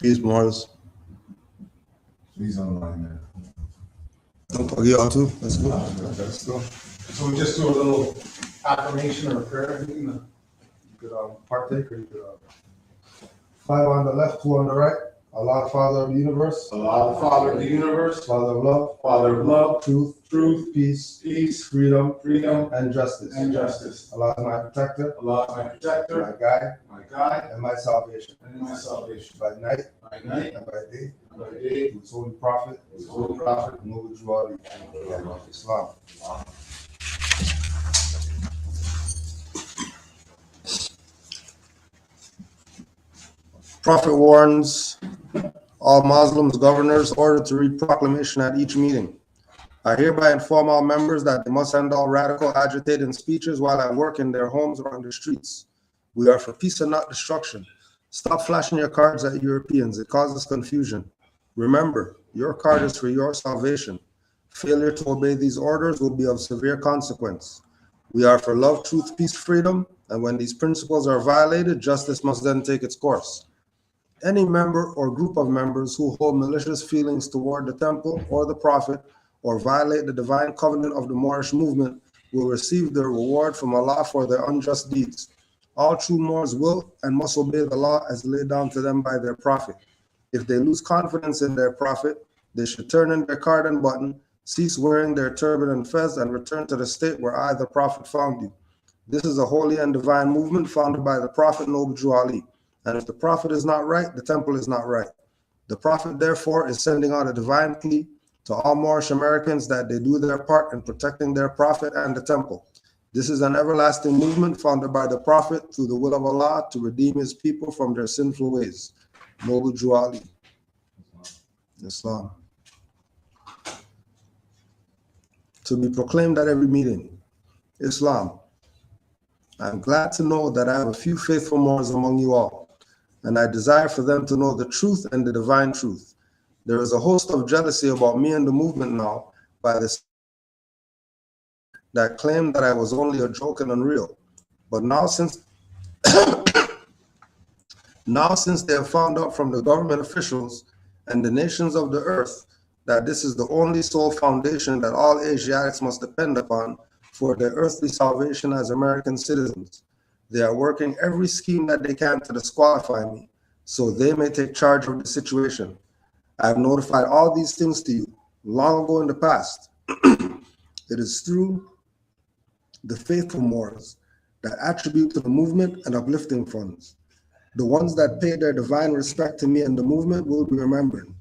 Peace, Morris. He's online there. Don't plug you out too. Let's go. Let's go. So we just do a little affirmation or prayer. You could partake, or you could. 5 on the left, 2 on the right. Allah, Father of the universe. Allah, Father of the universe. Father of love. Father of love. Truth. Peace. Freedom. And justice. Allah is my protector. Allah is my protector. My guide. My guide. And my salvation. By night. And by day. To his holy prophet. Noble Jew Ali. Islam. Prophet warns all Muslims, governors, ordered to read proclamation at each meeting. I hereby inform all members that they must end all radical, agitating speeches while at work in their homes or on the streets. We are for peace and not destruction. Stop flashing your cards at Europeans. It causes confusion. Remember, your card is for your salvation. Failure to obey these orders will be of severe consequence. We are for love, truth, peace, freedom, and when these principles are violated, justice must then take its course. Any member or group of members who hold malicious feelings toward the temple or the prophet or violate the divine covenant of the Moorish movement will receive their reward from Allah for their unjust deeds. All true Moors will and must obey the law as laid down to them by their prophet. If they lose confidence in their prophet, they should turn in their card and button, cease wearing their turban and fez, and return to the state where I, the prophet, found you. This is a holy and divine movement founded by the prophet Noble Jew Ali. And if the prophet is not right, the temple is not right. The prophet, therefore, is sending out a divine plea to all Moorish Americans that they do their part in protecting their prophet and the temple. This is an everlasting movement founded by the prophet through the will of Allah to redeem his people from their sinful ways. Noble Jew Ali. Islam. To be proclaimed at every meeting. Islam. I'm glad to know that I have a few faithful Moors among you all, and I desire for them to know the truth and the divine truth. There is a host of jealousy about me and the movement now by this that claimed that I was only a joke and unreal. But now since they have found out from the government officials and the nations of the earth that this is the only sole foundation that all Asiatics must depend upon for their earthly salvation as American citizens, they are working every scheme that they can to disqualify me, so they may take charge of the situation. I have notified all these things to you long ago in the past. It is through the faithful Moors that attribute to the movement and uplifting funds. The ones that pay their divine respect to me and the movement will be remembered.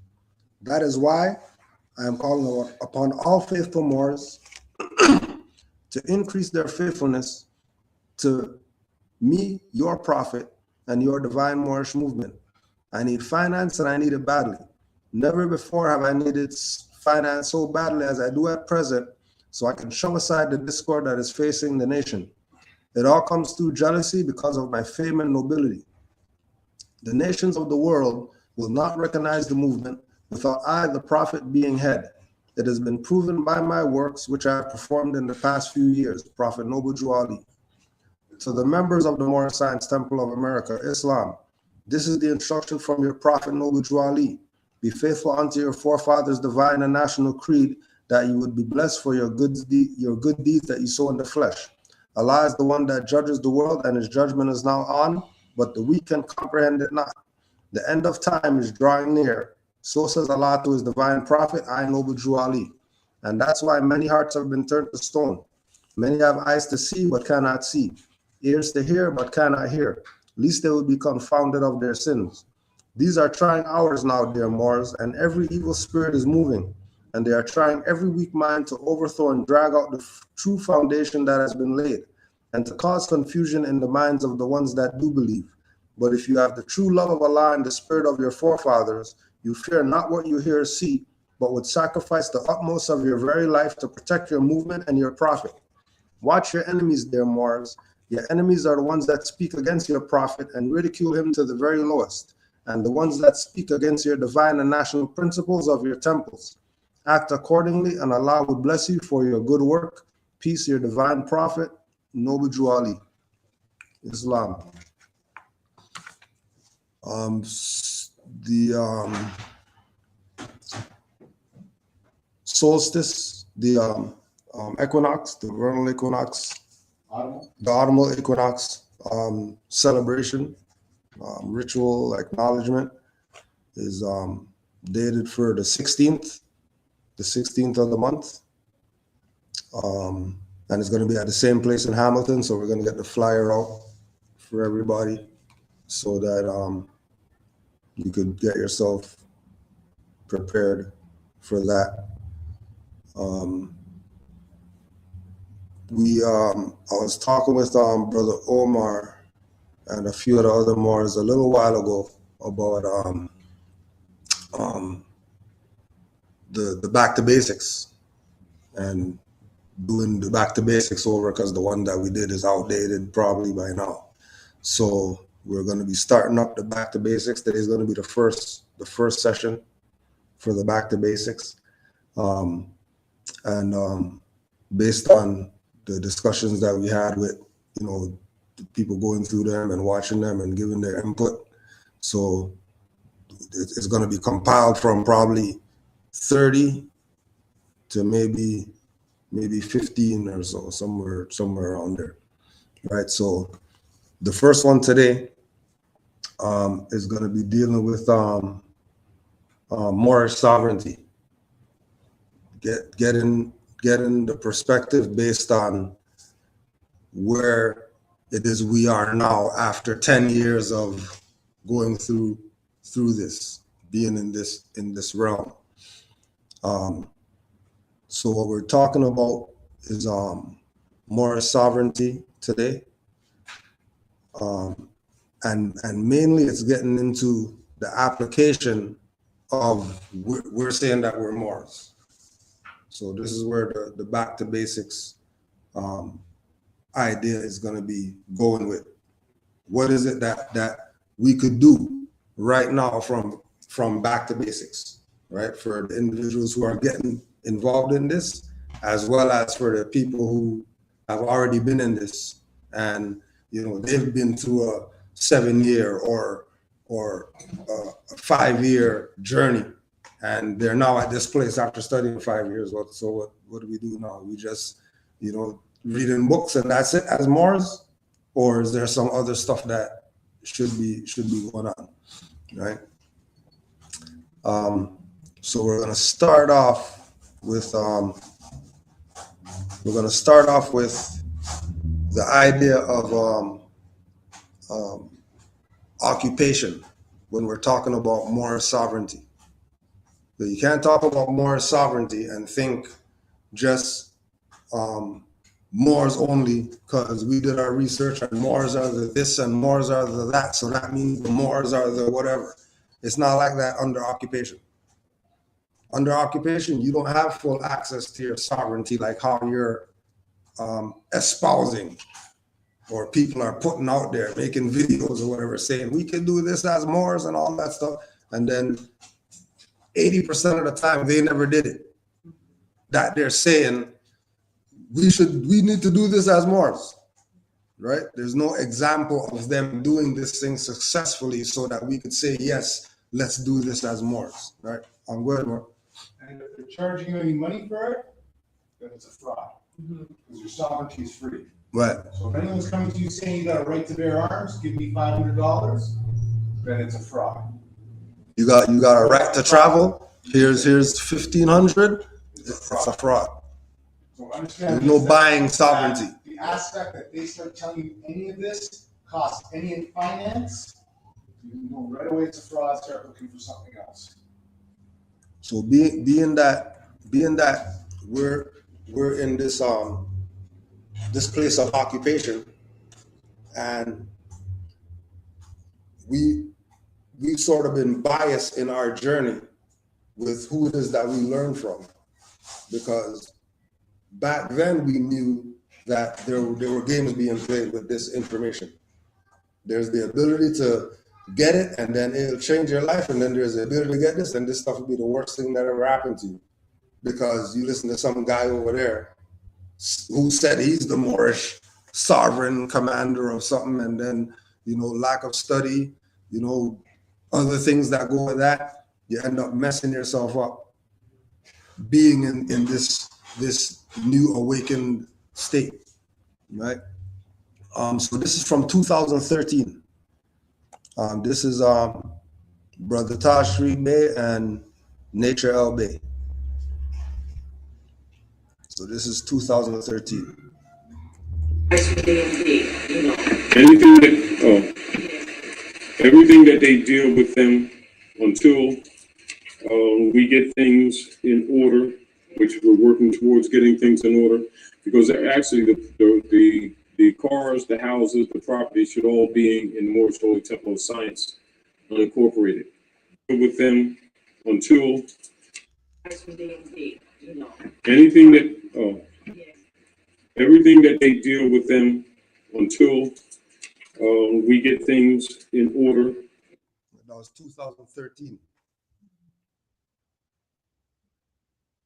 That is why I am calling upon all faithful Moors to increase their faithfulness to me, your prophet, and your divine Moorish movement. I need finance and I need it badly. Never before have I needed finance so badly as I do at present, so I can shove aside the discord that is facing the nation. It all comes through jealousy because of my fame and nobility. The nations of the world will not recognize the movement without I, the prophet, being head. It has been proven by my works, which I have performed in the past few years, Prophet Noble Jew Ali. To the members of the Moorish Science Temple of America, Islam, this is the instruction from your Prophet Noble Jew Ali. Be faithful unto your forefathers' divine and national creed, that you would be blessed for your good deeds that you sow in the flesh. Allah is the one that judges the world, and his judgment is now on, but the weak can comprehend it not. The end of time is drawing near. So says Allah to his divine prophet, I, Noble Jew Ali. And that's why many hearts have been turned to stone. Many have eyes to see but cannot see, ears to hear but cannot hear, lest they will be confounded of their sins. These are trying hours now, dear Moors, and every evil spirit is moving, and they are trying every weak mind to overthrow and drag out the true foundation that has been laid, and to cause confusion in the minds of the ones that do believe. But if you have the true love of Allah and the spirit of your forefathers, you fear not what you hear or see, but would sacrifice the utmost of your very life to protect your movement and your prophet. Watch your enemies, dear Moors. Your enemies are the ones that speak against your prophet and ridicule him to the very lowest, and the ones that speak against your divine and national principles of your temples. Act accordingly, and Allah will bless you for your good work. Peace, your divine prophet, Noble Jew Ali. Islam. the solstice, the equinox, the vernal equinox, Audible? the autumnal equinox celebration, ritual acknowledgement is dated for the 16th of the month. And it's going to be at the same place in Hamilton. So we're going to get the flyer out for everybody so that you could get yourself prepared for that. I was talking with Brother Omar and a few of the other Moors a little while ago about the back to basics and doing the back to basics over, because the one that we did is outdated probably by now. So we're going to be starting up the back to basics. Today is going to be the first session for the back to basics, and based on the discussions that we had with the people going through them and watching them and giving their input. So it's going to be compiled from probably 30 to maybe 15 or so, somewhere around there, right? So the first one today is going to be dealing with Moorish sovereignty, getting the perspective based on where it is we are now after 10 years of going through this, being in this realm. So what we're talking about is Moorish sovereignty today, and mainly it's getting into the application of we're saying that we're Moors. So this is where the back to basics idea is going to be going with. What is it that we could do right now from back to basics, right? For the individuals who are getting involved in this, as well as for the people who have already been in this and they've been through a 7-year or a 5-year journey, and they're now at this place after studying 5 years. So what do we do now? We just reading books and that's it as Moors, or is there some other stuff that should be going on, right? So we're gonna start off with the idea of occupation when we're talking about Moorish sovereignty. So you can't talk about Moorish sovereignty and think just Moors only, because we did our research and Moors are the this and Moors are the that, so that means the Moors are the whatever. It's not like that under occupation. Under occupation, you don't have full access to your sovereignty like how you're espousing, or people are putting out there, making videos or whatever, saying we can do this as Moors and all that stuff. And then 80% of the time, they never did it. That they're saying, we need to do this as Moors, right? There's no example of them doing this thing successfully so that we could say, yes, let's do this as Moors, right? I'm good, Mark. And if they're charging you any money for it, then it's a fraud. Because your sovereignty is free. Right. So if anyone's coming to you saying you got a right to bear arms, give me $500, then it's a fraud. You got a right to travel. Here's $1,500. It's a fraud. So understand. There's no buying sovereignty. The aspect that they start telling you any of this costs any in finance, you know right away it's a fraud. Start looking for something else. So being that we're in this this place of occupation, and we've sort of been biased in our journey with who it is that we learn from, because back then we knew that there were games being played with this information. There's the ability to get it and then it'll change your life, and then there's the ability to get this and this stuff will be the worst thing that ever happened to you, because you listen to some guy over there who said he's the Moorish sovereign commander of something, and then lack of study, other things that go with that, you end up messing yourself up being in this new awakened state, right? So this is from 2013. This is Brother Tashri Bey and Nature El Bey. So this is 2013. Anything that, everything that they deal with them until we get things in order, which we're working towards getting things in order, because actually the cars, the houses, the property should all be in the Moorish Holy Temple of Science, unincorporated. With them until anything that, everything that they deal with them until we get things in order. That was 2013.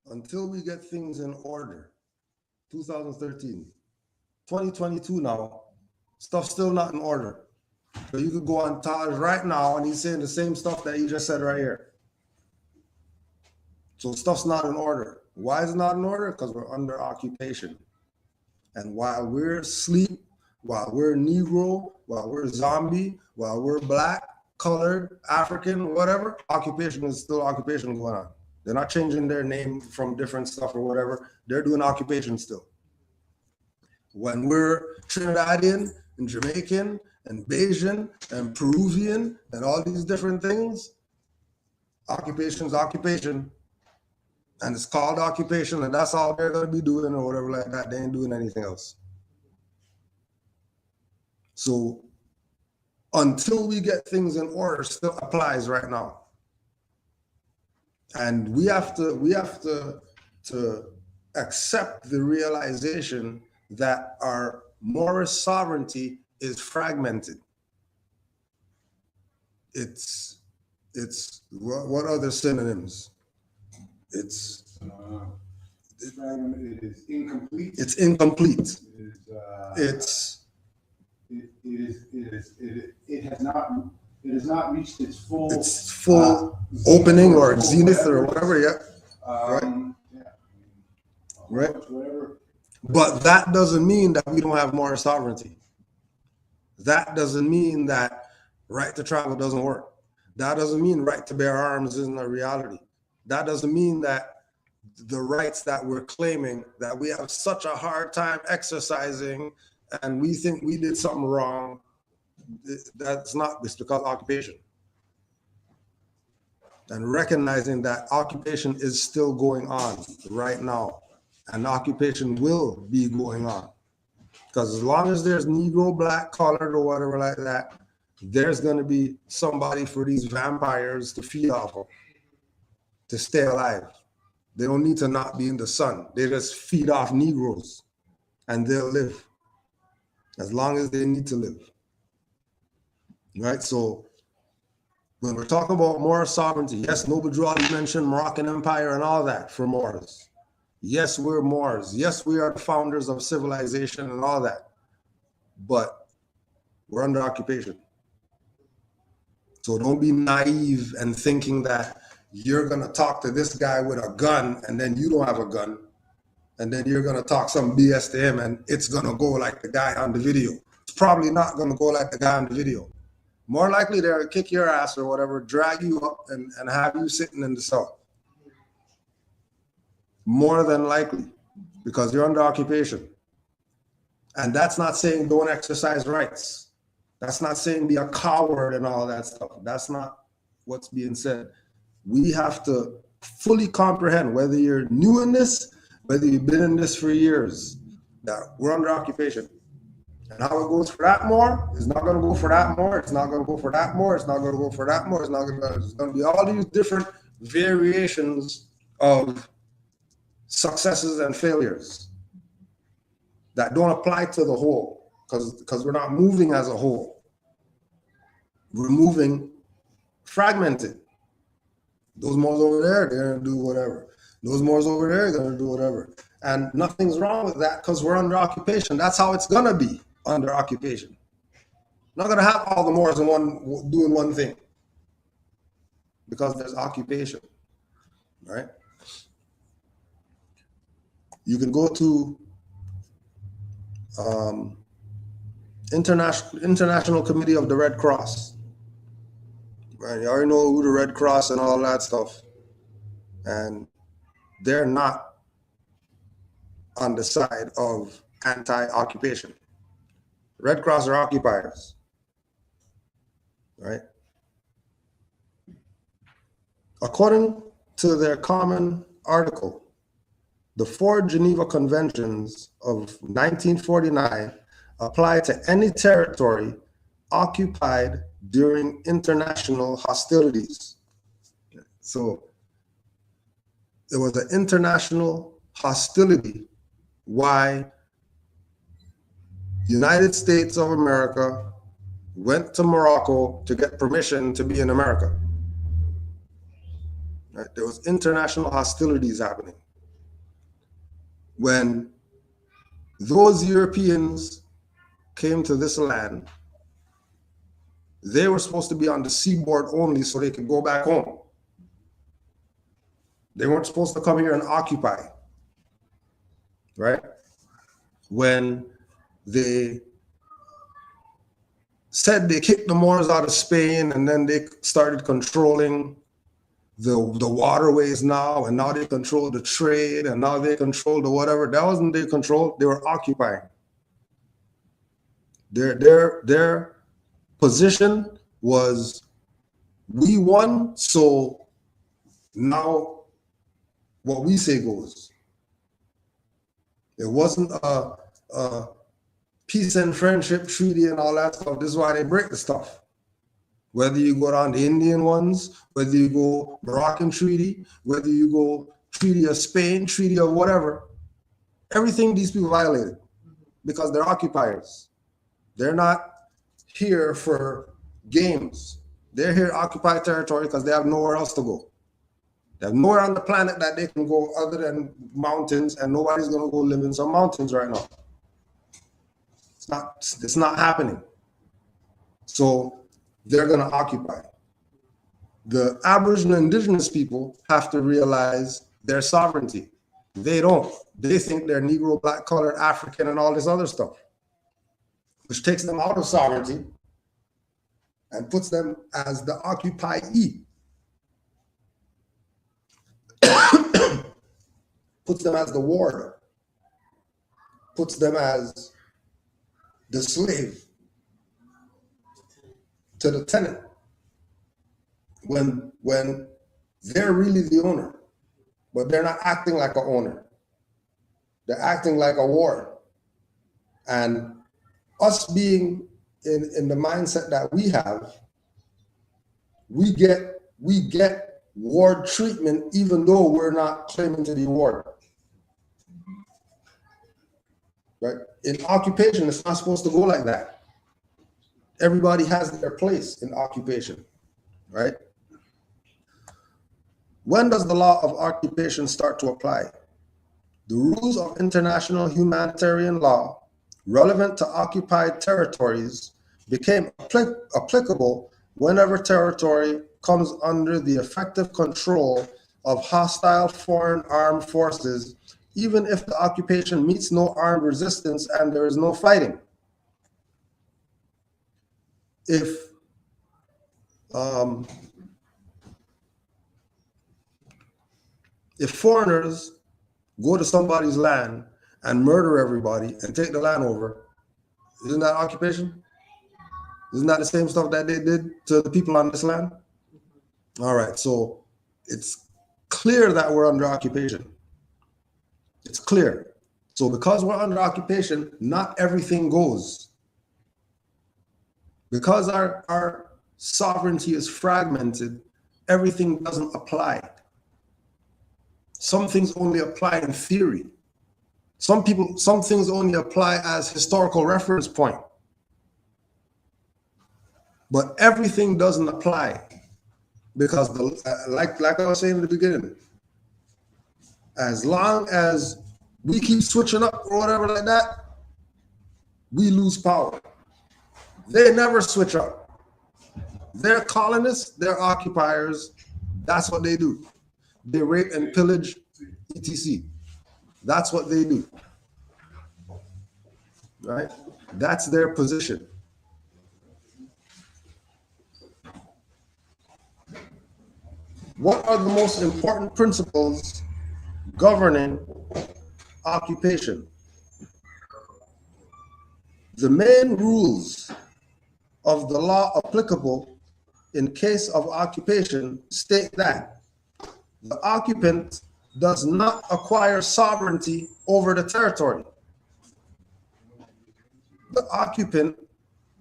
Until we get things in order, 2013. 2022 now, stuff's still not in order. So you could go on Taj right now and he's saying the same stuff that he just said right here. So stuff's not in order. Why is it not in order? Because we're under occupation. And while we're asleep, while we're Negro, while we're zombie, while we're black, colored, African, whatever, occupation is still occupation going on. They're not changing their name from different stuff or whatever. They're doing occupation still. When we're Trinidadian and Jamaican and Bayesian and Peruvian and all these different things, occupation's occupation. And it's called occupation, and that's all they're going to be doing or whatever like that. They ain't doing anything else. So until we get things in order still applies right now. And we have to accept the realization that our Moorish sovereignty is fragmented. It's what other synonyms? It is incomplete. It's incomplete. It has not reached its full opening or zenith or whatever yet. Right. Whatever. But that doesn't mean that we don't have Moorish sovereignty. That doesn't mean that right to travel doesn't work. That doesn't mean right to bear arms isn't a reality. That doesn't mean that the rights that we're claiming that we have such a hard time exercising and we think we did something wrong, that's not, it's because of occupation. And recognizing that occupation is still going on right now, and occupation will be going on. Because as long as there's Negro, black, colored, or whatever like that, there's going to be somebody for these vampires to feed off of, to stay alive. They don't need to not be in the sun. They just feed off Negroes and they'll live as long as they need to live. Right? So when we're talking about Moorish sovereignty, yes, Noble Drew Ali mentioned Moroccan Empire and all that for Moors. Yes, we're Moors. Yes, we are the founders of civilization and all that. But we're under occupation. So don't be naive and thinking that you're going to talk to this guy with a gun and then you don't have a gun. And then you're going to talk some BS to him and it's going to go like the guy on the video. It's probably not going to go like the guy on the video. More likely they'll kick your ass or whatever, drag you up and have you sitting in the cell. More than likely, because you're under occupation. And that's not saying don't exercise rights. That's not saying be a coward and all that stuff. That's not what's being said. We have to fully comprehend, whether you're new in this, whether you've been in this for years, that we're under occupation. And how it goes for that more, it's not going to go for that more, it's not going to go for that more, it's not going to go for that more, it's going to be all these different variations of successes and failures that don't apply to the whole, because we're not moving as a whole. We're moving fragmented. Those Moors over there, they're going to do whatever. Those Moors over there, they're going to do whatever. And nothing's wrong with that because we're under occupation. That's how it's going to be under occupation. Not going to have all the Moors in doing one thing. because there's occupation, right? You can go to International Committee of the Red Cross. Right? You already know who the Red Cross and all that stuff. And they're not on the side of anti-occupation. Red Cross are occupiers, right? According to their common article, the 4 Geneva Conventions of 1949 apply to any territory occupied during international hostilities. So it was an international hostility why United States of America went to Morocco to get permission to be in America. Right? There was international hostilities happening. When those Europeans came to this land, they were supposed to be on the seaboard only so they could go back home. They weren't supposed to come here and occupy, right? When they said they kicked the Moors out of Spain and then they started controlling the waterways now, and now they control the trade, and now they control the whatever. That wasn't their control, they were occupying. Their position was, we won, so now what we say goes. It wasn't a peace and friendship treaty and all that stuff. This is why they break the stuff. Whether you go down the Indian ones, whether you go Moroccan treaty, whether you go Treaty of Spain, Treaty of whatever, everything these people violated because they're occupiers. They're not here for games. They're here to occupy territory because they have nowhere else to go. They have nowhere on the planet that they can go other than mountains, and nobody's going to go live in some mountains right now. It's not happening. So they're going to occupy. The Aboriginal indigenous people have to realize their sovereignty. They don't. They think they're Negro, black, colored, African, and all this other stuff, which takes them out of sovereignty and puts them as the occupiee. Puts them as the warder. Puts them as the slave to the tenant, when they're really the owner, but they're not acting like an owner. They're acting like a ward. And us being in the mindset that we have, we get ward treatment even though we're not claiming to be ward. Right? In occupation, it's not supposed to go like that. Everybody has their place in occupation, right? When does the law of occupation start to apply? The rules of international humanitarian law relevant to occupied territories became applicable whenever territory comes under the effective control of hostile foreign armed forces, even if the occupation meets no armed resistance and there is no fighting. If foreigners go to somebody's land and murder everybody and take the land over, isn't that occupation? Isn't that the same stuff that they did to the people on this land? All right, so it's clear that we're under occupation. It's clear. So because we're under occupation, not everything goes. Because our sovereignty is fragmented, everything doesn't apply. Some things only apply in theory. Some things only apply as historical reference point. But everything doesn't apply because, like I was saying in the beginning, as long as we keep switching up or whatever like that, we lose power. They never switch up. They're colonists, they're occupiers, That's what they do. They rape and pillage, etc. That's what they do. Right? That's their position. What are the most important principles governing occupation? The main rules of the law applicable in case of occupation state that the occupant does not acquire sovereignty over the territory. The occupant,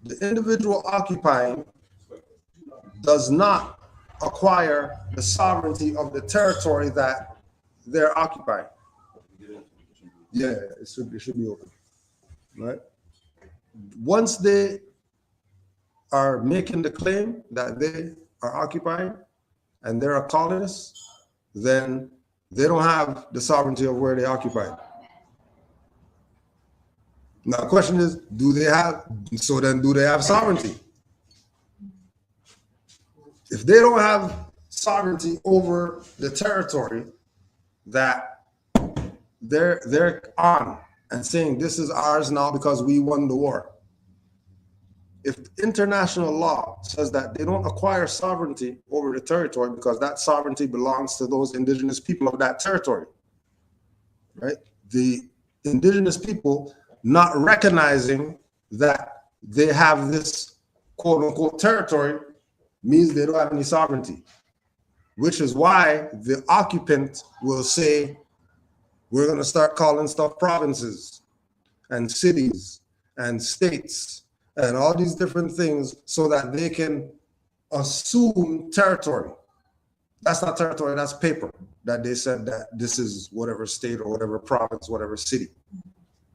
the individual occupying, does not acquire the sovereignty of the territory that they're occupying. Yeah, it should be open, right? Once they are making the claim that they are occupying and they're a colonist, then they don't have the sovereignty of where they occupy. Now the question is, do they have sovereignty? If they don't have sovereignty over the territory that they're on and saying this is ours now because we won the war. If international law says that they don't acquire sovereignty over the territory because that sovereignty belongs to those indigenous people of that territory, right? The indigenous people not recognizing that they have this quote unquote territory means they don't have any sovereignty, which is why the occupant will say, we're going to start calling stuff provinces and cities and states and all these different things so that they can assume territory. That's not territory, that's paper that they said that this is whatever state or whatever province, whatever city.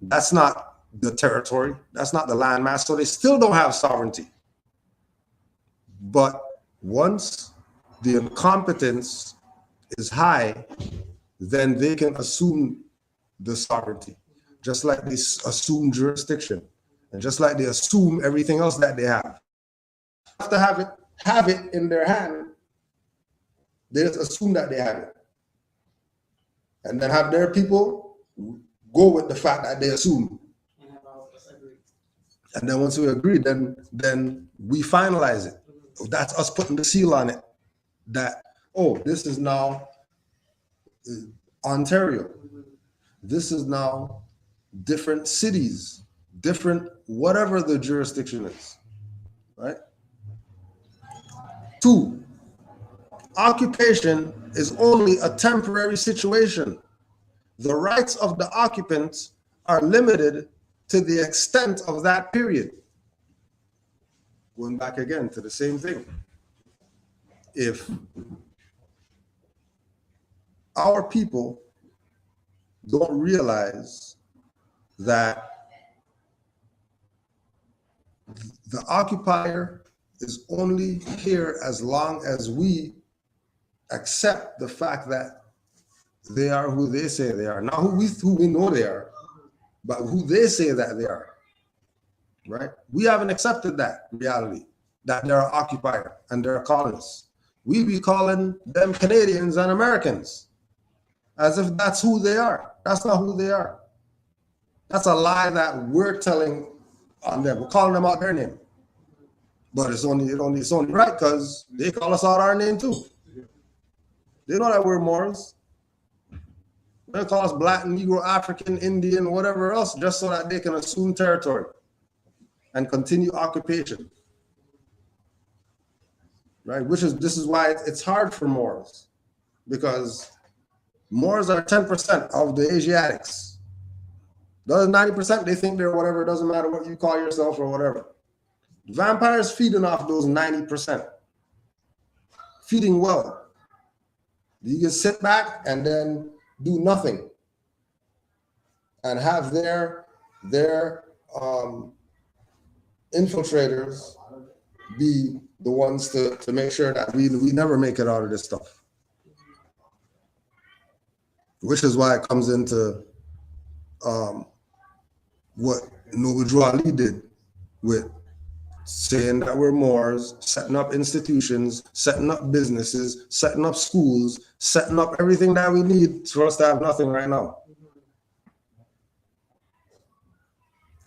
That's not the territory, that's not the landmass, so they still don't have sovereignty. But once the incompetence is high, then they can assume the sovereignty, just like they assume jurisdiction, and just like they assume everything else that they have. They have to have it in their hand. They just assume that they have it, and then have their people go with the fact that they assume. And then once we agree, then we finalize it. That's us putting the seal on it. That, oh, this is now Ontario. This is now different cities, different whatever the jurisdiction is, right? 2, occupation is only a temporary situation. The rights of the occupants are limited to the extent of that period. Going back again to the same thing. If our people don't realize that the occupier is only here as long as we accept the fact that they are who they say they are, not who we know they are, but who they say that they are, right? We haven't accepted that reality, that they're an occupier and they're a colonist. We be calling them Canadians and Americans as if that's who they are. That's not who they are. That's a lie that we're telling on them. We're calling them out their name. But it's only right because they call us out our name too. They know that we're Moors. They call us Black, Negro, African, Indian, whatever else, just so that they can assume territory and continue occupation. Right? This is why it's hard for Moors, because Moors are 10% of the Asiatics. The other 90%, they think they're whatever, it doesn't matter what you call yourself or whatever. Vampires feeding off those 90%. Feeding well. You can sit back and then do nothing and have their infiltrators be the ones to make sure that we never make it out of this stuff. Which is why it comes into what Noble Drew Ali did with saying that we're Moors, setting up institutions, setting up businesses, setting up schools, setting up everything that we need for us to have nothing right now.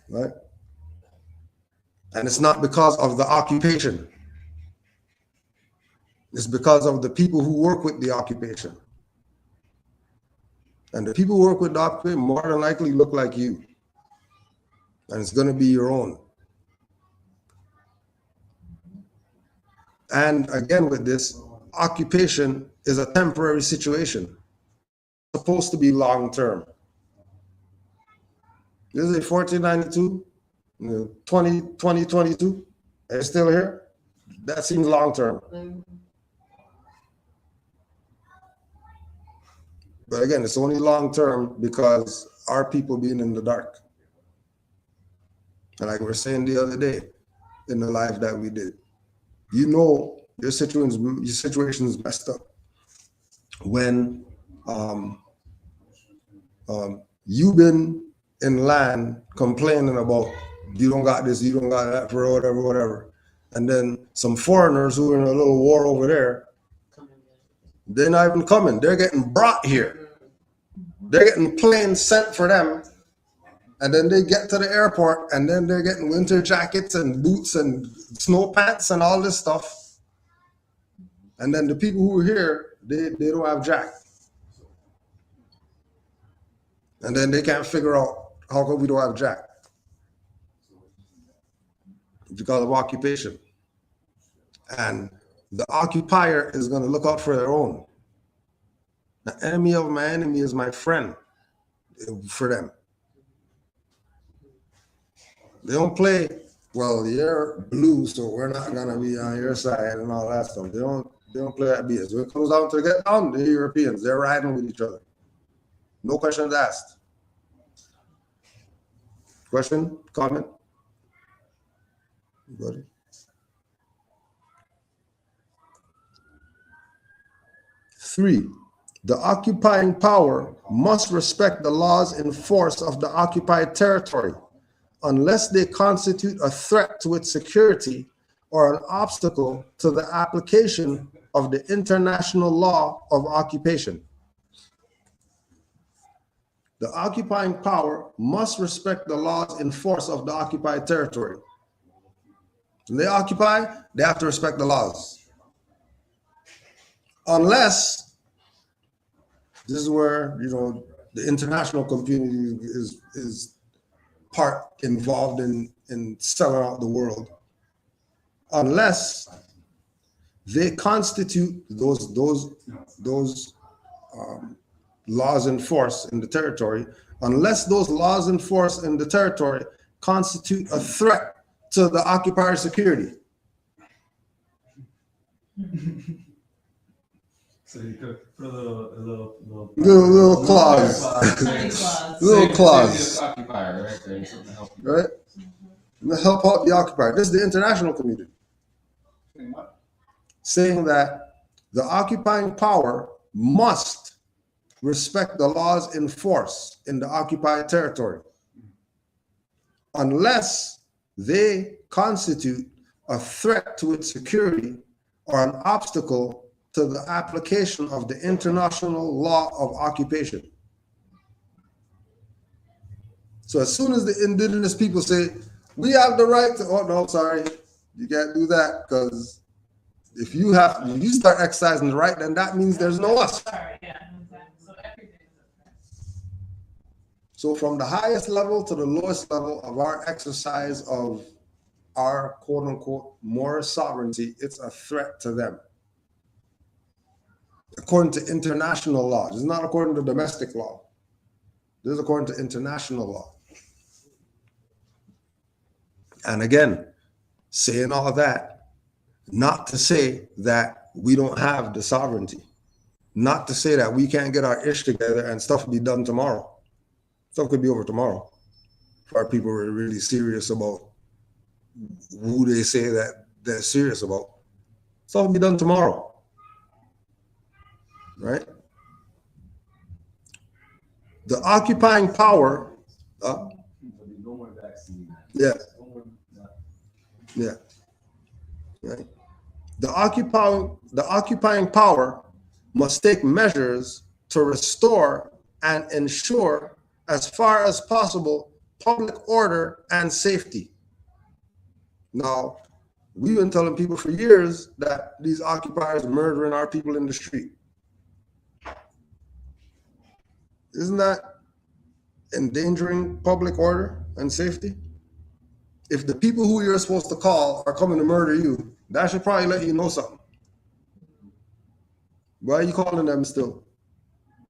Right? And it's not because of the occupation. It's because of the people who work with the occupation. And the people who work with the occupation more than likely look like you. And it's going to be your own. And again, with this, occupation is a temporary situation. It's supposed to be long term. This is 1492, 2022. Are you still here? That seems long term. But again, it's only long term because our people being in the dark. And like we were saying the other day in the live that we did, you know your situation is messed up when you've been in land complaining about you don't got this, you don't got that, for whatever. And then some foreigners who are in a little war over there, they're not even coming. They're getting brought here. They're getting planes sent for them. And then they get to the airport and then they're getting winter jackets and boots and snow pants and all this stuff. And then the people who are here, they don't have jack. And then they can't figure out how come we don't have jack. Because of occupation. And the occupier is going to look out for their own. The enemy of my enemy is my friend for them. They don't play, well, you're blue, so we're not going to be on your side and all that stuff. They don't play that BS. When it comes down to get down, the Europeans, they're riding with each other. No questions asked. Question? Comment? Anybody? Three, the occupying power must respect the laws in force of the occupied territory unless they constitute a threat to its security or an obstacle to the application of the international law of occupation. The occupying power must respect the laws in force of the occupied territory. When they occupy, they have to respect the laws. Unless, this is where, the international community is part involved in selling out the world. Unless they constitute those laws in force in the territory, unless those laws in force in the territory constitute a threat to the occupier security. So you could put a little clause. Little clause. Occupier, right there, something to help you. Right? To help out the occupier. This is the international community. Saying that the occupying power must respect the laws in force in the occupied territory unless they constitute a threat to its security or an obstacle to the application of the international law of occupation. So as soon as the indigenous people say, we have the right to, oh no, sorry, you can't do that, because if you start exercising the right, then that means there's no us. So from the highest level to the lowest level of our exercise of our quote unquote Moorish sovereignty, it's a threat to them. According to international law. This is not according to domestic law. This is according to international law. And again, saying all that, not to say that we don't have the sovereignty, not to say that we can't get our ish together and stuff be done tomorrow. Stuff could be over tomorrow. If our people are really serious about who they say that they're serious about, stuff will be done tomorrow. Right? The occupying power, yeah. Right? The occupying power must take measures to restore and ensure, as far as possible, public order and safety. Now, we've been telling people for years that these occupiers are murdering our people in the street. Isn't that endangering public order and safety? If the people who you're supposed to call are coming to murder you, that should probably let you know something. Why are you calling them still?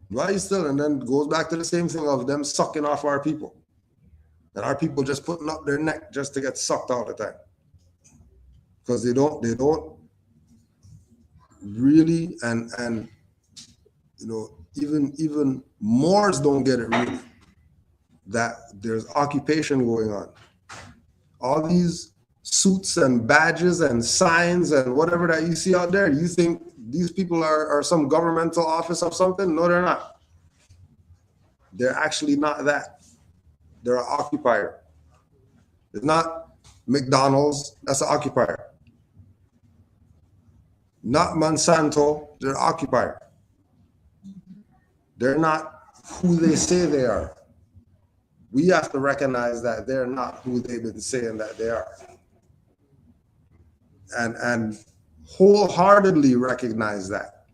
Why are you still? And then it goes back to the same thing of them sucking off our people. And our people just putting up their neck just to get sucked all the time. Because they don't really, and you know, even Moors don't get it really, that there's occupation going on. All these suits and badges and signs and whatever that you see out there, you think these people are some governmental office of something? No, they're not. They're actually not that. They're an occupier. It's not McDonald's, that's an occupier. Not Monsanto, they're an occupier. They're not who they say they are. We have to recognize that they're not who they've been saying that they are. And wholeheartedly recognize that.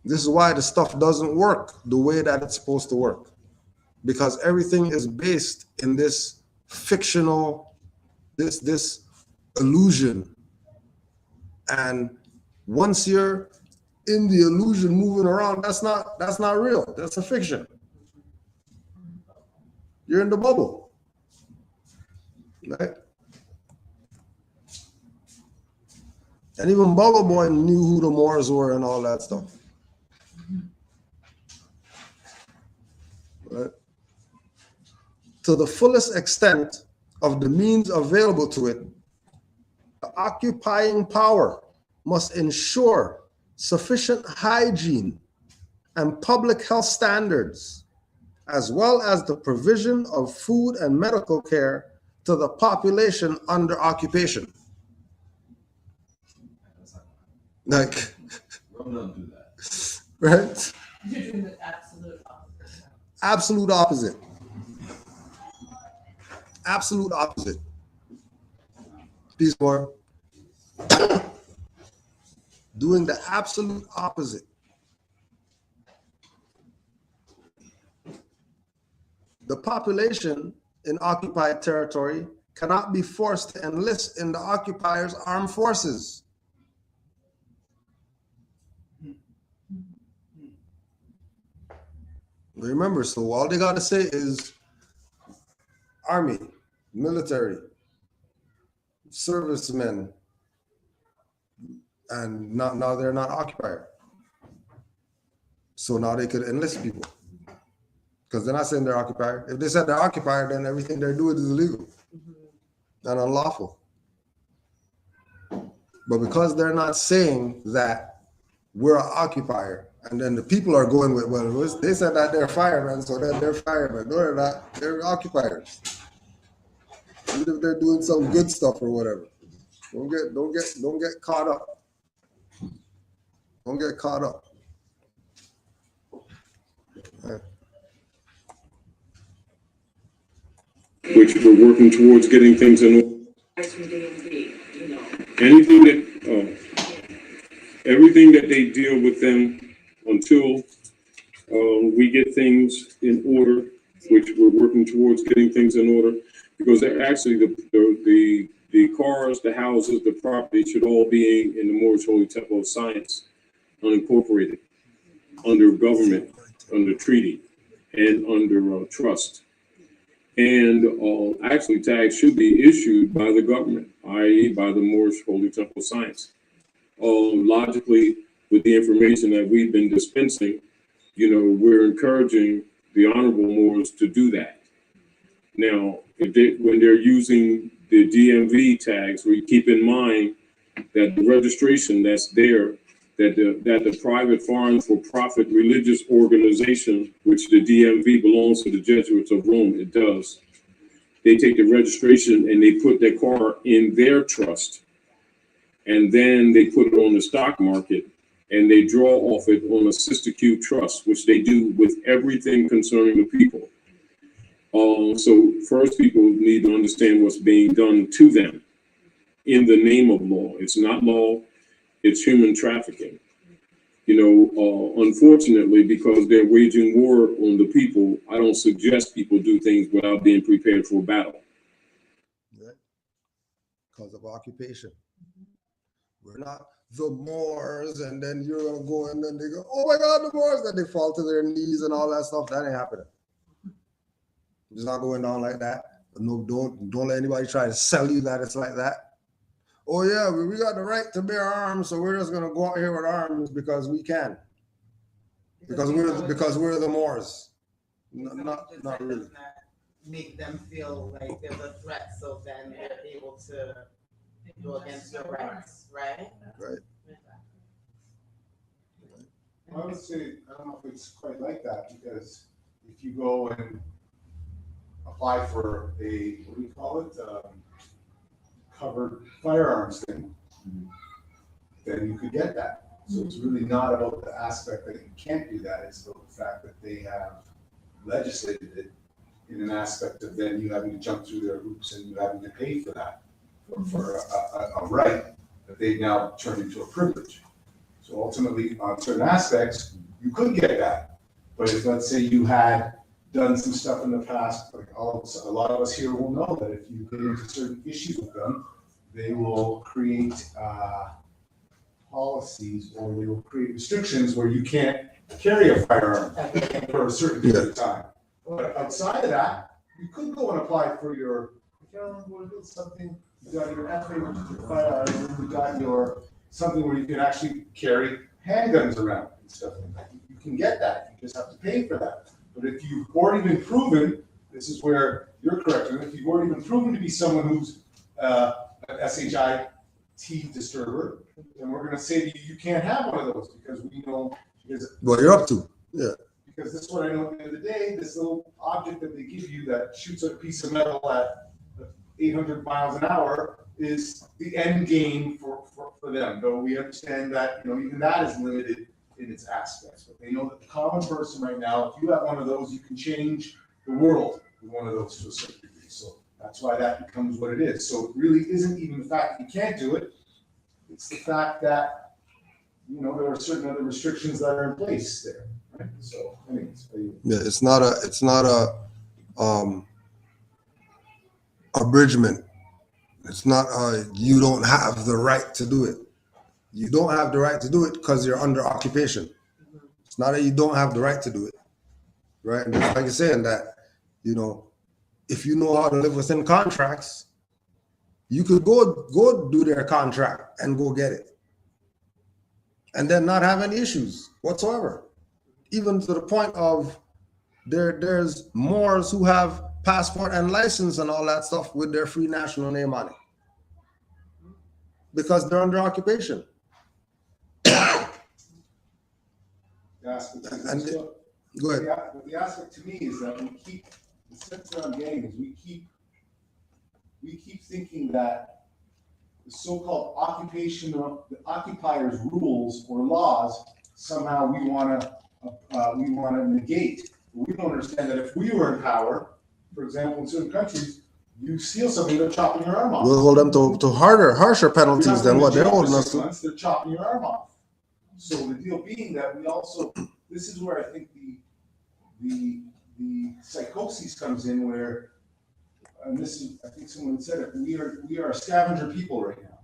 This is why the stuff doesn't work the way that it's supposed to work. Because everything is based in this fictional, this illusion. And once you're in the illusion moving around, that's not real. That's a fiction. You're in the bubble. Right? And even Bubble Boy knew who the Moors were and all that stuff. Right? To the fullest extent of the means available to it, the occupying power must ensure sufficient hygiene and public health standards, as well as the provision of food and medical care to the population under occupation. Like, Rome don't do that. right? You're doing the absolute opposite. Absolute opposite. Absolute opposite. Peace, more. Doing the absolute opposite. The population in occupied territory cannot be forced to enlist in the occupier's armed forces. Remember, so all they got to say is army, military, servicemen, and now they're not occupier. So now they could enlist people. Because they're not saying they're occupier. If they said they're occupier, then everything they're doing is illegal and unlawful. But because they're not saying that we're an occupier, and then the people are going with, well, they said that they're firemen, so then they're firemen. No, they're not. They're occupiers. Even if they're doing some good stuff or whatever. Don't get caught up. Don't get caught up. Right. Which we're working towards getting things in order. Everything that they deal with them until we get things in order, which we're working towards getting things in order, because they're actually the cars, the houses, the property should all be in the Moorish Holy Temple of Science, unincorporated, under government, under treaty, and under trust. And actually tags should be issued by the government, i.e. by the Moorish Holy Temple of Science. Logically, with the information that we've been dispensing, we're encouraging the honorable Moors to do that. Now, when they're using the DMV tags, we keep in mind that the registration that's there, that the private foreign for-profit religious organization, which the DMV belongs to the Jesuits of Rome, it does. They take the registration and they put their car in their trust. and then they put it on the stock market, and they draw off it on a sister cube trust, which they do with everything concerning the people. So first, people need to understand what's being done to them in the name of law. It's not law, it's human trafficking. Unfortunately, because they're waging war on the people, I don't suggest people do things without being prepared for battle. Because of occupation. We're not the Moors, and then you're gonna go and then they go, oh my God, the Moors, then they fall to their knees and all that stuff. That ain't happening. It's not going down like that. No, don't let anybody try to sell you that it's like that. Oh yeah, we got the right to bear arms, so we're just gonna go out here with arms because we can. Because we're the Moors. Not really. Make them feel like there's a threat, so then they're able to go against your rights, right? Right. I would say, I don't know if it's quite like that, because if you go and apply for a, what do you call it, covered firearms thing, then you could get that. So it's really not about the aspect that you can't do that, it's about the fact that they have legislated it in an aspect of then you having to jump through their hoops and you having to pay for that, for a right that they've now turned into a privilege. So ultimately, on certain aspects, you could get that. But if, let's say, you had done some stuff in the past, like a lot of us here will know that if you get into certain issues with them, they will create policies, or they will create restrictions where you can't carry a firearm for a certain period of time. But outside of that, you could go and apply for your, I can't remember what it is, something, you got your FA, which is your firearm, and you got your, something where you can actually carry handguns around and stuff like that. You can get that, you just have to pay for that. But if you've already been proven, this is where you're correct, and if you've already been proven to be someone who's an SHIT disturber, then we're gonna say to you, you can't have one of those, because we know, What you're up to, yeah. because this is what I know at the end of the day, this little object that they give you that shoots a piece of metal at 800 miles an hour is the end game for them. Though we understand that, even that is limited in its aspects. But they know that the common person right now, if you have one of those, you can change the world with one of those to a certain degree. So that's why that becomes what it is. So it really isn't even the fact that you can't do it. It's the fact that, there are certain other restrictions that are in place there. Right? So, anyways, Yeah, it's not a abridgment. It's not you don't have the right to do it. You don't have the right to do it because you're under occupation. It's not that you don't have the right to do it, right? And just like you're saying that, if you know how to live within contracts, you could go do their contract and go get it, and then not have any issues whatsoever. Even to the point of there's Moors who have passport and license and all that stuff with their free national name on it because they're under occupation. Go ahead. The aspect to me is that we keep, the sense that I'm getting is we keep thinking that the so-called the occupiers' rules or laws somehow we want to negate. We don't understand that if we were in power, for example, in certain countries, you steal something, they're chopping your arm off. We'll hold them to harsher penalties than what they're holding us to. They're chopping your arm off. So the deal being that we also, this is where I think the psychosis comes in, where, and this is, I think someone said it, we are a scavenger people right now.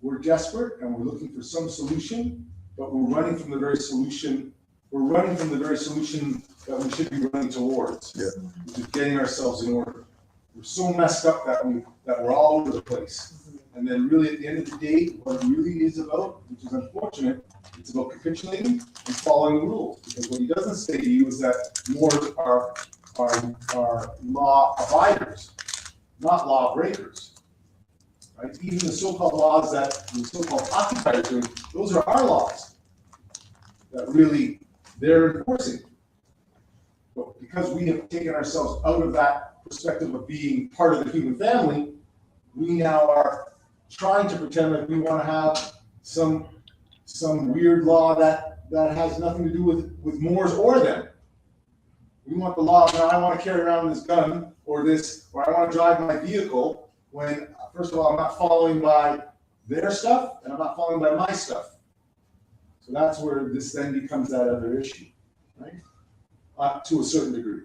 We're desperate and we're looking for some solution, but we're running from the very solution. We're running from the very solution that we should be running towards, which is getting ourselves in order. We're so messed up that we're all over the place. And then really at the end of the day, what it really is about, which is unfortunate, it's about capitulating and following the rules. Because what he doesn't say to you is that Moors are law abiders, not law breakers. Right? Even the so-called laws that the so-called occupiers do, those are our laws that really they're enforcing. But because we have taken ourselves out of that perspective of being part of the human family, we now are trying to pretend like we want to have some weird law that has nothing to do with Moors or them. We want the law, now I want to carry around this gun or I want to drive my vehicle when, first of all, I'm not following by their stuff and I'm not following by my stuff. So that's where this then becomes that other issue, right? To a certain degree.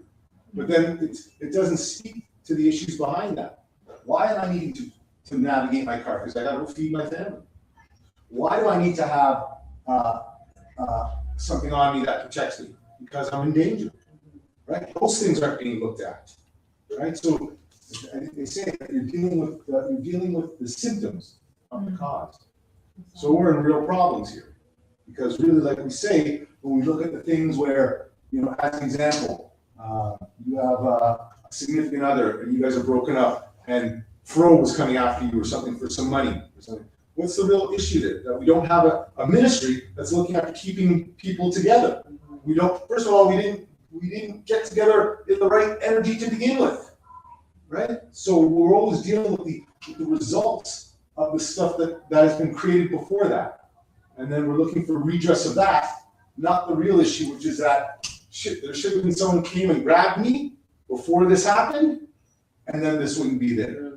But then it doesn't speak to the issues behind that. Why am I needing to navigate my car? Because I got to go feed my family. Why do I need to have something on me that protects me? Because I'm in danger, right? Those things aren't being looked at, right? So I think they say that you're dealing with the symptoms of the cause. So we're in real problems here, because really, like we say, when we look at the things where, as an example, you have a significant other and you guys are broken up, and Fro was coming after you or something for some money or something. What's the real issue there? That we don't have a ministry that's looking after keeping people together. We don't. First of all, we didn't get together in the right energy to begin with, right? So we're always dealing with the results of the stuff that has been created before that, and then we're looking for redress of that, not the real issue, which is that shit. There should have been someone who came and grabbed me before this happened, and then this wouldn't be there.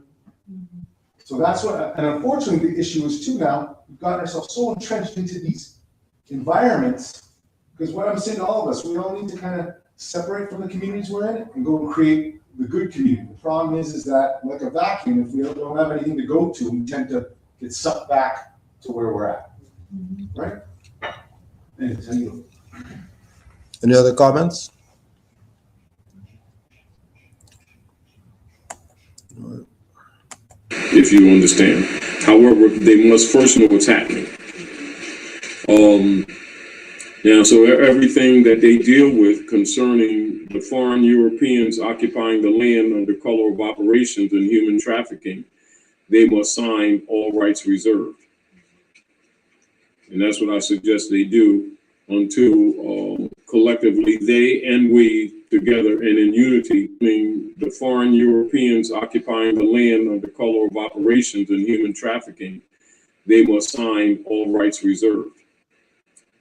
So that's what, and unfortunately, the issue is too now, we've gotten ourselves so entrenched into these environments, because what I'm saying to all of us, we all need to kind of separate from the communities we're in and go and create the good community. The problem is that, like a vacuum, if we don't have anything to go to, we tend to get sucked back to where we're at, right? Anyways, Any other comments? if you understand. However, they must first know what's happening. Now, so everything that they deal with concerning the foreign Europeans occupying the land under color of operations and human trafficking, they must sign all rights reserved. And that's what I suggest they do until collectively they and we together and in unity, meaning the foreign Europeans occupying the land under color of operations and human trafficking, they must sign all rights reserved.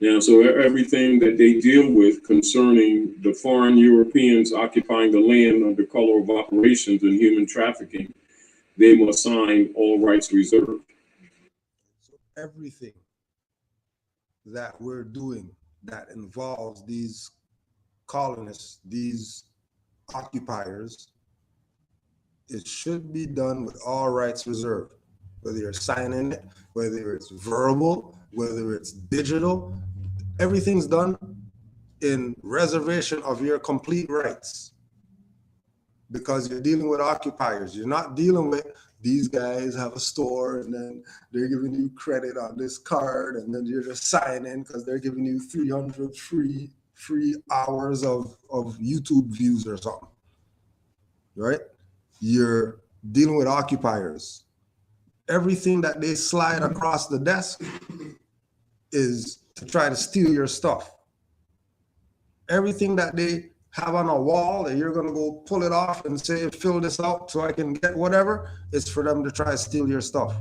Now, so everything that they deal with concerning the foreign Europeans occupying the land under color of operations and human trafficking, they must sign all rights reserved. So everything that we're doing that involves these colonists, these occupiers, it should be done with all rights reserved. Whether you're signing it, whether it's verbal, whether it's digital, everything's done in reservation of your complete rights. Because you're dealing with occupiers. You're not dealing with these guys have a store and then they're giving you credit on this card and then you're just signing because they're giving you 300 free hours of YouTube views or something, right? You're dealing with occupiers. Everything that they slide across the desk is to try to steal your stuff. Everything that they have on a wall that you're going to go pull it off and say, fill this out so I can get whatever, it's for them to try to steal your stuff.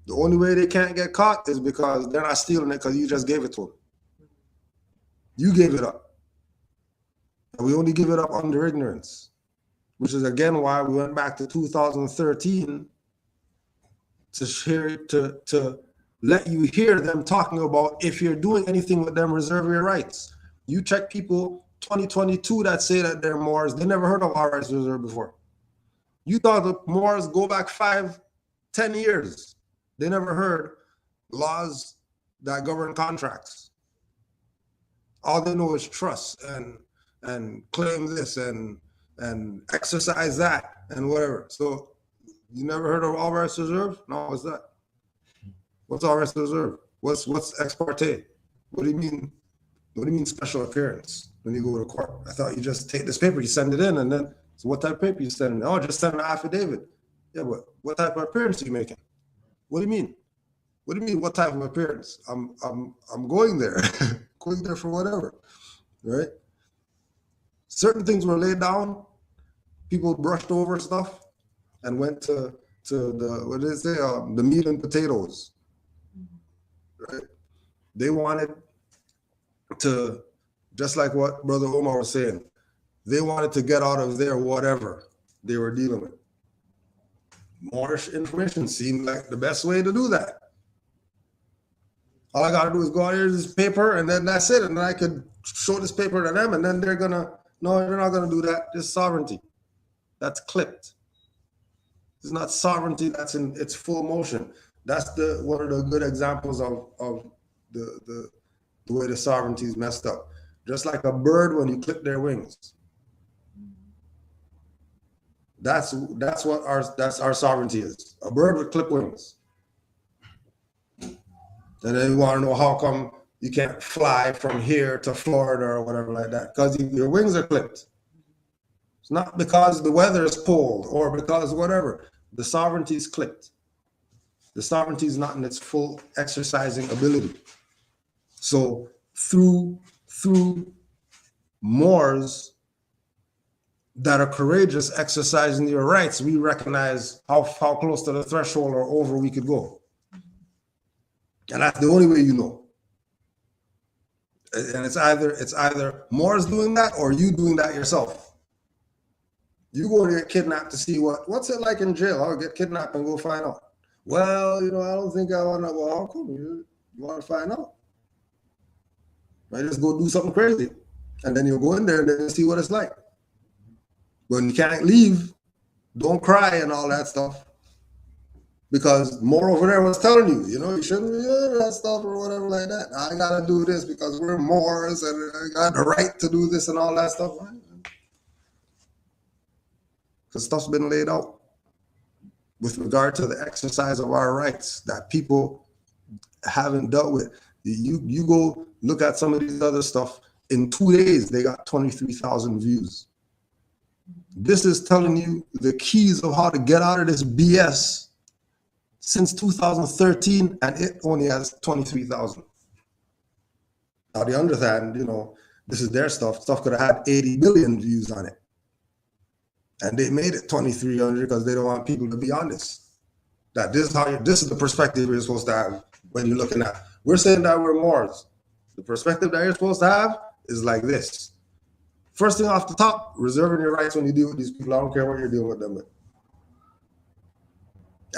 The only way they can't get caught is because they're not stealing it because you just gave it to them. You gave it up. And we only give it up under ignorance, which is again why we went back to 2013 to let you hear them talking about if you're doing anything with them, reserve your rights. You check people 2022 that say that they're Moors, they never heard of all rights reserved before. You thought the Moors go back 5-10 years. They never heard laws that govern contracts. All they know is trust and claim this and exercise that and whatever. So you never heard of all rights reserved? No, what's that? What's all rights reserved? What's ex parte? What do you mean? What do you mean special appearance when you go to court? I thought you just take this paper, you send it in, and then, so what type of paper you send in? Oh, just send an affidavit. Yeah, but what type of appearance are you making? What do you mean? What do you mean, what type of appearance? I'm going there, going there for whatever, right? Certain things were laid down, people brushed over stuff and went to the, what did they say, the meat and potatoes, right? They wanted to, just like what Brother Omar was saying, they wanted to get out of there whatever they were dealing with. Moorish information seemed like the best way to do that. All I gotta do is go out here to this paper, and then that's it. And then I could show this paper to them, and then they're gonna, no, they're not gonna do that. This sovereignty. That's clipped. It's not sovereignty that's in its full motion. That's the one of the good examples of the way the sovereignty is messed up. Just like a bird when you clip their wings. That's what our sovereignty is. A bird with clip wings. And then you want to know how come you can't fly from here to Florida or whatever like that, because your wings are clipped. It's not because the weather is cold or because whatever. The sovereignty is clipped. The sovereignty is not in its full exercising ability. So through Moors that are courageous exercising your rights, we recognize how close to the threshold or over we could go. And that's the only way you know. And it's either Moors doing that or you doing that yourself. You go to get kidnapped to see what's it like in jail. I'll get kidnapped and go find out. Well, I don't think I want to. Well, how come you want to find out? I just go do something crazy, and then you go in there and then see what it's like. When you can't leave, don't cry and all that stuff, because more over there was telling you, you shouldn't be doing that stuff or whatever like that. I gotta do this because we're Moors and I got the right to do this and all that stuff. Right? Because stuff's been laid out with regard to the exercise of our rights that people haven't dealt with. You go look at some of these other stuff. In 2 days, they got 23,000 views. This is telling you the keys of how to get out of this BS since 2013, and it only has 23,000. Now, the underhand, this is their stuff. Stuff could have had 80 million views on it. And they made it 2,300 because they don't want people to be honest. That this is the perspective you're supposed to have when you're looking at. We're saying that we're Moors. The perspective that you're supposed to have is like this. First thing off the top, reserving your rights when you deal with these people. I don't care what you're dealing with them with.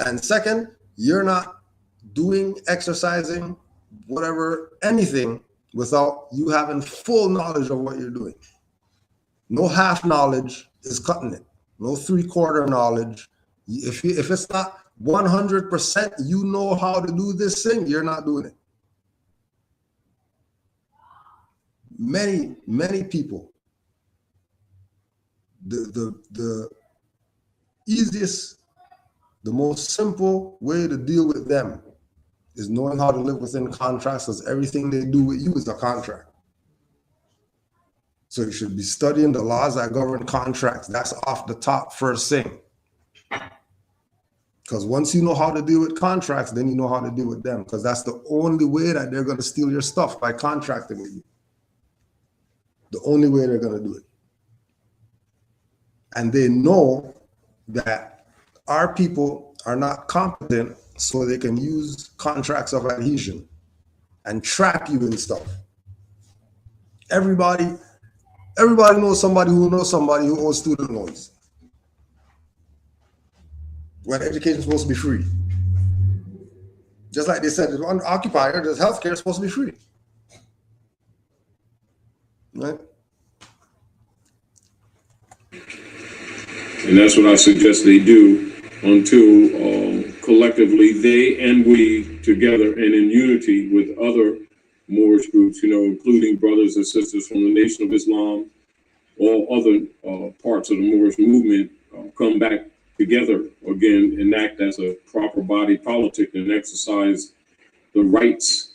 And second, you're not exercising, whatever, anything without you having full knowledge of what you're doing. No half knowledge is cutting it. No 3/4 knowledge. If it's not 100%, you know how to do this thing, you're not doing it. Many people, the easiest, the most simple way to deal with them is knowing how to live within contracts, because everything they do with you is a contract. So you should be studying the laws that govern contracts. That's off the top first thing. Because once you know how to deal with contracts, then you know how to deal with them. Because that's the only way that they're going to steal your stuff, by contracting with you. The only way they're going to do it. And they know that our people are not competent, so they can use contracts of adhesion and trap you in stuff. Everybody knows somebody who owes student loans. When education is supposed to be free. Just like they said, there's one occupier, there's healthcare is supposed to be free. Right? And that's what I suggest they do until collectively they and we together and in unity with other Moorish groups, including brothers and sisters from the Nation of Islam, all other parts of the Moorish movement, come back together again and act as a proper body politic and exercise the rights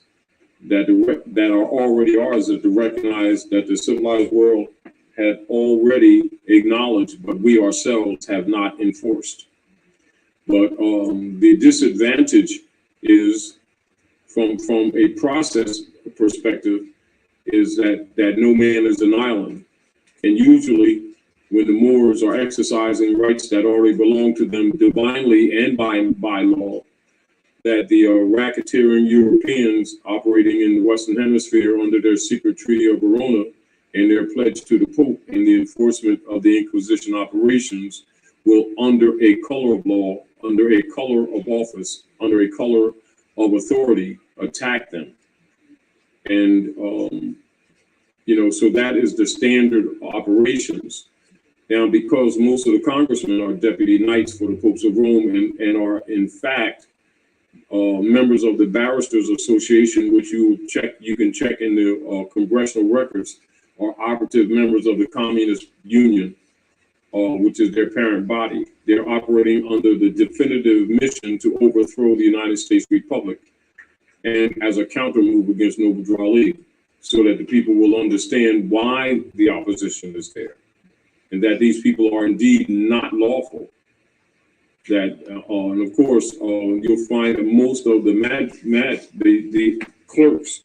that are already ours, to recognize that the civilized world had already acknowledged, but we ourselves have not enforced. But the disadvantage is, from a process perspective, is that no man is an island. And usually when the Moors are exercising rights that already belong to them divinely and by law, that the racketeering Europeans operating in the Western Hemisphere under their secret Treaty of Verona and their pledge to the Pope in the enforcement of the Inquisition operations will, under a color of law, under a color of office, under a color of authority, attack them. And, so that is the standard operations. Now, because most of the congressmen are deputy knights for the Popes of Rome and are, in fact, members of the Barristers Association, which you can check in the congressional records, are operative members of the Communist Union, which is their parent body. They're operating under the definitive mission to overthrow the United States Republic and as a counter move against Noble Draw League, so that the people will understand why the opposition is there and that these people are indeed not lawful. That, and of course, you'll find that most of the clerks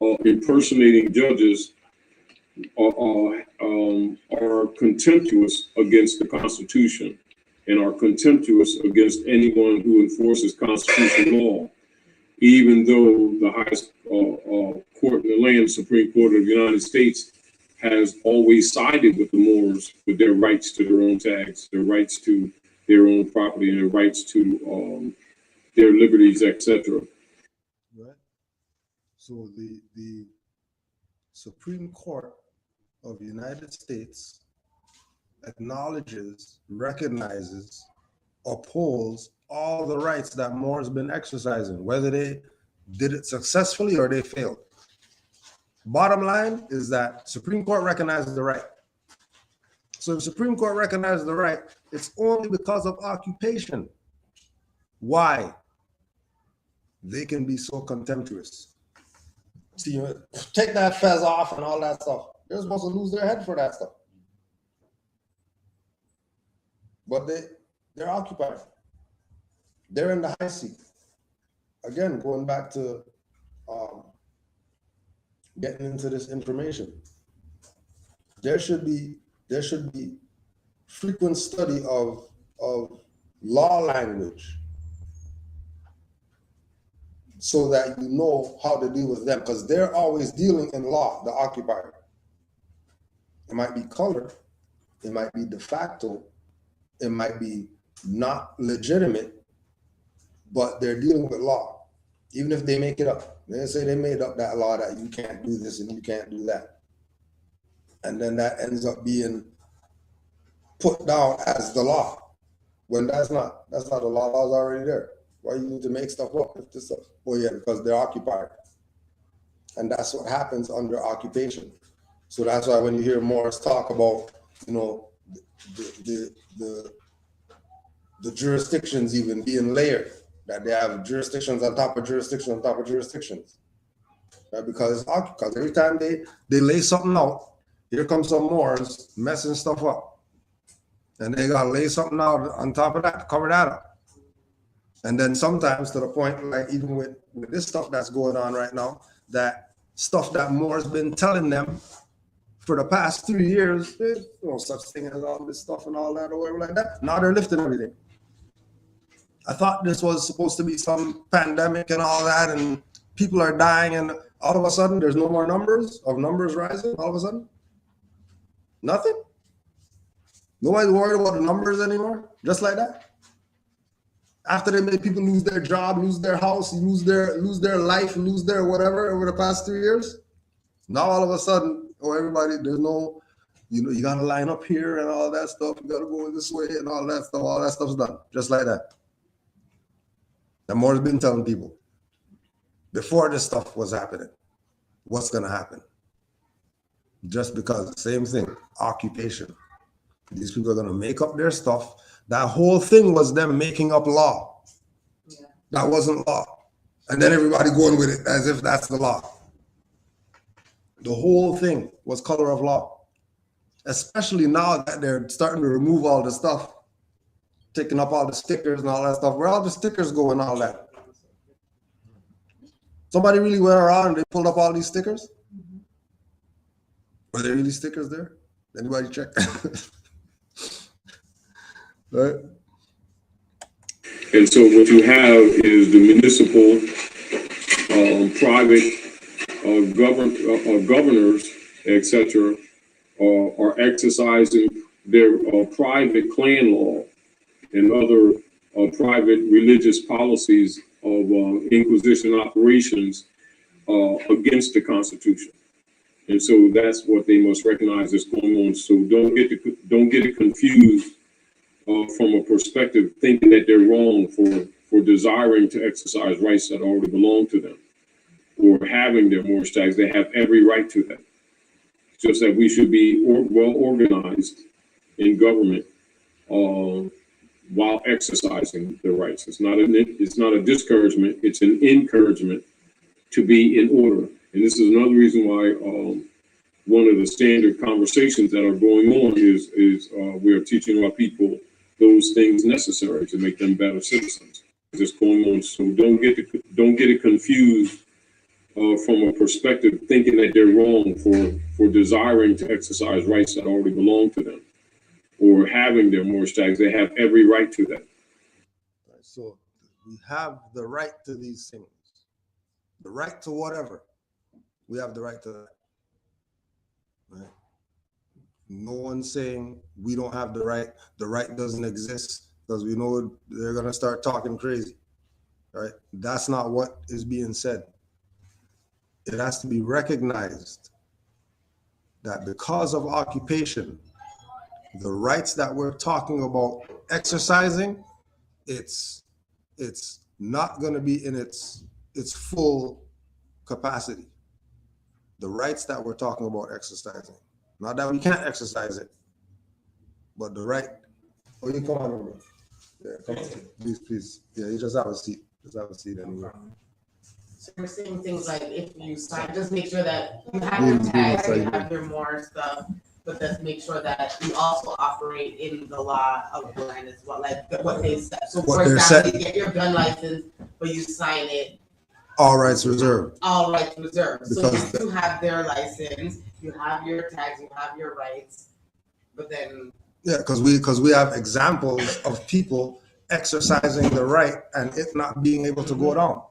impersonating judges are contemptuous against the Constitution and are contemptuous against anyone who enforces constitutional law, even though the highest court in the land, Supreme Court of the United States, has always sided with the Moors with their rights to their own tax, their rights to their own property, and their rights to their liberties, etc. Right. So the Supreme Court of the United States acknowledges, recognizes, upholds all the rights that Moors been exercising, whether they did it successfully or they failed. Bottom line is that Supreme Court recognizes the right. So if Supreme Court recognizes the right, it's only because of occupation. Why? They can be so contemptuous. See, you take that fez off and all that stuff. They're supposed to lose their head for that stuff. But they're occupied. They're in the high seat. Again, going back to getting into this information, there should be frequent study of law language so that you know how to deal with them, because they're always dealing in law, the occupier. It might be color, it might be de facto, it might be not legitimate, but they're dealing with law, even if they make it up. They say they made up that law that you can't do this and you can't do that. And then that ends up being put down as the law, when that's not the law. Law's already there. Why you need to make stuff up if this stuff? Well, yeah, because they're occupied. And that's what happens under occupation. So that's why when you hear Morris talk about, the jurisdictions even being layered, that they have jurisdictions on top of jurisdictions on top of jurisdictions. Right? Because it's occupied. Because every time they lay something out, here comes some Moors messing stuff up. And they gotta lay something out on top of that to cover that up. And then sometimes to the point, like even with this stuff that's going on right now, that stuff that Moore's been telling them for the past 3 years, there's no such thing as all this stuff and all that or whatever like that. Now they're lifting everything. I thought this was supposed to be some pandemic and all that, and people are dying, and all of a sudden there's no more numbers rising all of a sudden. Nothing. Nobody's worried about the numbers anymore, just like that. After they made people lose their job, lose their house, lose their life, lose their whatever over the past 3 years. Now all of a sudden, everybody, there's no, you gotta line up here and all that stuff. You gotta go this way and all that stuff. All that stuff's done, just like that. The Moore's been telling people before this stuff was happening, what's gonna happen. Just because, same thing, occupation. These people are gonna make up their stuff. That whole thing was them making up law. Yeah. That wasn't law. And then everybody going with it as if that's the law. The whole thing was color of law. Especially now that they're starting to remove all the stuff, taking up all the stickers and all that stuff. Where all the stickers go and all that? Somebody really went around and they pulled up all these stickers? Were there really stickers there? Anybody check? Right? And so what you have is the municipal, private, governors, etc., are exercising their private clan law and other private religious policies of inquisition operations against the Constitution. And so that's what they must recognize is going on. So don't get it confused from a perspective thinking that they're wrong for desiring to exercise rights that already belong to them or having their Moorish tags. They have every right to that. Just that we should be well organized in government while exercising the rights. It's not a discouragement. It's an encouragement to be in order. And this is another reason why one of the standard conversations that are going on is we are teaching our people those things necessary to make them better citizens. It's going on. So don't get it confused from a perspective thinking that they're wrong for desiring to exercise rights that already belong to them or having their Moorish tags. They have every right to that. So we have the right to these things, the right to whatever. We have the right to that. Right? No one's saying we don't have the right. The right doesn't exist because we know they're gonna start talking crazy. Right? That's not what is being said. It has to be recognized that because of occupation, the rights that we're talking about exercising, it's not going to be in its full capacity. The rights that we're talking about exercising, not that we can't exercise it, but the right. Oh, you come on over. Yeah, come on. Please. Yeah, you just have a seat. Just have a seat anyway. So we're saying things like if you sign, just make sure that you have your tags, you have your more stuff, but just make sure that you also operate in the law of the land as well, like what they said. So for example, you get your gun license, but you sign it. All rights reserved. All rights reserved. So Because you do have their license, you have your tags, you have your rights, but then. Yeah, because we have examples of people exercising the right and it not being able to go down.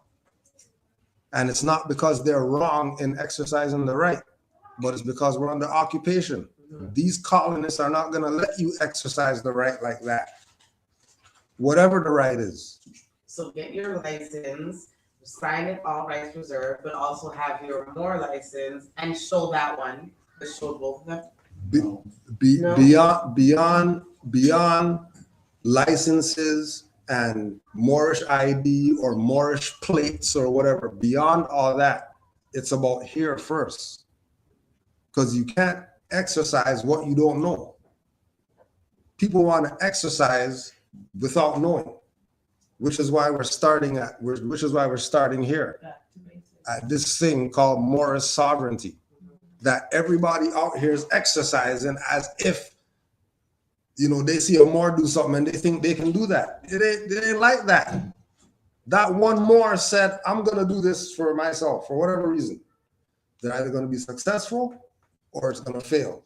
And it's not because they're wrong in exercising the right, but it's because we're under occupation. These colonists are not going to let you exercise the right like that, whatever the right is. So get your license, sign it, all rights reserved, but also have your more license and show that one, but show both of them. Beyond licenses and Moorish ID or Moorish plates or whatever, beyond all that, it's about here first. Because you can't exercise what you don't know. People want to exercise without knowing, which is why we're starting here at this thing called Moorish sovereignty, that everybody out here is exercising as if, you know, they see a Moor do something and they think they can do that. It ain't like that. That one Moor said, I'm going to do this for myself for whatever reason. They're either going to be successful or it's going to fail.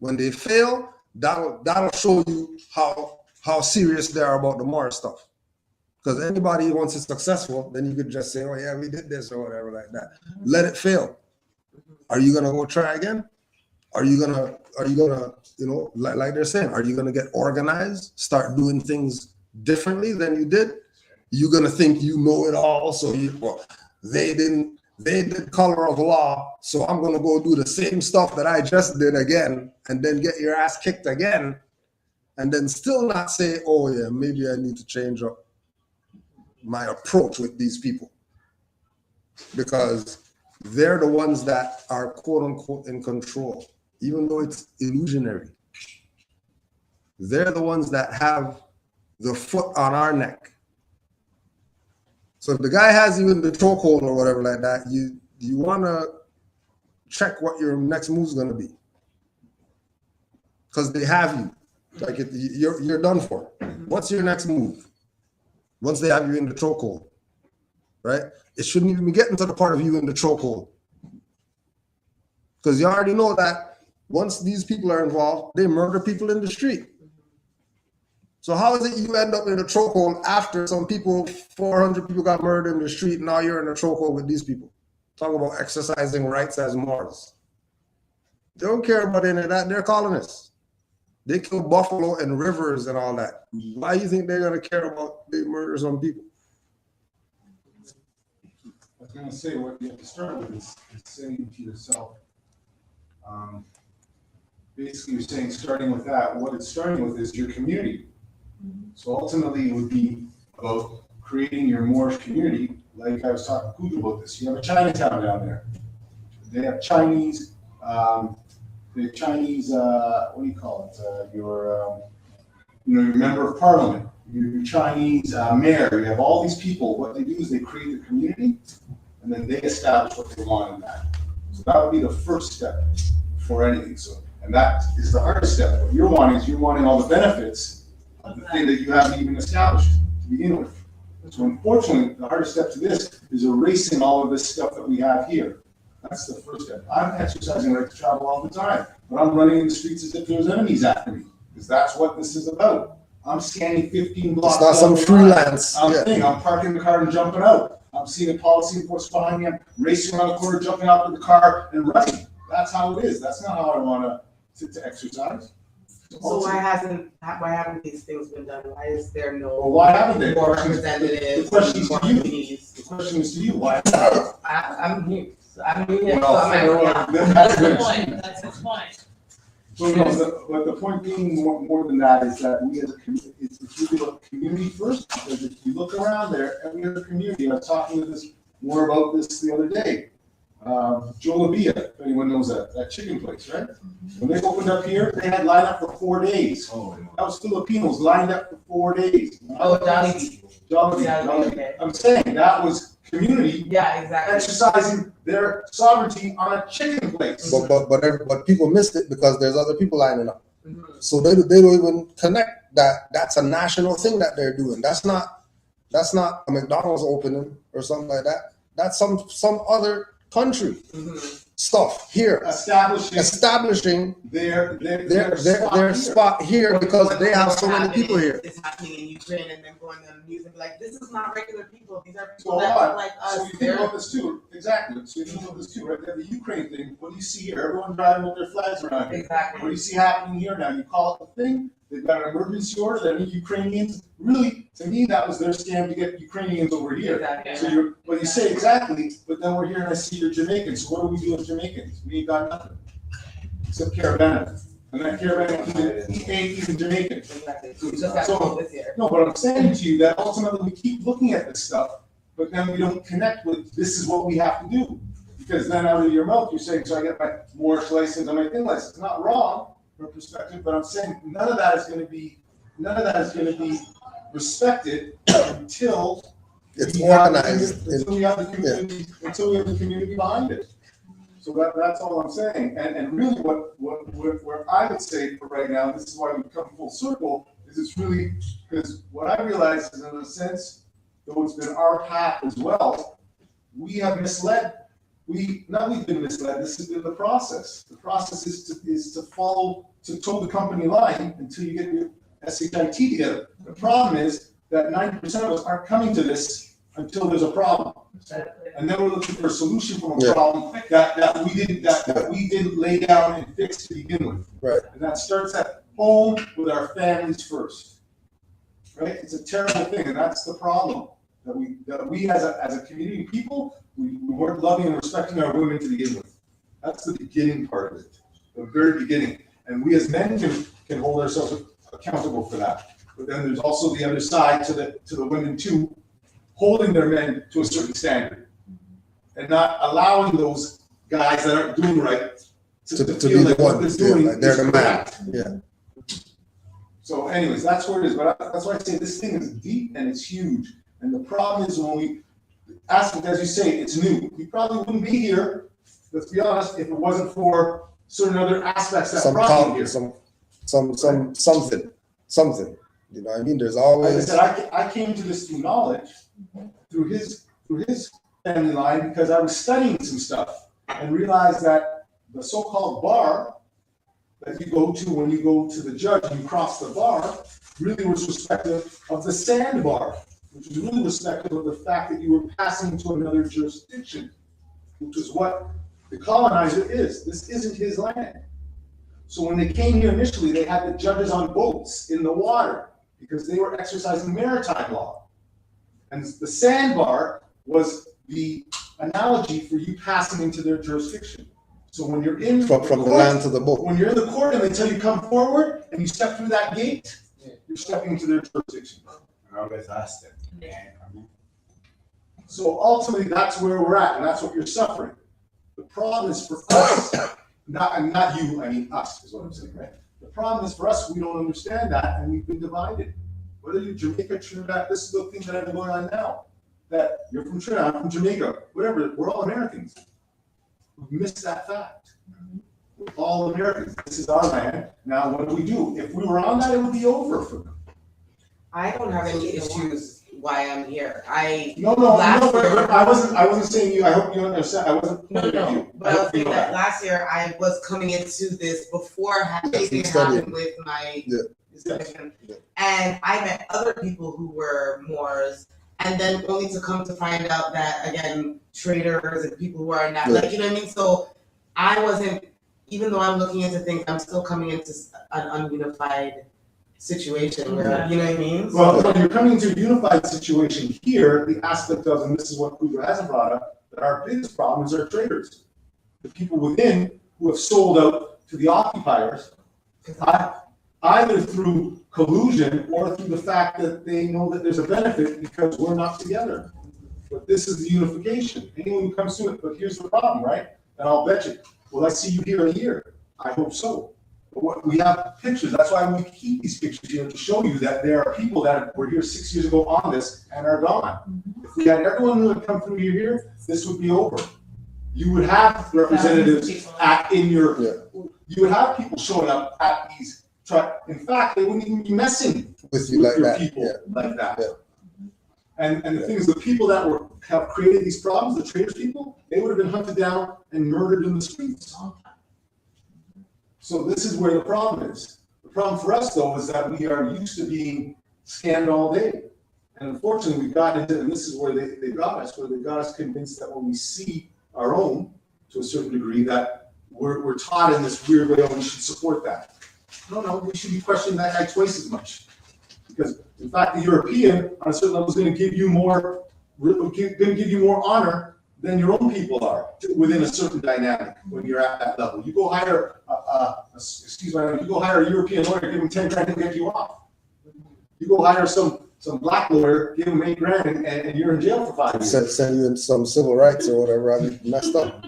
When they fail, that'll show you how serious they are about the Moor stuff. Because anybody, once it's successful, then you could just say, oh yeah, we did this or whatever like that. Let it fail. Are you going to go try again? Are you gonna, you know, like they're saying, are you gonna get organized, start doing things differently than you did? You're gonna think you know it all, so they did color of law, so I'm gonna go do the same stuff that I just did again, and then get your ass kicked again, and then still not say, oh yeah, maybe I need to change up my approach with these people, because they're the ones that are quote unquote in control. Even though it's illusionary, they're the ones that have the foot on our neck. So if the guy has you in the chokehold or whatever like that, you want to check what your next move is going to be, because they have you. Like you're done for. What's your next move? Once they have you in the chokehold, right? It shouldn't even be getting to the part of you in the chokehold, because you already know that. Once these people are involved, they murder people in the street. So how is it you end up in a chokehold after some people, 400 people got murdered in the street, and now you're in a chokehold with these people? Talk about exercising rights as Moors. They don't care about any of that. They're colonists. They kill buffalo and rivers and all that. Why do you think they're going to care about they murder some people? I was gonna say, what you have to start with is saying to yourself, basically you're saying, starting with that, what it's starting with is your community. So ultimately it would be about creating your Moorish community, like I was talking to Kuja about this. You have a Chinatown down there. They have Chinese, what do you call it? Your member of parliament, your Chinese mayor. You have all these people. What they do is they create the community, and then they establish what they want in that. So that would be the first step for anything. So, and that is the hardest step. What you're wanting all the benefits of the thing that you haven't even established to begin with. So unfortunately, the hardest step to this is erasing all of this stuff that we have here. That's the first step. I'm exercising right to travel all the time, but I'm running in the streets as if there's enemies after me, because that's what this is about. I'm scanning 15 blocks. It's not some freelance. I'm parking the car and jumping out. I'm seeing a policy enforcement behind me. I'm racing around the corner, jumping out of the car and running. That's how it is. That's not how I want to exercise. So why haven't these things been done? Why is there no Well, why haven't they? more representatives? The question is more to you. communities? The question is to you. Why? I'm here. I'm here. Well, So I'm asking. That's the point, that's his point. So, no, but the point being more than that is that we as a community, it's really about community first, because if you look around there, every other community, I was talking to this more about this the other day. Jolabia, if anyone knows that chicken place, right? When they opened up here, they had lined up for 4 days. Oh, That was Filipinos lined up for 4 days. Oh, Jollibee. Jollibee. Okay. I'm saying that was community Yeah, exactly. exercising their sovereignty on a chicken place. But people missed it because there's other people lining up. Mhm. So they don't even connect that that's a national thing that they're doing. That's not a McDonald's opening or something like that. That's some other country Mhm. stuff here, establishing their spot here because they have so many people here. It's happening in Ukraine, and then going on the news and be like, this is not regular people. These are So people that what? look like us. So you think about this too, exactly. So you think about this too, right? The Ukraine thing. What do you see here? Everyone driving with their flags around here. What do Exactly. you see happening here now? You call it the thing. They've got an emergency order. That means Ukrainians. Really, to me, that was their scam to get Ukrainians over here. Exactly. So you say exactly, but then we're here and I see you're Jamaicans. So what do we do with Jamaicans? We ain't got nothing except Caravana, and that Caravana ain't even Jamaican. Exactly. So we just got to go this year. No, but I'm saying to you that ultimately we keep looking at this stuff, but then we don't connect with this is what we have to do. Because then out of your mouth, you're saying, so I get my Moorish license and my thing license. It's not wrong from perspective, but I'm saying none of that is going to be respected until It's we have the organized. community- until we have the community behind it. So that's all I'm saying. And really what I would say for right now, this is why we come full circle, is it's really, because what I realize is in a sense, though it's been our path as well, we have misled. We've been misled, this has been the process. The process is to follow, to toe the company line until you get your SHIT together. The problem is that 90% of us aren't coming to this until there's a problem. And then we're looking for a solution from a problem that we didn't lay down and fix to begin with. Right. And that starts at home with our families first. Right? It's a terrible thing, and that's the problem. That we as a community of people, we weren't loving and respecting our women to begin with. That's the beginning part of it, the very beginning. And we as men can hold ourselves accountable for that. But then there's also the other side to the women too, holding their men to a certain standard and not allowing those guys that aren't doing right to be feel the like what ones, they're doing like they're is the man. correct. Yeah. So anyways, that's where it is. But that's why I say this thing is deep and it's huge. And the problem is when we ask it, as you say, it's new. We probably wouldn't be here, let's be honest, if it wasn't for certain other aspects that brought you here. Something. You know what I mean? There's Like I always. said, I came to this through knowledge, through his family line, because I was studying some stuff and realized that the so-called bar that you go to when you go to the judge and you cross the bar, really was respective of the sandbar, which was really respective of the fact that you were passing to another jurisdiction, which is what the colonizer is. This isn't his land. So when they came here initially, they had the judges on boats in the water because they were exercising maritime law. And the sandbar was the analogy for you passing into their jurisdiction. So when you're in From the land to the boat. when you're in the court and they tell you come forward and you step through that gate, you're stepping into their jurisdiction. So ultimately, that's where we're at, and that's what you're suffering. The problem is for us, not you, I mean us, is what I'm saying, right? The problem is for us, we don't understand that, and we've been divided. Whether you're Jamaica, Trinidad, this is the thing that I've been going on now. That you're from Trinidad, I'm from Jamaica, whatever, we're all Americans. We've missed that fact. We're all Americans. This is our land. Now, what do? If we were on that, it would be over for them. I don't have any issues why I'm here. No, but I wasn't saying you. I hope you understand. I wasn't. No. But I was saying that last year I was coming into this before anything happened with my discussion. And I met other people who were Moors, and then only to come to find out that, again, traders and people who are not, like, you know what I mean? So I wasn't, even though I'm looking into things, I'm still coming into an ununified situation where, you know what I mean? Well, when you're coming into a unified situation here, the aspect of, and this is what Kudra hasn't brought up, that our biggest problem is our traders. The people within who have sold out to the occupiers, either through collusion or through the fact that they know that there's a benefit because we're not together. But this is the unification. Anyone who comes to it, but here's the problem, right? And I'll bet you, will I see you here in a year? I hope so. But we have pictures. That's why we keep these pictures here to show you that there are people that were here 6 years ago on this and are gone. If we had everyone who had come through here, this would be over. You would have representatives you would have people showing up at these. In fact, they wouldn't even be messing with you like your that. people like that. And the thing is, the people that have created these problems, the traders people, they would have been hunted down and murdered in the streets. So this is where the problem is. The problem for us, though, is that we are used to being scanned all day. And unfortunately, we got into, and this is where they got us, where they got us convinced that when we see our own, to a certain degree, that we're taught in this weird way, we should support that. No, we should be questioning that guy twice as much. Because, in fact, the European, on a certain level, is going to give you more honor than your own people are within a certain dynamic when you're at that level. You go hire you go hire a European lawyer, give him 10 grand and get you off. You go hire some black lawyer, give him 8 grand and you're in jail for 5 years. Send you in some civil rights or whatever. I mean, messed up.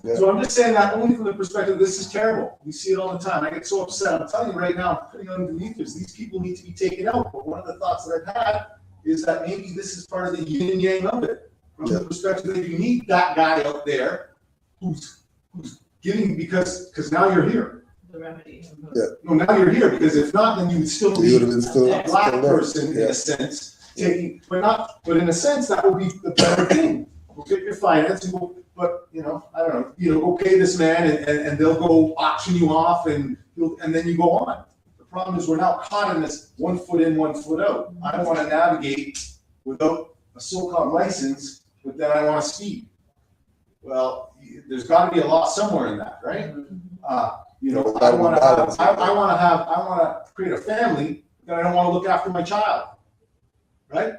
Yeah. So I'm just saying that only from the perspective, this is terrible. We see it all the time. I get so upset. I'm telling you right now, I'm putting underneath this. These people need to be taken out. But one of the thoughts that I've had is that maybe this is part of the yin and yang of it. From the perspective that you need that guy out there who's giving because now you're here. The remedy. No, now you're here because if not, then you would still be a black person in a sense, but in a sense that would be the better thing. We'll get your finance and but I don't know, go pay this man and they'll go auction you off and then you go on. The problem is we're now caught in this 1 foot in, 1 foot out. I don't want to navigate without a so-called license, but then I want to speed. Well, there's got to be a law somewhere in that, right? I want to create a family, then I don't want to look after my child, right?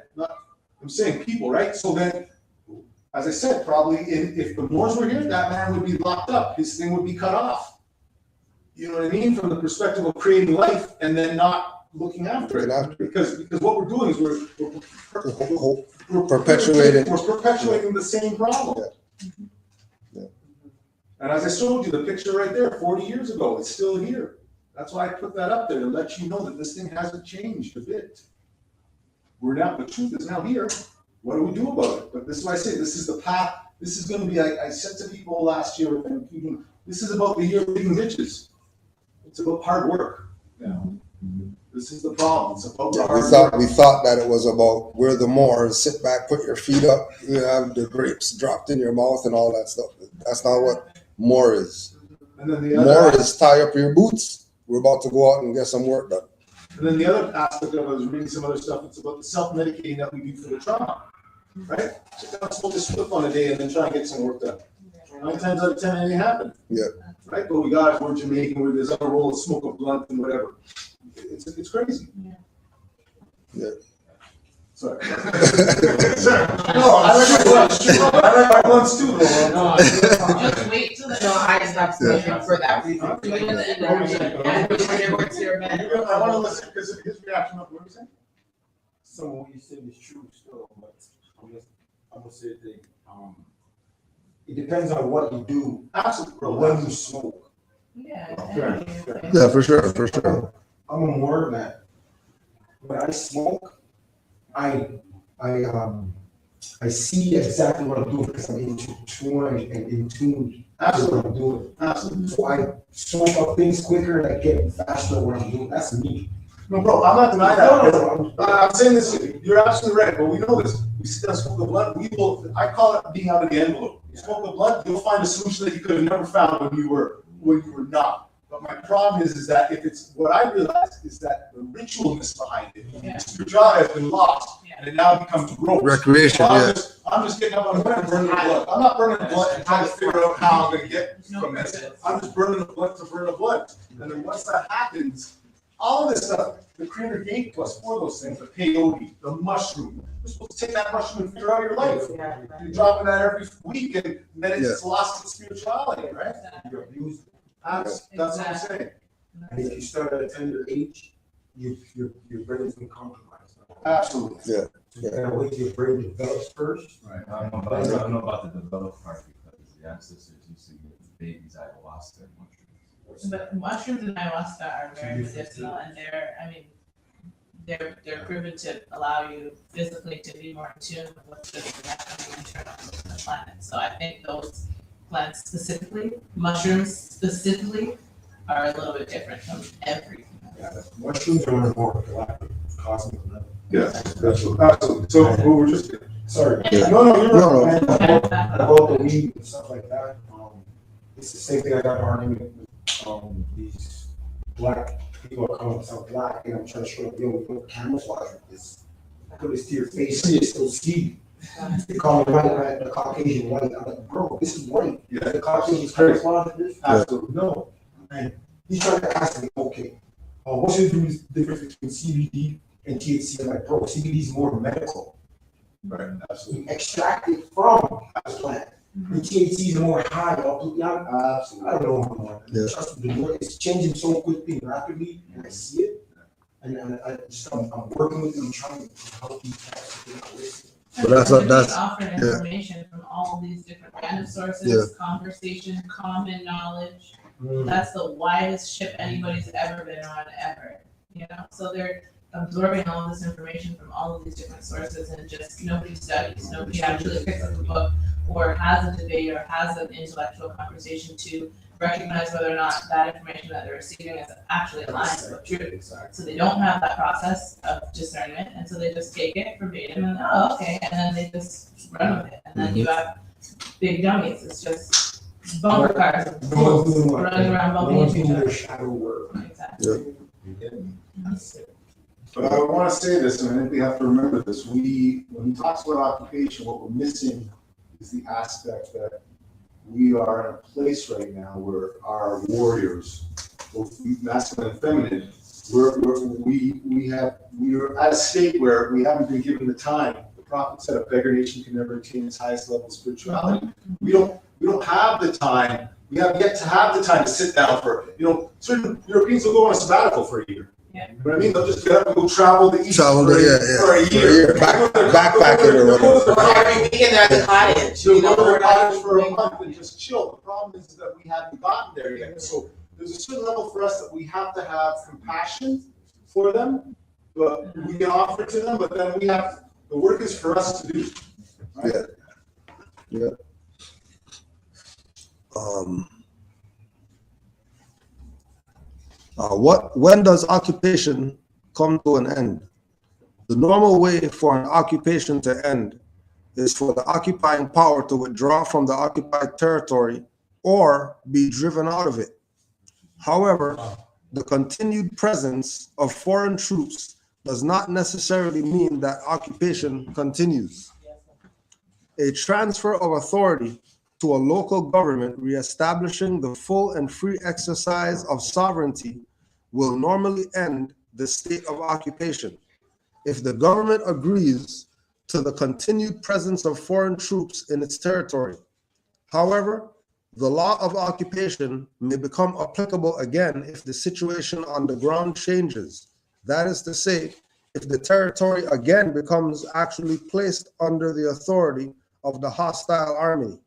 I'm saying people, right? So then, as I said, probably if the Moors were here, that man would be locked up. His thing would be cut off. You know what I mean? From the perspective of creating life and then not looking after it. Because what we're doing is we're perpetuating the same problem. Yeah. And as I showed you, the picture right there, 40 years ago, it's still here. That's why I put that up there to let you know that this thing hasn't changed a bit. The truth is now here. What do we do about it? But this is why I say this is the path. This is going to be, I said to people last year, this is about the year of being bitches. It's about hard work. This is the problem. It's about the hard work. We thought that it was about we're the Moors, sit back, put your feet up, you have the grapes dropped in your mouth and all that stuff. That's not what Moor is. And then Moor is tie up your boots. We're about to go out and get some work done. And then the other aspect of it, I was reading some other stuff, it's about the self-medicating that we do for the trauma, right? Sit down, smoke a spliff on a day and then try and get some work done. 9 times out of 10, it ain't happen. Yeah. Right, but we got it, we're Jamaican, where there's other roll of smoke a blunt and whatever. It's crazy. Yeah. Sorry. Sorry. No, I like my blunts. I like my blunts too, though. Just wait till the. No, I stopped smoking for that reason. Huh? I I wanna listen, because of his reaction, what were you saying? Some of what you said is true still, but I'm gonna say that, it depends on what you do Absolutely, bro. when you smoke. Yeah. Yeah, for sure. I'm a more man. When I smoke, I see exactly what I'm doing because I'm in tune and in tune to what I'm doing. Absolutely. So I smoke up things quicker and I get faster what I'm doing. That's me. No, bro, I'm not denying that. No, I'm saying this, you're absolutely right, but we know this. We sit down, smoke a blunt, we will, I call it being out of the envelope. You smoke a blunt, you'll find a solution that you could have never found when you were not. But my problem is that if it's, what I realized is that the ritualness behind it, Yeah. spirituality has been lost, and it now becomes gross. Recreation, So yeah. I'm just getting up, I'm gonna burn the blunt. I'm not burning the blunt and trying to figure out how I'm gonna get from this. I'm just burning the blunt to burn the blunt. And then once that happens, all of this stuff, the Creator gave us for those things, the peyote, the mushroom. You're supposed to take that mushroom and figure out your life. You're dropping that every week and then it's lost its spirituality, right? you abuse it. That's what I'm saying. And if you start at a tender age, your brain's been compromised. Absolutely. Yeah. So you gotta wait till your brain develops first. Right, I don't know about the developed part because the ancestors used to give the babies ayahuasca and mushrooms. But mushrooms and ayahuasca are very medicinal, and they're proven to allow you physically to be more in tune with what's just naturally internal on the planet. So I think those plants specifically, mushrooms specifically, are a little bit different from everything. Yeah, mushrooms are on a more galactic, cosmic level. Yes, absolutely. So, we're just, Sorry. Yeah. no, you're No, right. no. About the weed and stuff like that, it's the same thing I got an argument with, these black people are calling themselves black, and I'm trying to show them, yo, we put camouflage with this. I put this to your face, and it's still ski. They call me white, right, the Caucasian white, I'm like, bro, this is white. Yeah. The Caucasian camouflage with this? Absolutely. No, and he's trying to ask me, okay, what's the difference between CBD and THC? I'm like, bro, CBD is more medical. Right, absolutely. We extract it from the plant. The THC is more high up. I don't know more. Yeah. Trust me, it's changing so quickly and rapidly, and I see it. And I'm working with them, trying to help these guys to get this. But that's Offering yeah. information from all these different random sources, conversation, common knowledge. That's the widest ship anybody's ever been on ever, you know? So they're absorbing all this information from all of these different sources, and just nobody studies, nobody actually picks up a book or has a debate or has an intellectual conversation to recognize whether or not that information that they're receiving is actually aligned with truth. So they don't have that process of discernment, and so they just take it verbatim and, oh, okay, and then they just run with it. And then you have big dummies, it's just bumper cars of fools running around bumping into each other. Shadow work. Exactly. But I want to say this, and I think we have to remember this. When he talks about occupation, what we're missing is the aspect that we are in a place right now where our warriors, both masculine and feminine, we're at a state where we haven't been given the time. The prophet said a beggar nation can never attain its highest level of spirituality. We don't have the time. We have yet to have the time to sit down for, certain Europeans will go on a sabbatical for a year. Yeah. You know what I mean? They'll just get up and go travel the east Travel for the- a year. Backpacking or whatever. Every weekend they're at the cottage, So you go know, to we're the cottage for a not. month and just chill. The problem is that we haven't gotten there yet. So there's a certain level for us that we have to have compassion for them, but we can offer to them, but then the work is for us to do. Right? Yeah. When does occupation come to an end? The normal way for an occupation to end is for the occupying power to withdraw from the occupied territory or be driven out of it. However, the continued presence of foreign troops does not necessarily mean that occupation continues. A transfer of authority to a local government reestablishing the full and free exercise of sovereignty will normally end the state of occupation. If the government agrees to the continued presence of foreign troops in its territory. However, the law of occupation may become applicable again if the situation on the ground changes. That is to say, if the territory again becomes actually placed under the authority of the hostile army.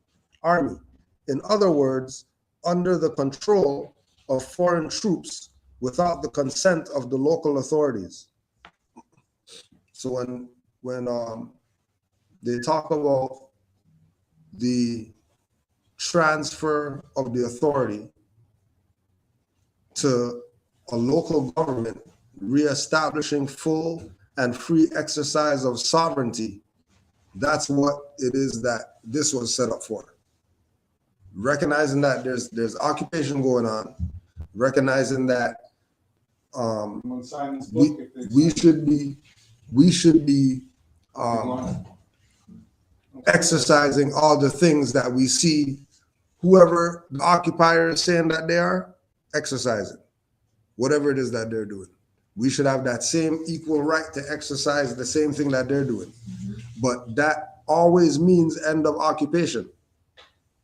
In other words, under the control of foreign troops without the consent of the local authorities. So when they talk about the transfer of the authority to a local government, reestablishing full and free exercise of sovereignty, that's what it is that this was set up for. Recognizing that there's occupation going on, recognizing that we should be exercising all the things that we see whoever the occupier is saying that they are exercising, whatever it is that they're doing. We should have that same equal right to exercise the same thing that they're doing. But that always means end of occupation.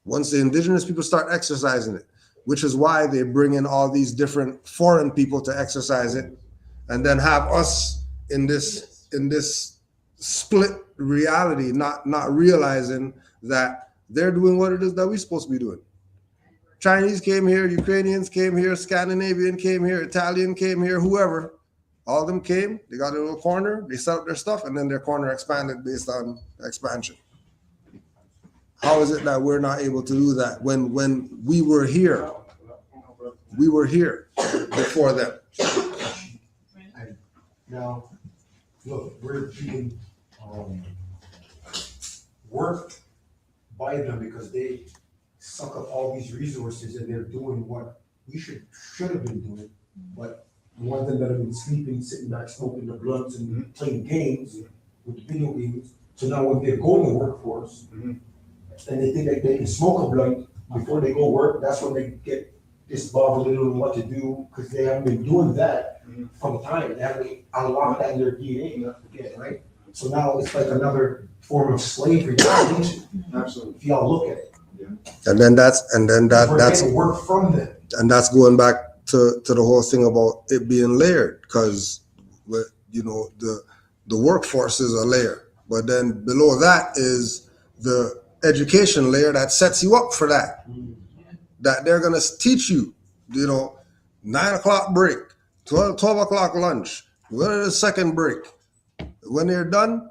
Once the indigenous people start exercising it, which is why they bring in all these different foreign people to exercise it, and then have us in this split reality, not realizing that they're doing what it is that we're supposed to be doing. Chinese came here, Ukrainians came here, Scandinavian came here, Italian came here, whoever. All of them came, they got a little corner, they set up their stuff, and then their corner expanded based on expansion. How is it that we're not able to do that when we were here? We were here before them. Now, look, we're being worked by them because they suck up all these resources and they're doing what we should have been doing. But the ones that have been sleeping, sitting back, smoking the blunts and playing games with video games. So now when they go in the workforce and they think that they can smoke a blunt before they go work, that's when they get disboggled on what to do because they haven't been doing that from time. They haven't unlocked that in their DNA again, right? So now it's like another form of slavery. Absolutely. If y'all look at it. And then that's work from them. And that's going back to the whole thing about it being layered, because the workforce is a layer, but then below that is the education layer that sets you up for that. That they're gonna teach you, 9 o'clock break, 12 o'clock lunch, what is the second break? When they're done,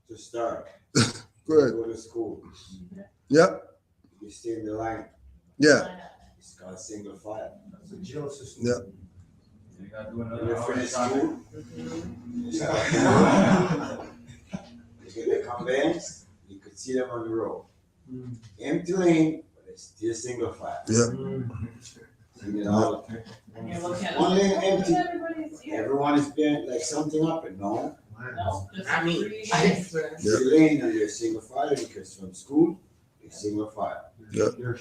to start. good. Go to school. Yep. You stay in the line. Yeah. It's called single file. That's a jail system. Yeah. You gotta do When another you hour finish time. school, you get the conveyance, you could see them on the road. Empty lane, but it's still single file. Yeah. You know, And you're looking at. one lane empty. Everybody's here. Everyone is being like something happened. No, No, just I mean, free. I experienced. Yeah. the lane and they're single file because from school, it's single file.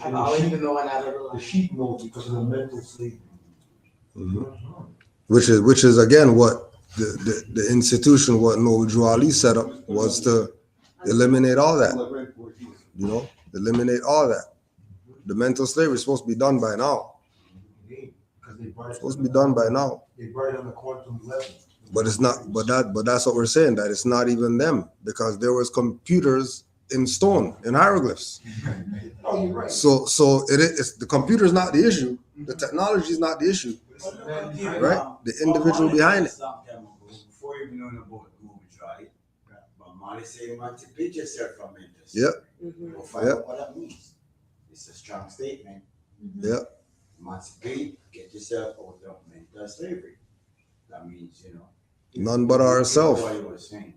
I've always been the one out of the The line. sheep mode because of the mental slavery. Which is again what the institution, what Noble Drew Ali set up, was to eliminate all that. Eliminate all that. The mental slavery is supposed to be done by now. It's supposed to be done by now. They brought it on the quantum level. But it's not. But that's what we're saying. That it's not even them, because there was computers in stone, in hieroglyphs. Oh, you're right. So it's the computer's not the issue. The technology is not the issue, right? The individual behind it. Before you know about Moorish, right? But Molly say emancipate yourself from mental Yep. slavery. Go find out what that means. It's a strong statement. Yep. Emancipate, get yourself out of mental slavery. That means, None but ourselves. What he was saying.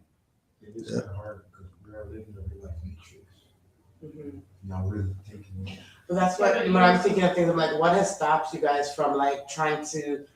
It is kind of hard because we are living a real life matrix. Now really taking it. But that's what, when I'm thinking of things, I'm like, what has stopped you guys from like trying to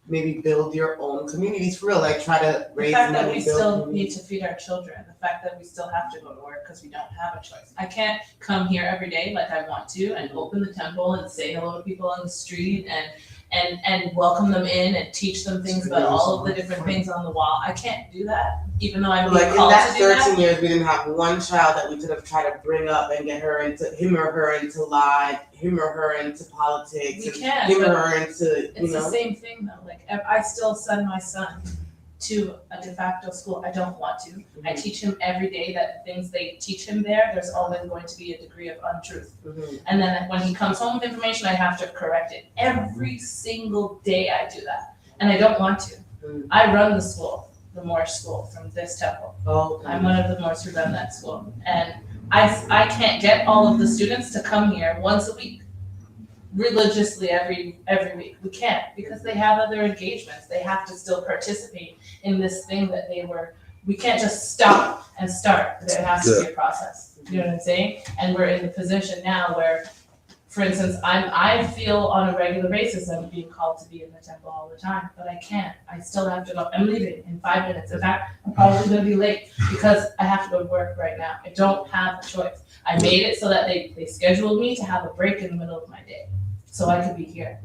maybe build your own communities for real, like try to The raise fact that money, we build still communities. need to feed our children, the fact that we still have to go to work because we don't have a choice. I can't come here every day like I want to and open the temple and say hello to people on the street and welcome them in and teach them things about all of the different things on the wall. I can't do that, even though I'm Like being in called that to do that. 13 years, we didn't have one child that we could have tried to bring up and get him or her into life, him or her into politics, We and can, him or but her into, it's the same thing though. Like if I still send my son to a de facto school. I don't want to. I teach him every day that things they teach him there's always going to be a degree of untruth. And then when he comes home with information, I have to correct it. Every single day I do that. And I don't want to. I run the school, the Moorish school from this temple. I'm one of the Moors who run that school. And I can't get all of the students to come here once a week, religiously every week. We can't, because they have other engagements. They have to still participate in this thing that we can't just stop and start. There has to be a process. You know what I'm saying? And we're in the position now where, for instance, I feel on a regular basis I'm being called to be in the temple all the time, but I can't. I still have to go. I'm leaving in 5 minutes. In fact, I'm probably gonna be late because I have to go to work right now. I don't have a choice. I made it so that they scheduled me to have a break in the middle of my day so I could be here.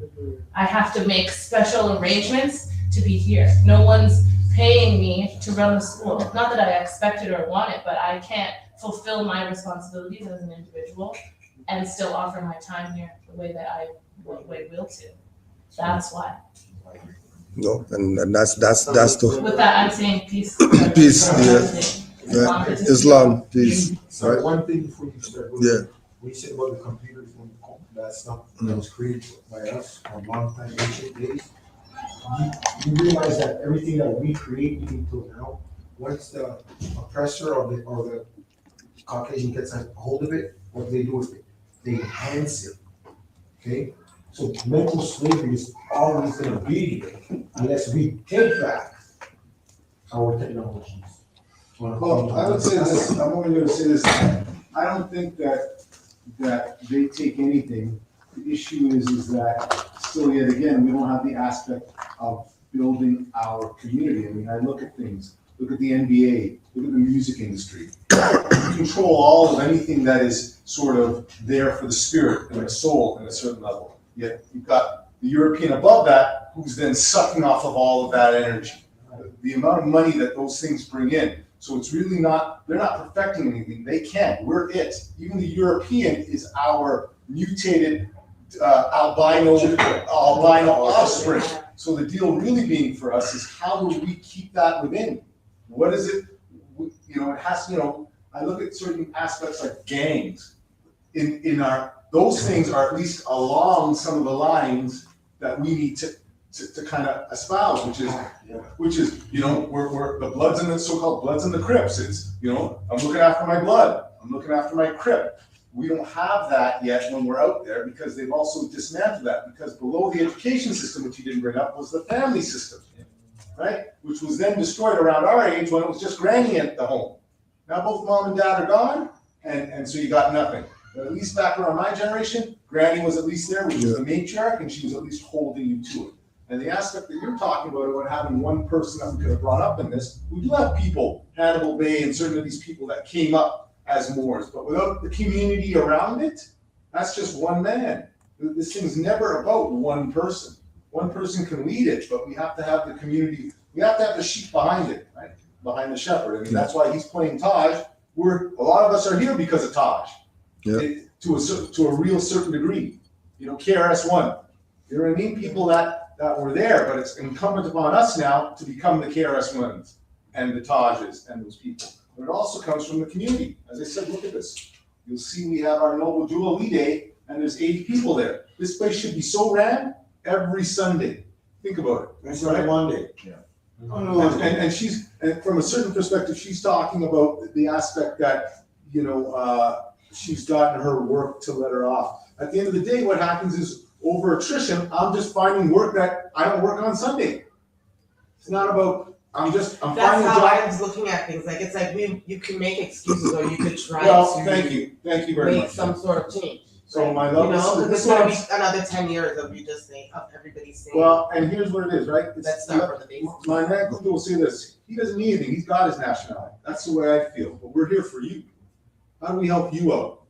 I have to make special arrangements to be here. No one's paying me to run the school. Not that I expect it or want it, but I can't fulfill my responsibilities as an individual and still offer my time here the way that I will to. That's why. No, and that's the With that, I'm saying peace. Peace, yeah. Islam, peace. So Right? one thing before you start. Yeah. We said about the computers when that stuff that was created by us a long time ancient days. You realize that everything that we create even till now, once the oppressor or the Caucasian gets a hold of it, what do they do with it? They enhance it. Okay? So mental slavery is always gonna be there unless we take back our technologies. Well, I would say this, I'm only gonna say this, I don't think that they take anything. The issue is that still yet again, we don't have the aspect of building our community. I mean, I look at things, look at the NBA, look at the music industry. You control all of anything that is sort of there for the spirit and the soul at a certain level. Yet you've got the European above that, who's then sucking off of all of that energy. The amount of money that those things bring in. So it's really not, they're not perfecting anything. They can't. We're it. Even the European is our mutated albino offspring. So the deal really being for us is how do we keep that within? What is it? It has, I look at certain aspects like gangs in our, those things are at least along some of the lines that we need to kind of espouse, which is, we're the Bloods and the so-called Bloods and the Crips. It's, I'm looking after my blood. I'm looking after my Crip. We don't have that yet when we're out there because they've also dismantled that, because below the education system, which you didn't bring up, was the family system, right? Which was then destroyed around our age when it was just granny at the home. Now both mom and dad are gone, and so you got nothing. But at least back around my generation, granny was at least there, which was the matriarch, and she was at least holding you to it. And the aspect that you're talking about having one person that we could have brought up in this, we do have people, Hannibal Bay and certain of these people that came up as Moors, but without the community around it, that's just one man. This thing's never about one person. One person can lead it, but we have to have the community, we have to have the sheep behind it, right? Behind the shepherd. I mean, that's why he's playing Taj. A lot of us are here because of Taj. Yeah. To a real certain degree. KRS-One. You know what I mean? People that were there, but it's incumbent upon us now to become the KRS-Ones and the Tajes and those people. But it also comes from the community. As I said, look at this. You'll see we have our Noble Jubilee Day, and there's 80 people there. This place should be so ran every Sunday. Think about it. It's not Monday. Yeah. And from a certain perspective, she's talking about the aspect that, she's gotten her work to let her off. At the end of the day, what happens is over attrition, I'm just finding work that I don't work on Sunday. It's not about, I'm That's finding a how job. I was looking at things. Like, it's like you can make excuses or you could try Well, to thank you very make much. some sort of change. So my You love, know, because this it's gonna one's, be another 10 years of you just saying, of everybody saying. well, and here's what it is, right? Let's start from the basics. My man Google will say this, he doesn't need anything, he's got his nationality, that's the way I feel, but we're here for you. How do we help you out,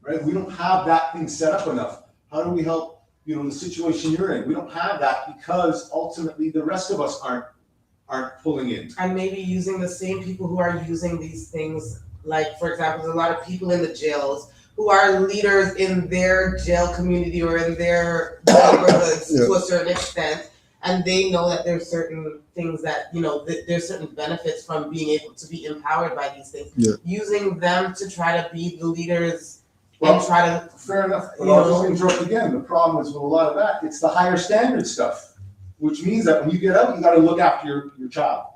right? We don't have that thing set up enough. How do we help, you know, the situation you're in? We don't have that because ultimately the rest of us aren't pulling in. And maybe using the same people who are using these things, like, for example, there's a lot of people in the jails who are leaders in their jail community or in their neighborhoods to a certain extent, and they know that there's certain things that, you know, there's certain benefits from being able to be empowered by these things. Yeah. Using them to try to be the leaders Well, and try to. fair enough, but You I'll know. just interrupt again, the problem is with a lot of that, it's the higher standard stuff, which means that when you get out, you gotta look after your child.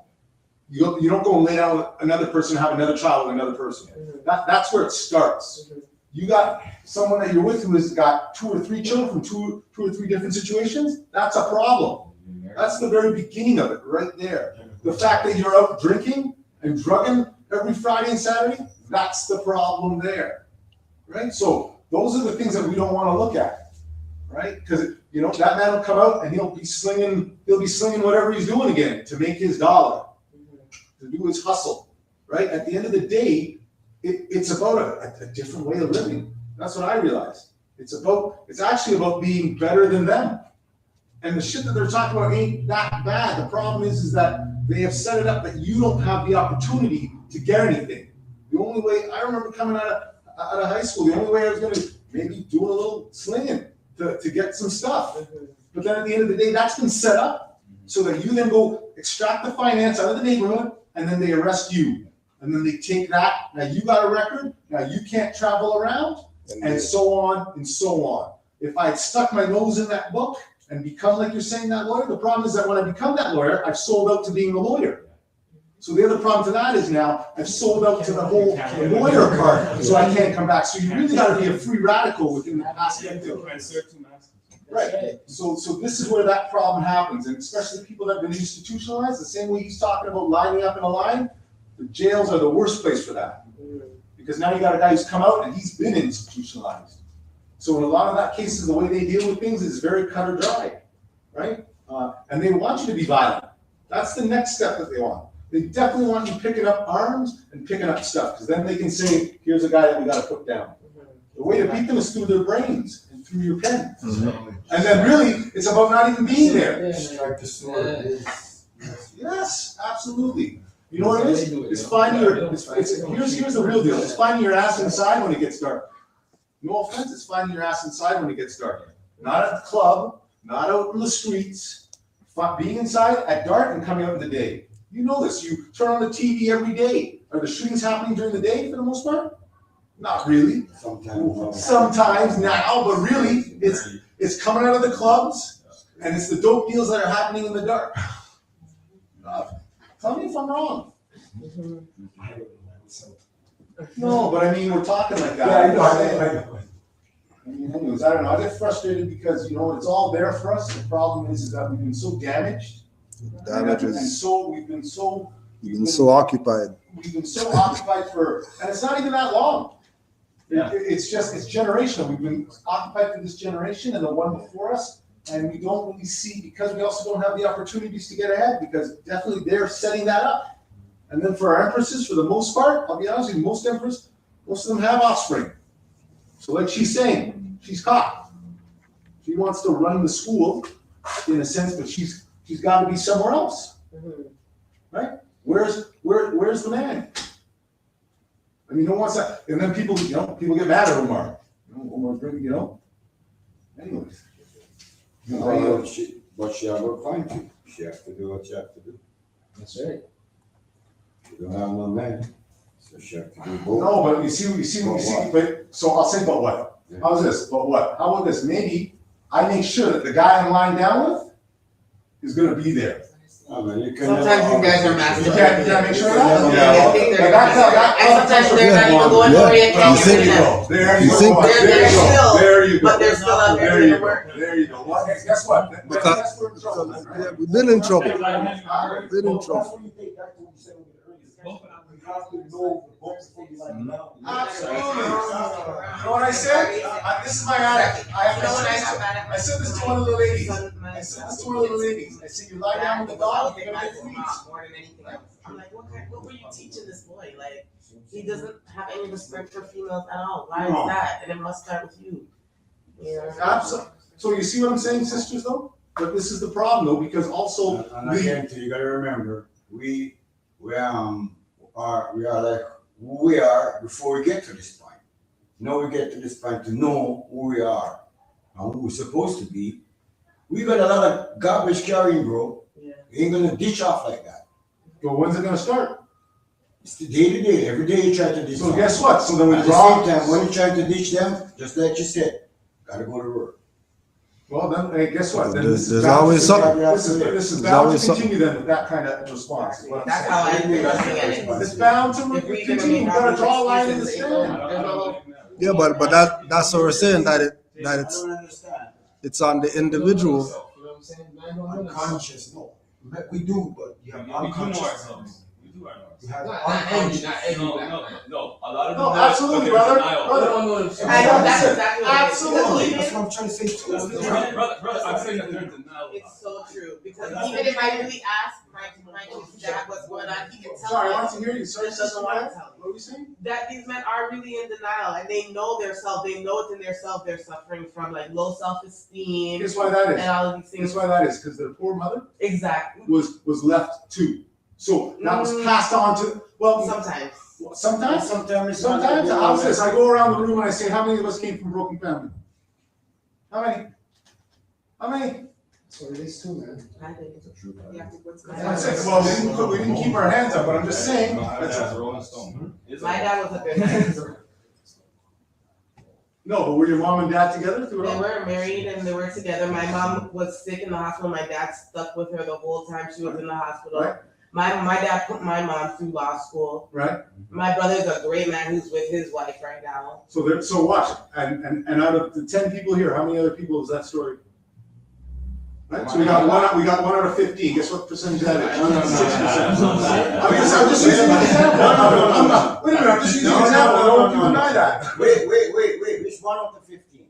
You don't go and lay down with another person and have another child with another person. That's where it starts. You got someone that you're with who has got 2 or 3 children from two or three different situations, that's a problem. That's the very beginning of it, right there. The fact that you're out drinking and drugging every Friday and Saturday, that's the problem there, right? So those are the things that we don't wanna look at, right? Because, you know, that man will come out and he'll be slinging whatever he's doing again to make his dollar, to do his hustle, right? At the end of the day, it's about a different way of living. That's what I realized. It's actually about being better than them. And the shit that they're talking about ain't that bad. The problem is that they have set it up that you don't have the opportunity to get anything. The only way, I remember coming out of high school, the only way I was gonna maybe do a little slinging to get some stuff. But then at the end of the day, that's been set up so that you then go extract the finance out of the neighborhood and then they arrest you. And then they take that, now you got a record, now you can't travel around, and so on and so on. If I had stuck my nose in that book and become, like you're saying, that lawyer, the problem is that when I become that lawyer, I've sold out to being a lawyer. So the other problem to that is now I've sold out to the whole lawyer part, so I can't come back. So you really gotta be a free radical within that aspect of it. Right, so this is where that problem happens, and especially people that have been institutionalized, the same way he's talking about lining up in a line, the jails are the worst place for that. Because now you got a guy who's come out and he's been institutionalized. So in a lot of that cases, the way they deal with things is very cut or dry, right? And they want you to be violent. That's the next step that they want. They definitely want you picking up arms and picking up stuff, because then they can say, here's a guy that we gotta put down. The way to beat them is through their brains and through your pen. And then really, it's about not even being there. Strike the sword. Yes, absolutely. You know what it is? It's finding here's the real deal. It's finding your ass inside when it gets dark. No offense, it's finding your ass inside when it gets dark. Not at the club, not out in the streets. Being inside at dark and coming out in the day. You know this. You turn on the TV every day. Are the shootings happening during the day for the most part? Not really. Sometimes now, but really, it's coming out of the clubs, and it's the dope deals that are happening in the dark. Tell me if I'm wrong. No, but I mean, we're talking like that. Yeah, I know. I mean, anyways, I don't know. I get frustrated because, you know, it's all there for us. The problem is that we've been so damaged. We've been so occupied. We've been so occupied and it's not even that long. It's generational. We've been occupied for this generation and the one before us. And we don't really see, because we also don't have the opportunities to get ahead, because definitely they're setting that up. And then for our empresses, for the most part, I'll be honest with you, most of them have offspring. So like she's saying, she's caught. She wants to run the school in a sense, but she's got to be somewhere else, right? Where's the man? I mean, no one wants that. And then people get mad at Omar. Omar's bringing, anyways. But she have her find you. She has to do what she has to do. That's right. She don't have no man, so she has to do both. No, but you see. But so I'll say, but what? Yeah. How's this? But what? How about this? Maybe I make sure that the guy I'm lying down with is gonna be there. Sometimes you guys are massive. You can't make sure of that? Yeah. And sometimes they're not even going for it. There you go. But they're still out there doing work. There you go. Well, guess what? That's where the trouble is, right? We've been in trouble. Been in That's trouble. when you think back to what you said earlier. You have to know the books before you like them out. Absolutely. know what I said? This is my attitude. I said this to one of the ladies. I said you lie down with the dog, you're gonna get fleas. More than anything else. I'm like, what were you teaching this boy? Like, he doesn't have any respect for females at all. Why is that? And it must start with you. Yeah. Absolutely. So you see what I'm saying, sisters, though? But this is the problem, though, because also and again, you gotta remember, we are like who we are before we get to this point. Now we get to this point to know who we are and who we're supposed to be. We got a lot of garbage carrying, bro. Yeah. We ain't gonna ditch off like that. Well, when's it gonna start? It's the day to day. Every day you try to ditch So them. guess what? So then we At the draw. same time, when you try to ditch them, just like you said, gotta go to work. Well, then, hey, guess what? Then There's this is always something. This is There's bound always to something. continue then with that kind of response. is what I'm That's saying. how I feel looking at it. It's bound to If we even continue. You make gotta our draw a line in the excuses, sand. Yeah, but that's what we're saying, that I don't understand. it's on the individual. You know what I'm saying? Unconscious, no. We do, but you have We do know unconscious. ourselves. We do ourselves. You have Not every, unconscious. not every No, black no, man. no. A lot of No, them know it, absolutely, but they're brother. denial. I Brother. don't know if I know that's exactly what it is. Absolutely. That's what I'm trying to say too. Brother, I'm saying that they're in denial. It's so true, because even if I really ask my kid's dad what's going on, he can tell Sorry, I me want to hear you. Sorry, Just doesn't sister, want to what tell me. were you saying? that these men are really in denial, and they know their self, they know it's in their self they're suffering from, like low self-esteem Guess why that and is? all of these Guess things. why that is? Because their poor mother Exactly. was left too. So that was passed on to, well, Sometimes. sometimes. Sometimes Sometimes, how's this? I go around the room and I say, how many of us came from broken family? How many? How many? That's what it is too, man. I think it's true. You have to put some- That's it. Well, we didn't keep our hands up, but I'm just saying. That's That's a Rolling Stone. My dad was a good man. No, but were your mom and dad together through it They all? were married and they were together. My mom was sick in the hospital. My dad stuck with her the whole time she was in the hospital. Right. My dad put my mom through law school. Right? My brother's a great man who's with his wife right now. So watch, and out of the 10 people here, how many other people is that story? Right, so we got one out of 15. Guess what percentage that is? No, no, no, 6%. no, no, no. I'm just using an example. I'm not. Wait a minute, I'm just using an example. I don't want you to deny that. Wait. Which one of the 15?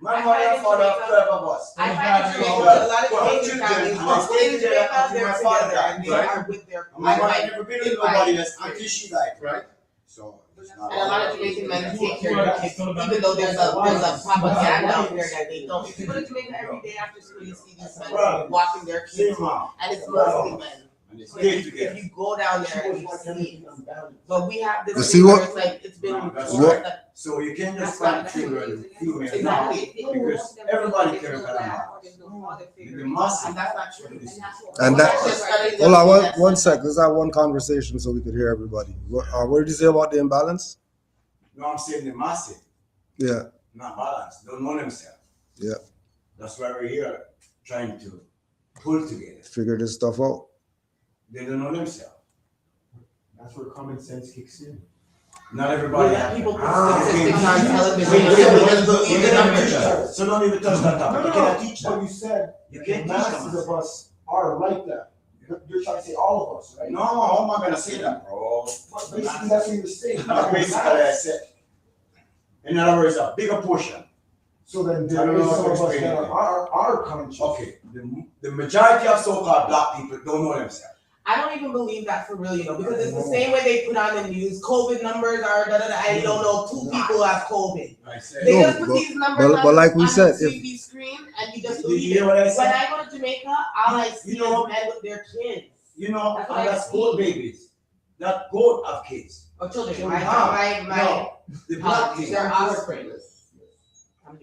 My mother and father have 12 of us. I find it strange because a lot of Asian families, once they're in Jamaica, they're together and they are with their My mother wife. never been with nobody else until she died. Right? So it's not. And a lot of Jamaican men take care of their kids, even though there's a propaganda out there that they don't. If you go to Jamaica every day after school, you see these men walking their kids, Same mom. and it's mostly men. And they So stay if together. you go down there and you see, but we have You this see thing where what- it's like, it's been. That's right. So you can't just That's find not children, female, Exactly. because everybody cares about them. The massive. And that's not true. And that, That's just studies hold on, that- one sec. Let's have one conversation so we could hear everybody. What did you say about the imbalance? No, I'm saying the massive, Yeah, not balance, don't know themselves. Yeah. That's why we're here trying to pull together. figure this stuff out. They don't know themselves. That's where common sense kicks in. Not We everybody. have people put Okay. statistics on television, Wait, and we just believe the numbers. So don't even touch that topic. You cannot teach But that. you said You the can't teach masses them. of us are like that. You're trying to say all of us, right? No, how am I gonna say that, bro? But basically, that's what you're saying. Not basically, I said. In other words, a bigger portion. So then I there don't is know how some to of us explain that it. are conscious. Okay, the majority of so-called black people don't know themselves. I don't even believe that for real, because it's the same way they put on the news, COVID numbers are I don't know, 2 people have COVID. I said. They No, just put but- these numbers but like we on said, the if- TV screen and you just Did you believe hear it. what I When said? I go to Jamaica, all I see You know- is men with their kids You know, That's what and I that's see. goat babies. That goat have kids. or children. No, My no, the black thing. their offspring. I'm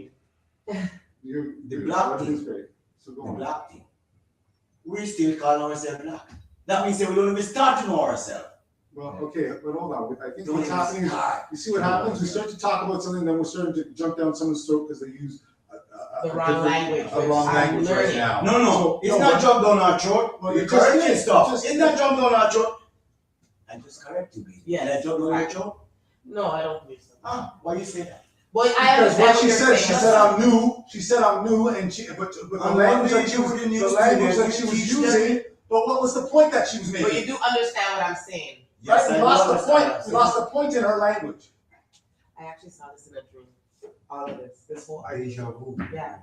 here. The black thing. So go The on. black thing. We still call ourselves black. That means that we don't even start to know ourselves. Well, okay, but hold on. I think Don't what's even happening is, start. you see what happens? We start to talk about something, then we're starting to jump down someone's throat because they use The a wrong different- language, A wrong which I'm language right learning. now. No, So- it's no, not but- jump down our throat. Well, You're you just correcting did. stuff. Just- It's not jump down our throat. And just correct you, baby. Yes. Did I jump down your throat? No, I don't believe so. Ah, why you say that? Well, I Because understand what she you're said, she saying. said I'm new, and but the I'm language not that she new was, to the the news language today. that she was Teach them. using, but what was the point that she was But you making? do understand what I'm saying. Right, we I lost know the that's point, what I'm we lost the point in her language. I actually saw this in a dream. All of this whole Deja argument. vu. Yeah.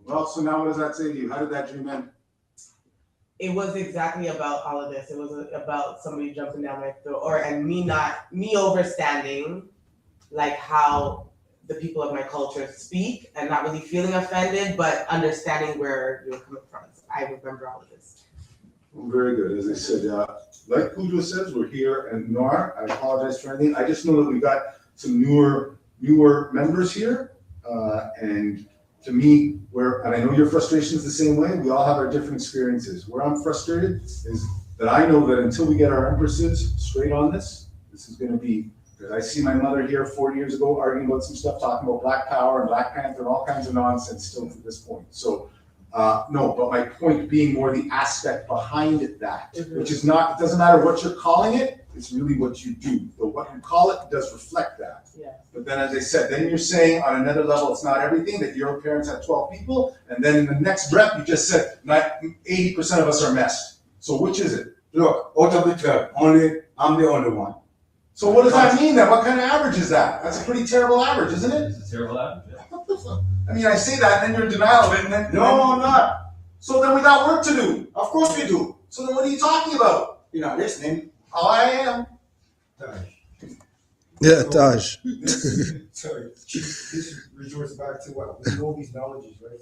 Well, so now what does that say to you? How did that dream end? It was exactly about all of this. It was about somebody jumping down my throat, and me overstanding, like how the people of my culture speak, and not really feeling offended, but understanding where you're coming from. So I remember all of this. Very good. As I said, like Cujo says, we're here, and Noir, I apologize for anything. I just know that we got some newer members here, and to me, and I know your frustration is the same way. We all have our different experiences. Where I'm frustrated is that I know that until we get our empresses straight on this is going to be. Because I see my mother here 40 years ago arguing about some stuff, talking about Black Power and Black Panther and all kinds of nonsense still to this point. So. No, but my point being more the aspect behind that, which is not, it doesn't matter what you're calling it, it's really what you do. But what you call it does reflect that. Yeah. But then, as I said, then you're saying on another level, it's not everything, that your parents had 12 people, and then in the next breath, you just said 80% of us are messed. So which is it? Look, out of the 12, I'm the only one. So what does that mean then? What kind of average is that? That's a pretty terrible average, isn't it? It's a terrible average, yeah. What the fuck? I mean, I say that, and then you're in denial of it, and then. No, I'm not. So then we got work to do. Of course we do. So then what are you talking about? You're not listening. Oh, I am. Yeah, Taj. Sorry, this resorts back to what we know these knowledges, right?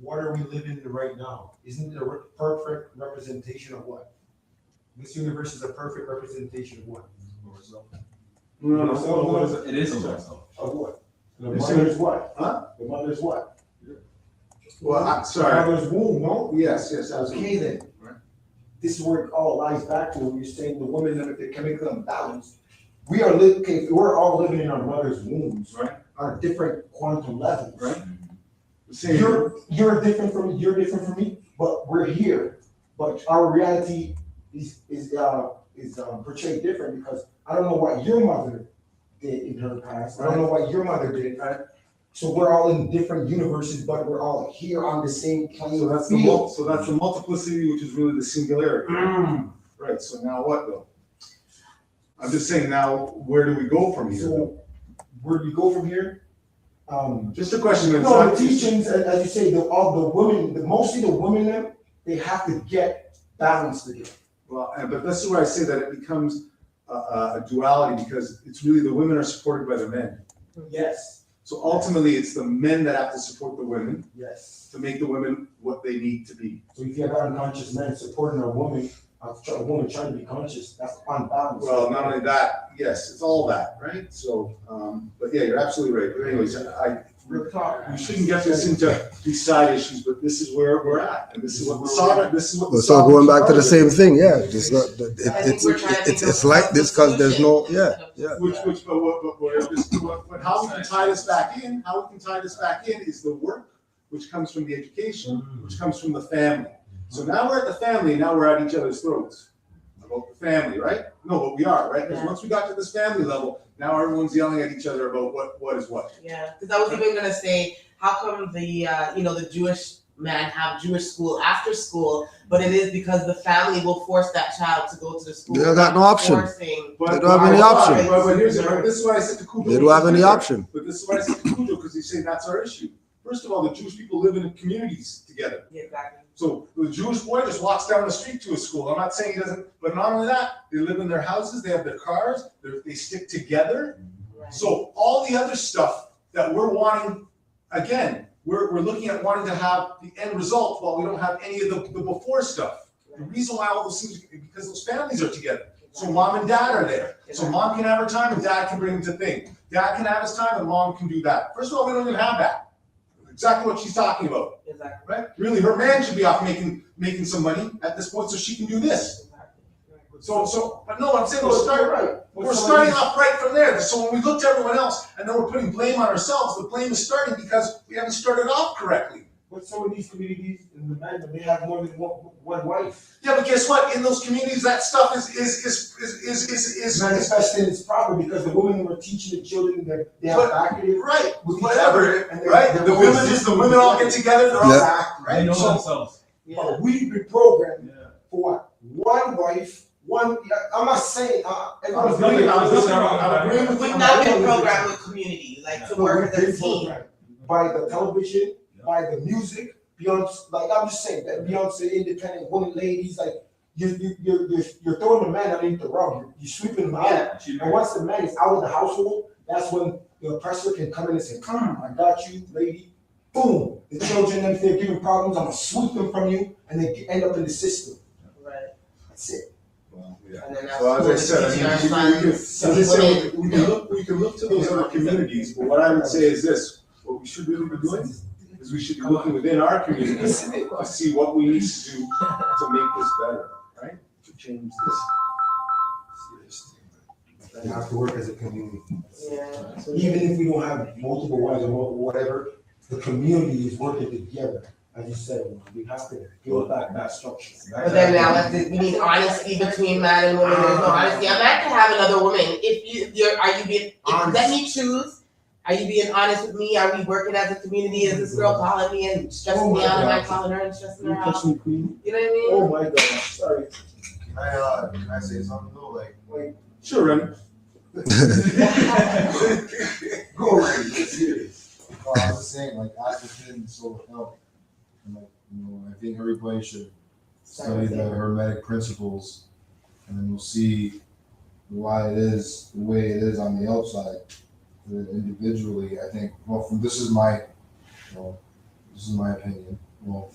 What are we living in right now? Isn't it a perfect representation of what? This universe is a perfect representation of what? No. What is it? It is a little. Of what? The mother's what? Huh? The mother's what? Well, I'm The sorry. mother's womb, no? Yes, absolutely. Okay then. Right. This is where it all lies back to when you're saying the women that are chemical imbalance. We are living, okay, we're all living in our mother's wombs, Right. on different quantum levels. Right. You're different from me, but we're here. But our reality is portrayed different because I don't know what your mother did in her past. I don't know what your mother did. Right. So we're all in different universes, but we're all here on the same plane. So that's the multiplicity, which is really the singularity. Right. So now what though? I'm just saying now, where do we go from here? So where do we go from here? Just a question. No, the teachings, as you say, mostly the women, they have to get balanced again. Well, but this is where I say that it becomes a duality because it's really the women are supported by the men. Yes. So ultimately, it's the men that have to support the women Yes. to make the women what they need to be. So if you have unconscious men supporting a woman trying to be conscious, that's unbalanced. Well, not only that, yes, it's all that, right? So, but yeah, you're absolutely right. But anyways, Real talk. we shouldn't get this into these side issues, but this is where we're at, and this is what the sovereign. This is what. Well, so going back to the same thing, yeah. It's like this because there's no, yeah. But how we can tie this back in? How we can tie this back in is the work, which comes from the education, which comes from the family. So now we're at the family, now we're at each other's throats about the family, right? No, but we are, right? Because once we got to this family level, now everyone's yelling at each other about what is what. Yeah, because I was even gonna say, how come the Jewish man have Jewish school after school, but it is because the family will force that child to go to the school. They don't got no option. But don't have any option. But here's this is why I said to Cujo. They don't have any option. But this is why I said to Cujo, because he's saying that's our issue. First of all, the Jewish people live in communities together. Yeah, exactly. So the Jewish boy just walks down the street to a school. I'm not saying he doesn't, but not only that, they live in their houses, they have their cars, they stick together. Right. So all the other stuff that we're wanting, again, we're looking at wanting to have the end result while we don't have any of the before stuff. The reason why all those things, because those families are together. So mom and dad are there. So mom can have her time and dad can bring him to thing. Dad can have his time and mom can do that. First of all, we don't even have that. Exactly what she's talking about. Exactly. Right? Really, her man should be off making some money at this point so she can do this. But no, I'm saying we're starting off right from there. So when we look to everyone else and then we're putting blame on ourselves, the blame is starting because we haven't started off correctly. But some of these communities in the men, they have more than one wife. Yeah, but guess what? In those communities, that stuff is manifesting its proper because the women were teaching the children that they have back it. Right, with whatever. And right? The women all get together, they're all back, They right? know So, themselves. But we've been programmed for what? One wife, one, I'm not saying, and I was agreeing with We've you. not been programmed with community, like to work as a team. By the television, by the music, Beyonce, like I'm just saying that Beyonce, independent women, ladies, like you're throwing the man underneath the rug, you're sweeping him out. And once the man is out of the household, that's when the oppressor can come in and say, come, I got you, lady. Boom, the children, if they're giving problems, I'm gonna sweep them from you, and they end up in the system. Right. That's it. And then So as I said, we can look to those other communities, but what I would say is this, what we should really be doing is we should be looking within our community to see what we need to do to make this better, right? To change this. We have to work as a community. Yeah. Even if we don't have multiple wives or whatever, the community is working together. As you said, we have to build that structure. But then now we need honesty between man and woman. There's no honesty. A man can have another woman. Are you being let me choose? Are you being honest with me? Are we working as a community? Is this girl calling me and stressing me out? Am I calling her and stressing her out? You know what I mean? Oh my God, sorry. Can I say something though? Like, Sure, Remy. Go right, let's hear it. I was saying, like, as within soul health, and like, I think everybody should study the Hermetic principles, and then we'll see why it is the way it is on the outside. Individually, I think. Well, this is my opinion. Well,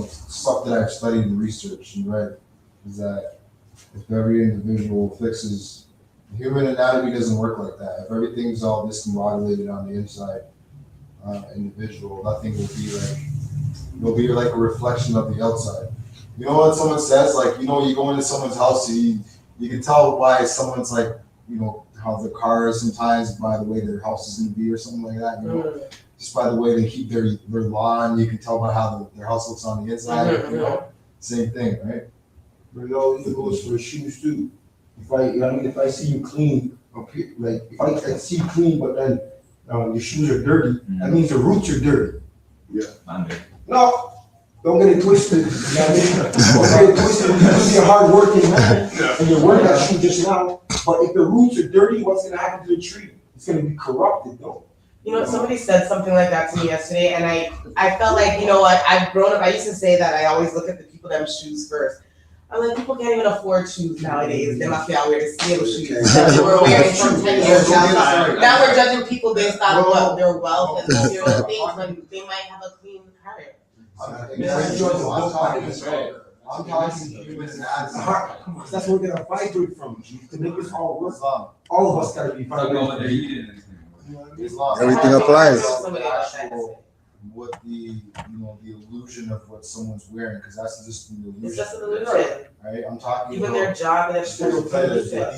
stuff that I've studied and researched and read is that if every individual fixes, human anatomy doesn't work like that. If everything's all discombobulated on the inside, individual, nothing will be like a reflection of the outside. You know what someone says? Like, you go into someone's house, you can tell why someone's like, how the car is sometimes by the way their house is going to be or something like that. Just by the way they keep their lawn, you can tell by how their house looks on the inside. Same thing, right? But it all even goes for the shoes too. If I see you clean, okay, like if I see you clean, but then your shoes are dirty, that means the roots are dirty. No, don't get it twisted. You know what I mean? Don't get it twisted. You could be a hard-working man, and you're wearing that shoe just now. But if the roots are dirty, what's gonna happen to the tree? It's gonna be corrupted, though. You know, somebody said something like that to me yesterday, and I felt like, you know what, I've grown up, I used to say that I always look at the people that have shoes first. I'm like, people can't even afford shoes nowadays. They must be out wear the steel shoes that they were wearing from 10 years now. Now we're judging people based on what their wealth and material things when they might have a clean heart. I'm talking humans as That's where we're gonna vibrate from to make this all work. All of us gotta be vibrating. Islam. Everything applies. What the illusion of what someone's wearing, because that's just an illusion. It's just an illusion. Right? I'm talking Even about their job and their the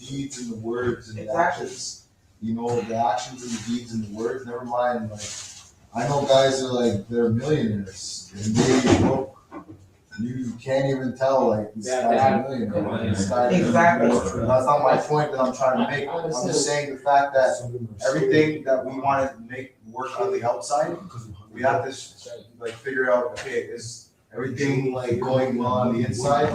deeds and the words and the actions. The actions and the deeds and the words. Never mind, like I know guys are they're millionaires and they you can't even tell this guy's a millionaire. Exactly. That's not my point that I'm trying to make. I'm just saying the fact that everything that we want to make work on the outside, we have to figure out, okay, is everything going well on the inside,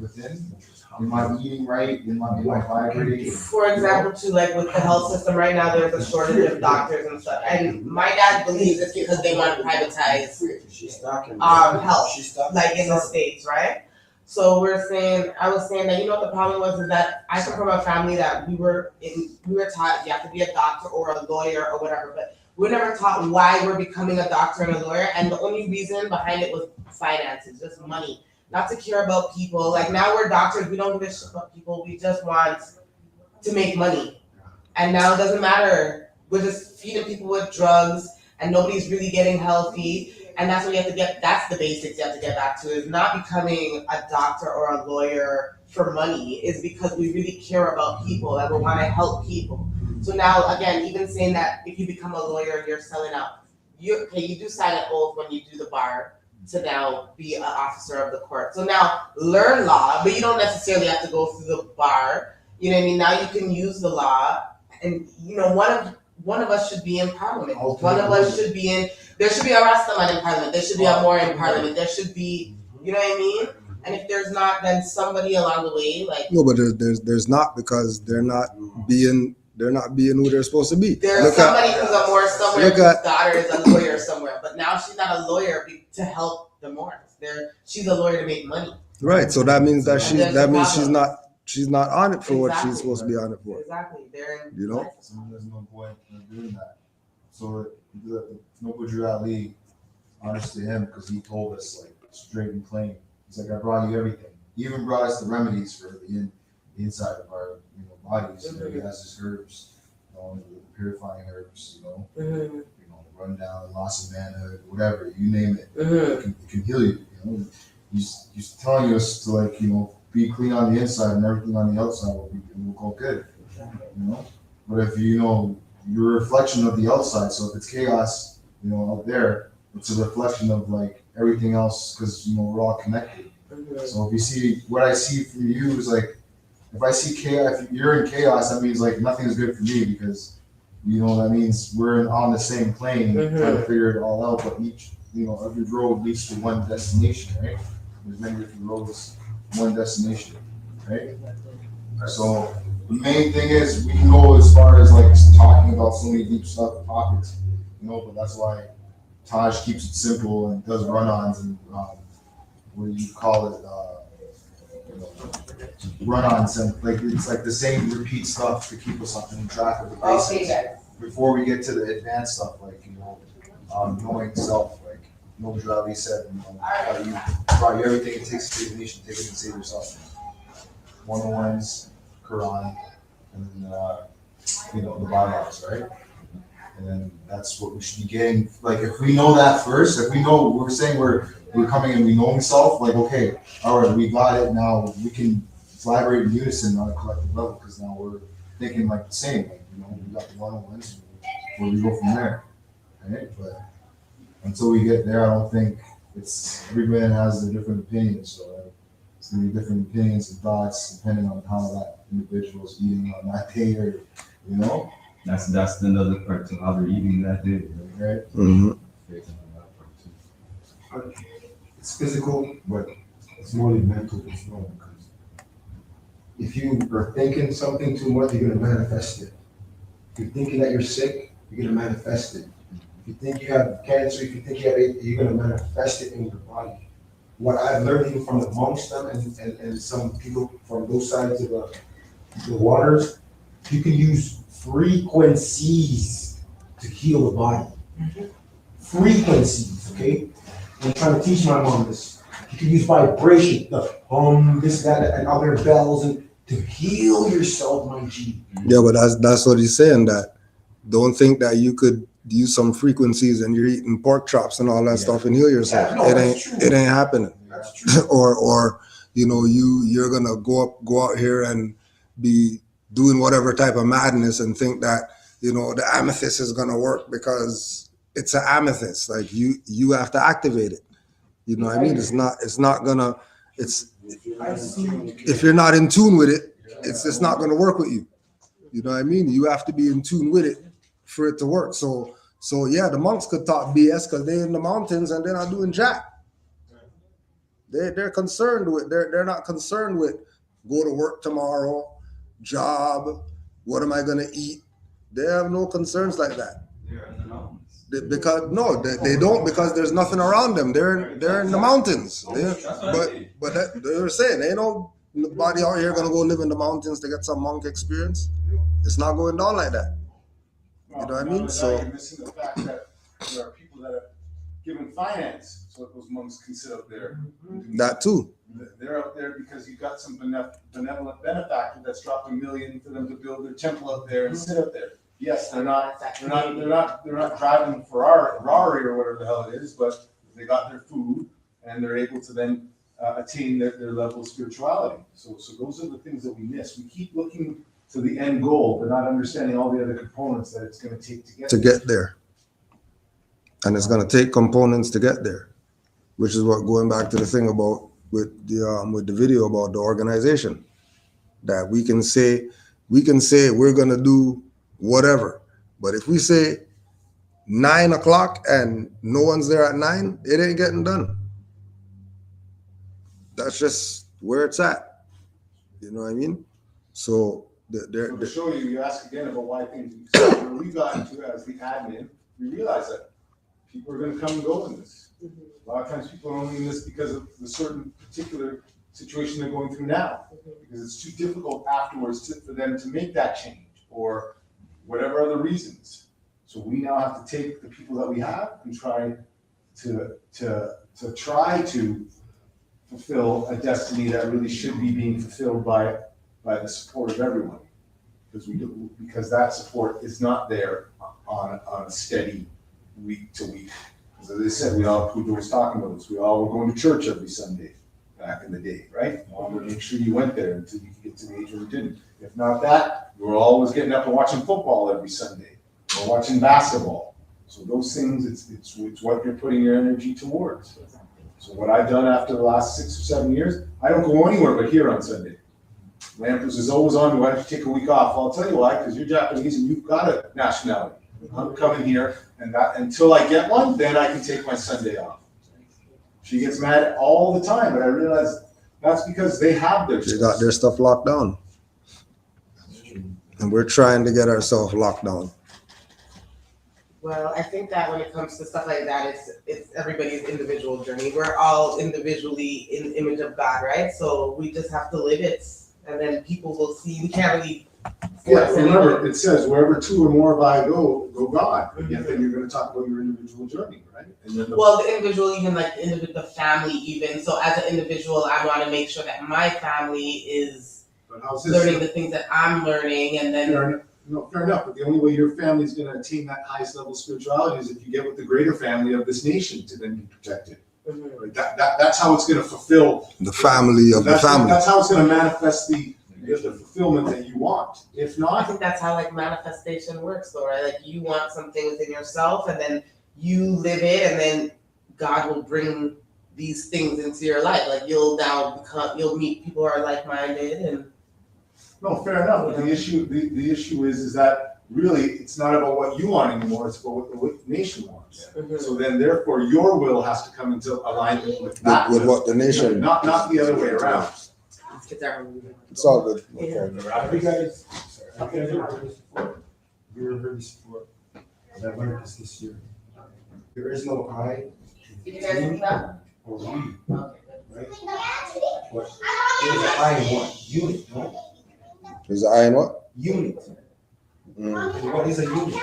within? Am I eating right? Am I vibrating? For example, too, with the health system right now, there's a shortage of doctors and stuff. And my dad believes it's because they want to privatize health, in the States, right? So I was saying that, what the problem was is that I come from a family that we were taught you have to be a doctor or a lawyer or whatever, but we were never taught why we're becoming a doctor and a lawyer. And the only reason behind it was finances, just money. Not to care about people. Now we're doctors, we don't give a shit about people. We just want to make money. And now it doesn't matter. We're just feeding people with drugs and nobody's really getting healthy. And that's what you have to that's the basics you have to get back to, is not becoming a doctor or a lawyer for money. It's because we really care about people and we want to help people. So now, again, even saying that if you become a lawyer, you're selling out. You do sign an oath when you do the bar to now be an officer of the court. So now learn law, but you don't necessarily have to go through the bar. You know what I mean? Now you can use the law, and one of us should be in parliament. One of us should be there should be a Rastaman in parliament. There should be a Moor in parliament. There should be, you know what I mean? And if there's not, then somebody along the way, like No, but there's not, because they're not being who they're supposed to be. there's Look somebody at, who's a Moor somewhere, look whose at- daughter is a lawyer somewhere, but now she's not a lawyer to help the Moors. She's a lawyer to make money. right. So that means that And there's a problem. she's not on it for what she's Exactly. supposed to be on it for. Exactly. They're You know? So there's no point in doing that. So Nobuju Ali, honestly, him, because he told us like straight and plain. He's like, I brought you everything. He even brought us the remedies for the inside of our bodies. You know, he has his herbs, the purifying herbs. Run down, loss of manhood, whatever, you name it. It can heal you. He's telling us to be clean on the inside and everything on the outside will go good. But if you're a reflection of the outside, so if it's chaos, out there, it's a reflection of like everything else, because we're all connected. So if you see what I see from you is like, if I see chaos, if you're in chaos, that means like nothing is good for me, because that means we're on the same plane trying to figure it all out. But every road leads to one destination, right? There's many different roads, one destination, right? So the main thing is we can go as far as like talking about so many deep stuff topics, but that's why Taj keeps it simple and does run-ons and what do you call it? Run-ons, and like it's like the same repeat stuff to keep us on track of the basics before we get to the advanced stuff, like knowing self, like Nobuju Ali said, brought you everything it takes to save the nation, take it and save yourself. 101s, Quran, and then the bylaws, right? And then that's what we should be getting. Like if we know that first, if we know we're saying we're coming and we know himself, like okay, all right, we got it. Now we can collaborate in unison on a collective level, because now we're thinking like the same. Like we got the 101s, where we go from there, right? But until we get there, I don't think every man has a different opinion, so it's gonna be different opinions and thoughts depending on how that individual is eating on that day, or That's another part to how they're eating that day, right? Mm-hmm. It's physical, but it's more mental as well. Because if you are thinking something too much, you're gonna manifest it. If you're thinking that you're sick, you're gonna manifest it. If you think you have cancer, if you think you have AIDS, you're gonna manifest it in your body. What I've learned even from the monks and some people from both sides of the waters, you can use frequencies to heal the body. Frequencies, okay? I'm trying to teach my mom this. You can use vibration, the this, that, and other bells, and to heal yourself, my G. Yeah, but that's what he's saying. That don't think that you could use some frequencies and you're eating pork chops and all that stuff and heal yourself. Yeah, no, that's true. It ain't happening. That's true. or you're gonna go out here and be doing whatever type of madness and think that the amethyst is gonna work because it's an amethyst. Like you have to activate it. You know what I mean? It's not gonna. If you're not in tune with it, it's just not gonna work with you. You know what I mean? You have to be in tune with it for it to work. So yeah, the monks could talk BS because they're in the mountains and they're not doing jack. They're concerned with they're not concerned with go to work tomorrow, job, what am I gonna eat? They have no concerns like that. They don't, because there's nothing around them. They're in the mountains. But they're saying ain't nobody out here gonna go live in the mountains to get some monk experience. It's not going down like that. You know what I mean? So you're missing the fact that there are people that are given finance so that those monks can sit up there. that too. They're out there because you got some benevolent benefactor that's dropped $1 million for them to build their temple up there and sit up there. Yes, they're not driving Ferrari or whatever the hell it is, but they got their food and they're able to then attain their level of spirituality. So those are the things that we miss. We keep looking to the end goal, but not understanding all the other components that it's going to take to get there. And it's going to take components to get there, which is what going back to the thing about with the video about the organization, that we can say we're going to do whatever, but if we say 9 o'clock and no one's there at 9, it ain't getting done. that's just where it's at. You know what I mean? So So to show you, you ask again about why things, so where we got into as the admin, we realized that people are gonna come and go in this. A lot of times people are only in this because of the certain particular situation they're going through now. Because it's too difficult afterwards for them to make that change, or whatever other reasons. So we now have to take the people that we have and try to fulfill a destiny that really should be being fulfilled by the support of everyone. Because that support is not there on a steady week to week. As I said, Pujo was talking about this, we all were going to church every Sunday back in the day, right? You wanted to make sure you went there until you could get to the age where you didn't. If not that, you were always getting up and watching football every Sunday, or watching basketball. So those things, it's what you're putting your energy towards. So what I've done after the last 6 or 7 years, I don't go anywhere but here on Sunday. Lampers is always on, why don't you take a week off? I'll tell you why, because you're Japanese and you've got a nationality. I'm coming here, and that until I get one, then I can take my Sunday off. She gets mad all the time, but I realize that's because they have their they got their stuff locked down. And we're trying to get ourselves locked down. Well, I think that when it comes to stuff like that, it's everybody's individual journey. We're all individually in the image of God, right? So we just have to live it, and then people will see. We can't really. Yeah, remember, it says wherever two or more by go God. But yet then you're gonna talk about your individual journey, right? And then Well, the individual, even like the family, even. So as an individual, I want to make sure that my family is learning the things that I'm learning, and then. Fair enough, but the only way your family is gonna attain that highest level of spirituality is if you get with the greater family of this nation to then be protected. Right? That's how it's gonna fulfill The family of the family. That's how it's gonna manifest the fulfillment that you want. If I not, think that's how like manifestation works, though, right? Like you want something within yourself, and then you live it, and then God will bring these things into your life. Like you'll meet people who are like-minded, and. no, fair enough, but the issue is that really, it's not about what you want anymore, it's about what the nation wants. So then therefore, your will has to come into alignment with that. With what the nation. Not the other way around. It's all good. Yeah. Have you guys, have you ever heard this before? You ever heard this before? I learned this year. There is no I. Did you guys look that? Or we, right? But there's an I in one, unit, no? Is the I in what? Unit. What is a unit?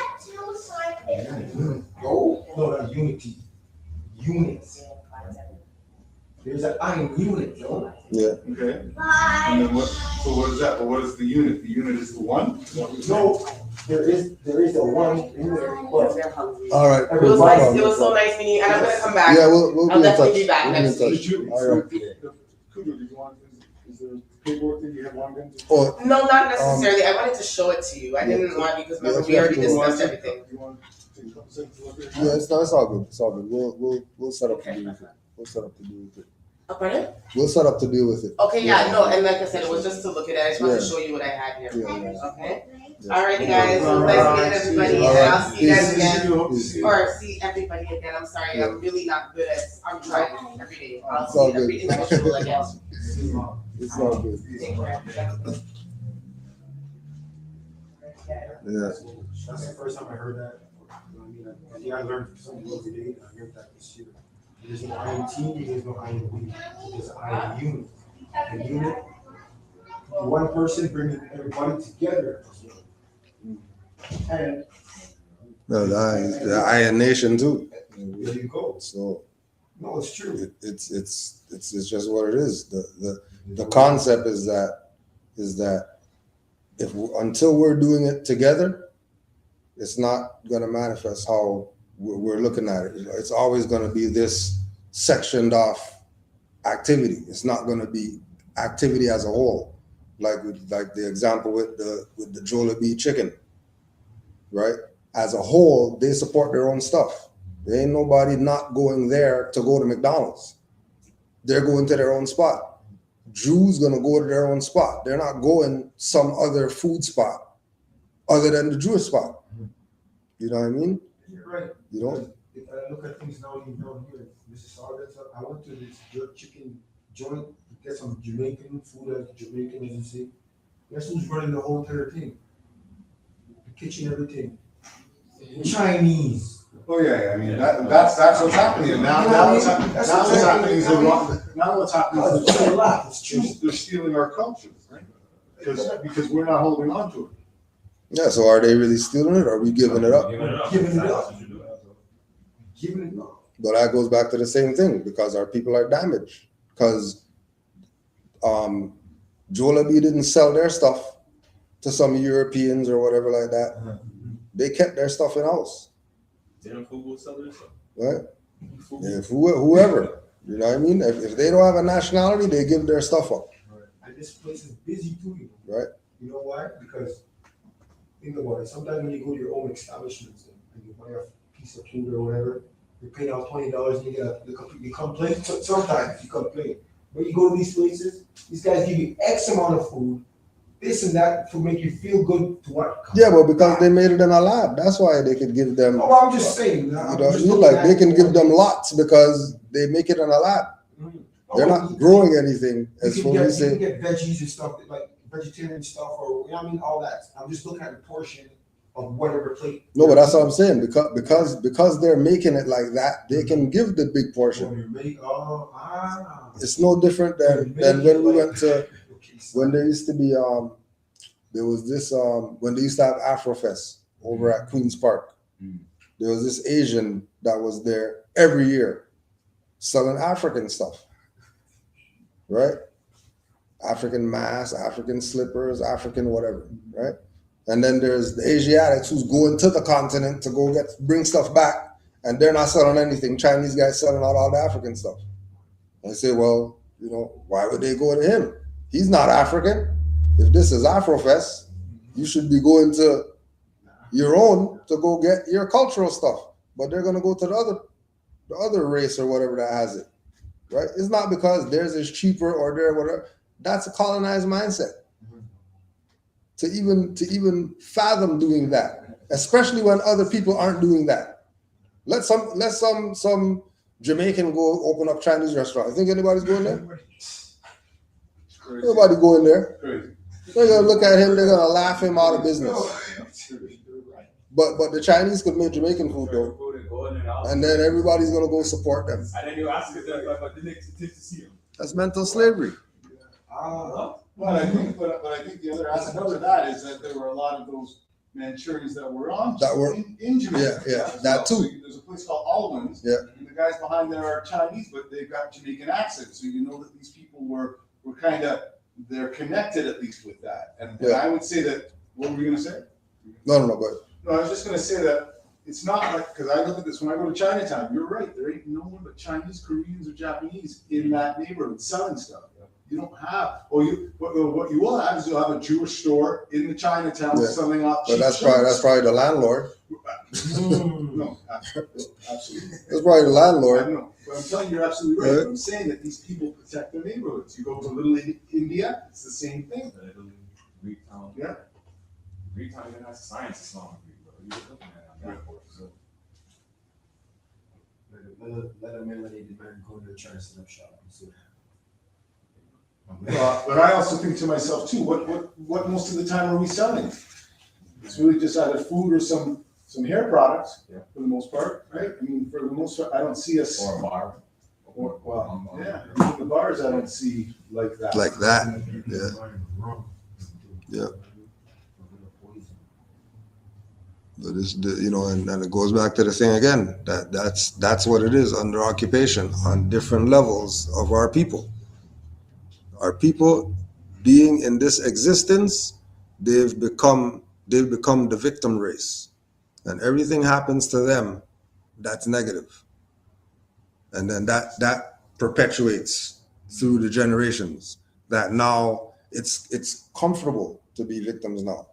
Go. No, not unity. Units. There's an I in unit, no? Yeah. Okay. And then what is that? Well, what is the unit? The unit is the one? No, there is a one in there, but. All right. It was so nice meeting you, and I'm gonna come back. Yeah, we'll I'll be in touch. definitely be back We'll be in next touch. week. Did you, All right. Kudo, did you want, is there paperwork that you have on them? Oh, No, not necessarily. I wanted to show it to you. I didn't want, because remember, we already discussed everything. You want to take a couple seconds to look at it? yeah, it's all good. It's all good. We'll set up to deal with it. We'll set up to deal with it. Pardon? We'll set up to deal with it. Okay, yeah, no, and like I said, it was just to look at it. I just wanted to Yeah. show you what I had here. Yeah. Okay? Yeah. Alrighty, guys. Well, nice meeting everybody, and I'll see you guys Peace. again. Hope to see you. Or see everybody again. I'm sorry, I'm really not good at. I'm trying every day. I'll It's all see every good. individual again. It's all good. Take care. Yeah. That's the first time I heard that. I mean, I think I learned something every day. I learned that this year. There's no I in team, there's no I in we. There's I in unit. The unit, one person bringing everybody together. And No, the I in nation too. there you go. So No, it's true. it's just what it is. The concept is that until we're doing it together, it's not gonna manifest how we're looking at it. It's always gonna be this sectioned off activity. It's not gonna be activity as a whole. Like the example with the Jollibee chicken, right? As a whole, they support their own stuff. There ain't nobody not going there to go to McDonald's. They're going to their own spot. Jews gonna go to their own spot. They're not going some other food spot other than the Jewish spot. You know what I mean? You're right. You know? If I look at things now, you know, here, Mrs. Sargent, I went to this jerk chicken joint, get some Jamaican food, like Jamaican, as you say. Guess who's running the whole entire thing? The kitchen, everything. Chinese. Oh, yeah, I mean, that's what's happening. Now what's happening is they're stealing our culture, right? Because we're not holding on to it. Yeah, so are they really stealing it or are we giving it up? Giving it up. Giving it up. But that goes back to the same thing because our people are damaged. Because Jollibee didn't sell their stuff to some Europeans or whatever like that. They kept their stuff in house. Didn't Fugu sell their stuff? Right? If whoever, you know what I mean? If they don't have a nationality, they give their stuff up. And this place is busy too, you know. Right? You know why? Because think about it. Sometimes when you go to your own establishments and you buy a piece of food or whatever, you pay out $20 and you get you complain. Sometimes you complain. When you go to these places, these guys give you X amount of food, this and that to make you feel good to what? Yeah, but because they made it in a lab, that's why they could give them. Oh, I'm just saying. They can give them lots because they make it in a lab. They're not growing anything, as for we say. You can get veggies and stuff, like vegetarian stuff, or I mean, all that. I'm just looking at the portion of whatever plate. No, but that's what I'm saying. Because they're making it like that, they can give the big portion. It's no different than when we went to when there used to be there was this when they used to have Afrofest over at Queen's Park. There was this Asian that was there every year selling African stuff. Right? African masks, African slippers, African whatever, right? And then there's the Asiatics who's going to the continent to go bring stuff back, and they're not selling anything. Chinese guys selling out all the African stuff. And I say, well, you know, why would they go to him? He's not African. If this is Afrofest, you should be going to your own to go get your cultural stuff. But they're gonna go to the other race or whatever that has it. Right? It's not because theirs is cheaper or their whatever. That's a colonized mindset. To even fathom doing that, especially when other people aren't doing that. Let some Jamaican go open up Chinese restaurant. You think anybody's going there? Nobody going there. They're gonna look at him. They're gonna laugh him out of business. But the Chinese could make Jamaican food though, and then everybody's gonna go support them. And then you ask them about the next to see them. That's mental slavery. But I think the other aspect of that is that there were a lot of those Manchurians that were in Jamaica. Yeah, that too. So there's a place called Alwyn's. Yeah. And the guys behind there are Chinese, but they've got Jamaican accents. So you know that these people were kind of, they're connected at least with that. And I would say that, what were you going to say? No, go ahead. No, I was just going to say that it's not like, because I look at this, when I go to Chinatown, you're right, there ain't no one but Chinese, Koreans, or Japanese in that neighborhood selling stuff. You don't have, what you will have is you'll have a Jewish store in the Chinatown selling out cheap. But that's probably the landlord. No, absolutely. That's probably the landlord. I know, but I'm telling you, you're absolutely right. I'm saying that these people protect their neighborhoods. You go to Little India, it's the same thing. Greek town. Yeah. Greek town, even has science is not Greek, bro. You're looking at that course, so. Let a melanated man go to the China snap shop and see what happens. But I also think to myself too, what most of the time are we selling? It's really just either food or some hair products, for the most part, right? I mean, for the most part, I don't see us. Or a bar. The bars I don't see like that. Like that, yeah. But it's and it goes back to the thing again. That's what it is under occupation on different levels of our people. Our people being in this existence, they've become the victim race. And everything happens to them that's negative. And then that perpetuates through the generations, that now it's comfortable to be victims now.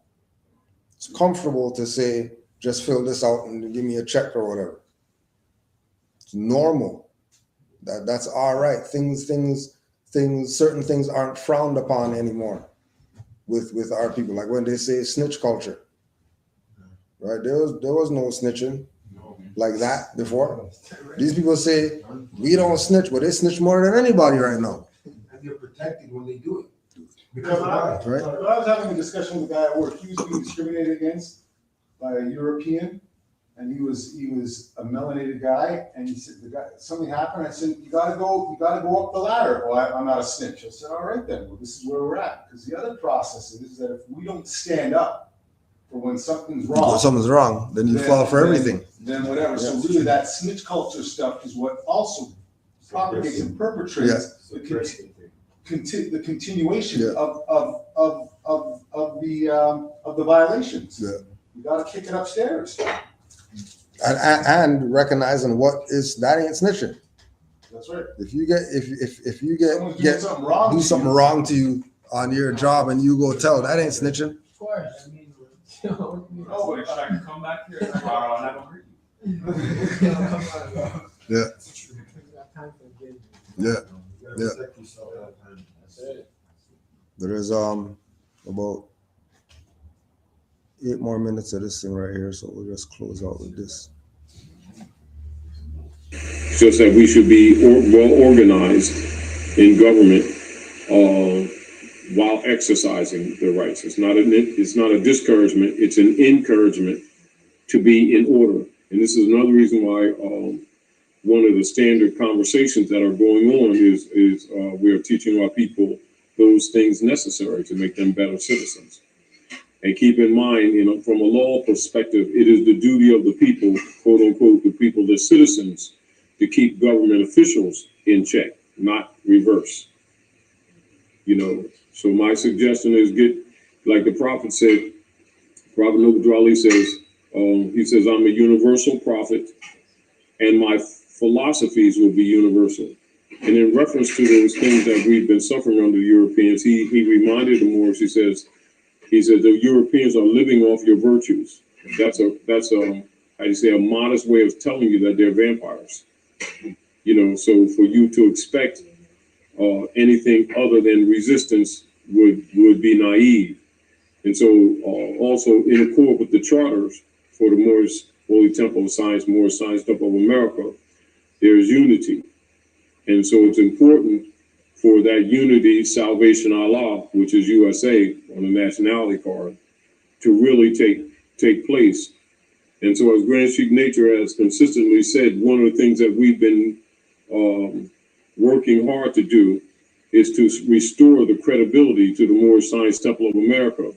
It's comfortable to say, just fill this out and give me a check or whatever. It's normal. That's all right. Certain things aren't frowned upon anymore with our people. Like when they say snitch culture, right? There was no snitching like that before. These people say we don't snitch, but they snitch more than anybody right now. they're protected when they do it. Because When why? Right. I was having a discussion with a guy at work, he was being discriminated against by a European, and he was a melanated guy, and he said, something happened, I said, you gotta go up the ladder. Well, I'm not a snitch. I said, all right then, well, this is where we're at. Because the other process is that if we don't stand up for when something's When wrong, something's wrong, then you fall for everything. then whatever. So really, that snitch culture stuff is what also propagates and perpetrates the continuation Yeah. of the violations. Yeah. You gotta kick it upstairs. And recognizing that ain't snitching. That's right. If you get Someone's doing something wrong. do to something you. wrong to you on your job and you go tell, that ain't snitching. Of course, I mean, you know, Oh, what, should I come back here tomorrow and I don't hurt you? Yeah. Yeah. Yeah. There is about 8 more minutes of this thing right here, so we'll just close out with this. Just that we should be well organized in government while exercising their rights. It's not a discouragement, it's an encouragement to be in order. And this is another reason why one of the standard conversations that are going on is we are teaching our people those things necessary to make them better citizens. And keep in mind, from a law perspective, it is the duty of the people, quote unquote, the people, the citizens, to keep government officials in check, not reverse. So my suggestion is like the prophet said, Prophet Noble Ali says, he says, I'm a universal prophet and my philosophies will be universal. And in reference to those things that we've been suffering under the Europeans, he reminded the Moorish, he says, the Europeans are living off your virtues. That's a how do you say, a modest way of telling you that they're vampires. So for you to expect anything other than resistance would be naive. And so also in accord with the charters for the Moorish Holy Temple of Science, Moorish Science Temple of America, there is unity. And so it's important for that unity, Salvation Allah, which is USA on the nationality card, to really take place. And so as Grand Sheik Nature has consistently said, one of the things that we've been working hard to do is to restore the credibility to the Moorish Science Temple of America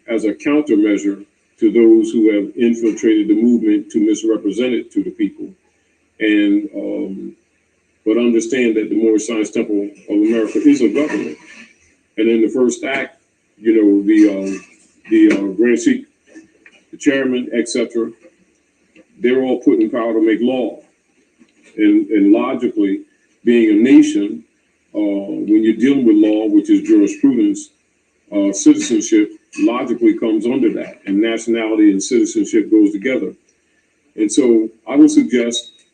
as a countermeasure to those who have infiltrated the movement to misrepresent it to the people. And but understand that the Moorish Science Temple of America is a government. And in the first act, the Grand Sheik, the chairman, etc., they're all put in power to make law. And logically, being a nation, when you're dealing with law, which is jurisprudence, citizenship logically comes under that, and nationality and citizenship goes together. And so I would suggest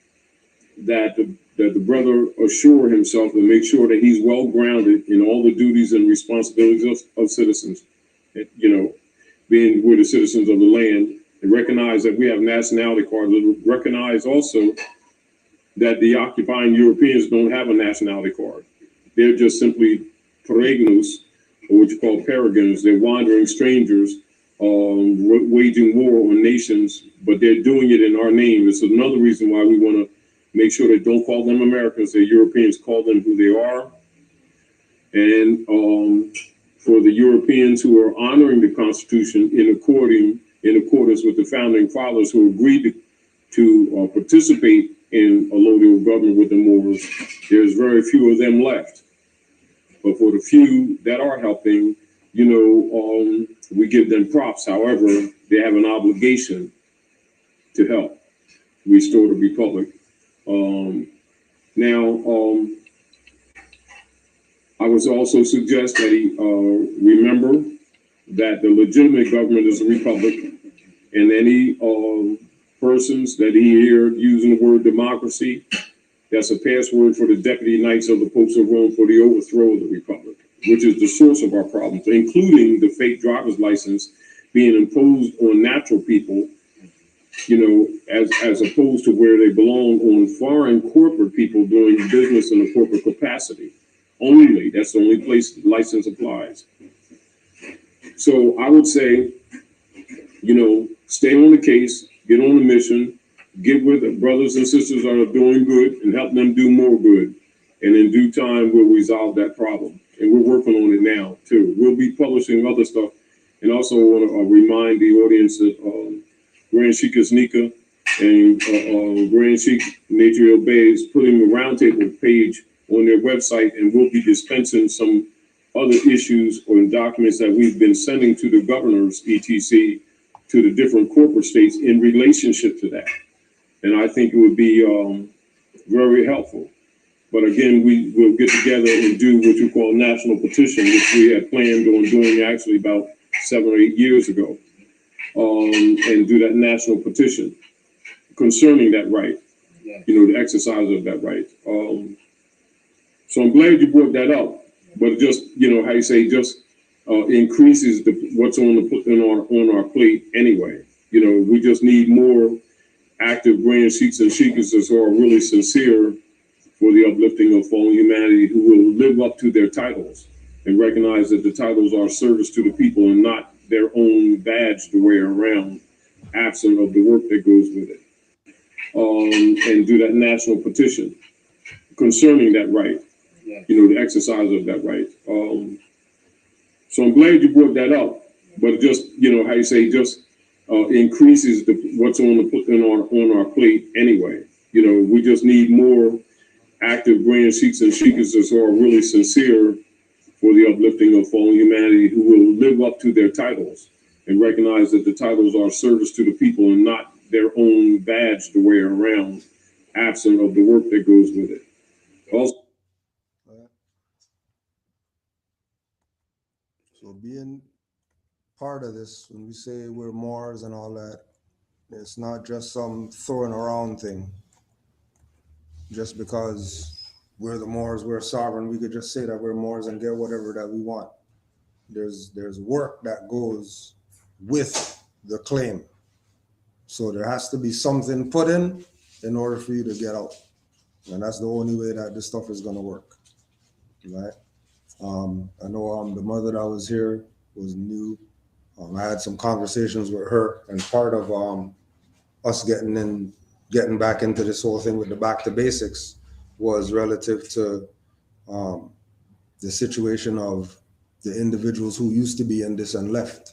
that the brother assure himself and make sure that he's well grounded in all the duties and responsibilities of citizens, being we're the citizens of the land, and recognize that we have nationality cards, and recognize also that the occupying Europeans don't have a nationality card. They're just simply peregrinos, or what you call peregrines. They're wandering strangers, waging war on nations, but they're doing it in our name. It's another reason why we want to make sure they don't call them Americans, they're Europeans, call them who they are. And for the Europeans who are honoring the Constitution in accordance with the founding fathers who agreed to participate in a colonial government with the Moors, there's very few of them left. But for the few that are helping, we give them props. However, they have an obligation to help restore the Republic. I would also suggest that he remember that the legitimate government is a republic, and any persons that he hear using the word democracy, that's a password for the deputy knights of the popes of Rome for the overthrow of the republic, which is the source of our problems, including the fake driver's license being imposed on natural people, as opposed to where they belong on foreign corporate people doing business in a corporate capacity. only. That's the only place the license applies. So I would say, stay on the case, get on the mission, get with the brothers and sisters that are doing good and help them do more good. And in due time, we'll resolve that problem. And we're working on it now, too. We'll be publishing other stuff. And also want to remind the audience that Grand Sheik Nika and Grand Sheik Natriel Bay is putting a roundtable page on their website, and we'll be dispensing some other issues or documents that we've been sending to the governors, etc., to the different corporate states in relationship to that. And I think it would be very helpful. But again, we will get together and do what you call national petition, which we had planned on doing actually about 7 or 8 years ago, and do that national petition concerning that right, the exercise of that right. So I'm glad you brought that up, but it just, how you say, just increases what's on our plate anyway. We just need more active Grand Sheiks and Sheikas that are really sincere for the uplifting of fallen humanity, who will live up to their titles and recognize that the titles are service to the people and not their own badge to wear around, absent of the work that goes with it. And do that national petition concerning that right, the exercise of that right. So I'm glad you brought that up, but it just, how you say, just increases what's on our plate anyway. We just need more active Grand Sheiks and Sheikas that are really sincere for the uplifting of fallen humanity, who will live up to their titles and recognize that the titles are service to the people and not their own badge to wear around, absent of the work that goes with it. Also, so being part of this, when we say we're Moors and all that, it's not just some throwing around thing. Just because we're the Moors, we're sovereign, we could just say that we're Moors and get whatever that we want. There's work that goes with the claim. So there has to be something put in order for you to get out. And that's the only way that this stuff is gonna work, right? I know the mother that was here was new. I had some conversations with her, and part of us getting back into this whole thing with the back to basics was relative to the situation of the individuals who used to be in this and left,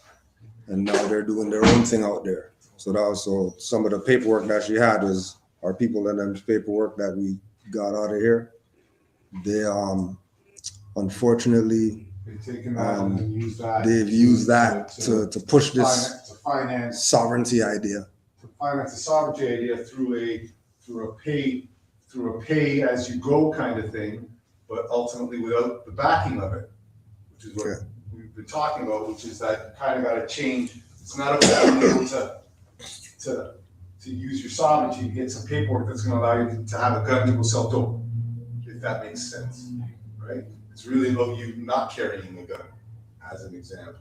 and now they're doing their own thing out there. So that was some of the paperwork that she had was our people in them paperwork that we got out of here. They unfortunately they've used that to push this sovereignty idea. To finance the sovereignty idea through a pay as you go kind of thing, but ultimately without the backing of it, which is what we've been talking about, which is that you kind of got to change. It's not about being able to use your sovereignty to get some paperwork that's going to allow you to have a gun to go sell dope, if that makes sense, right? It's really about you not carrying a gun, as an example.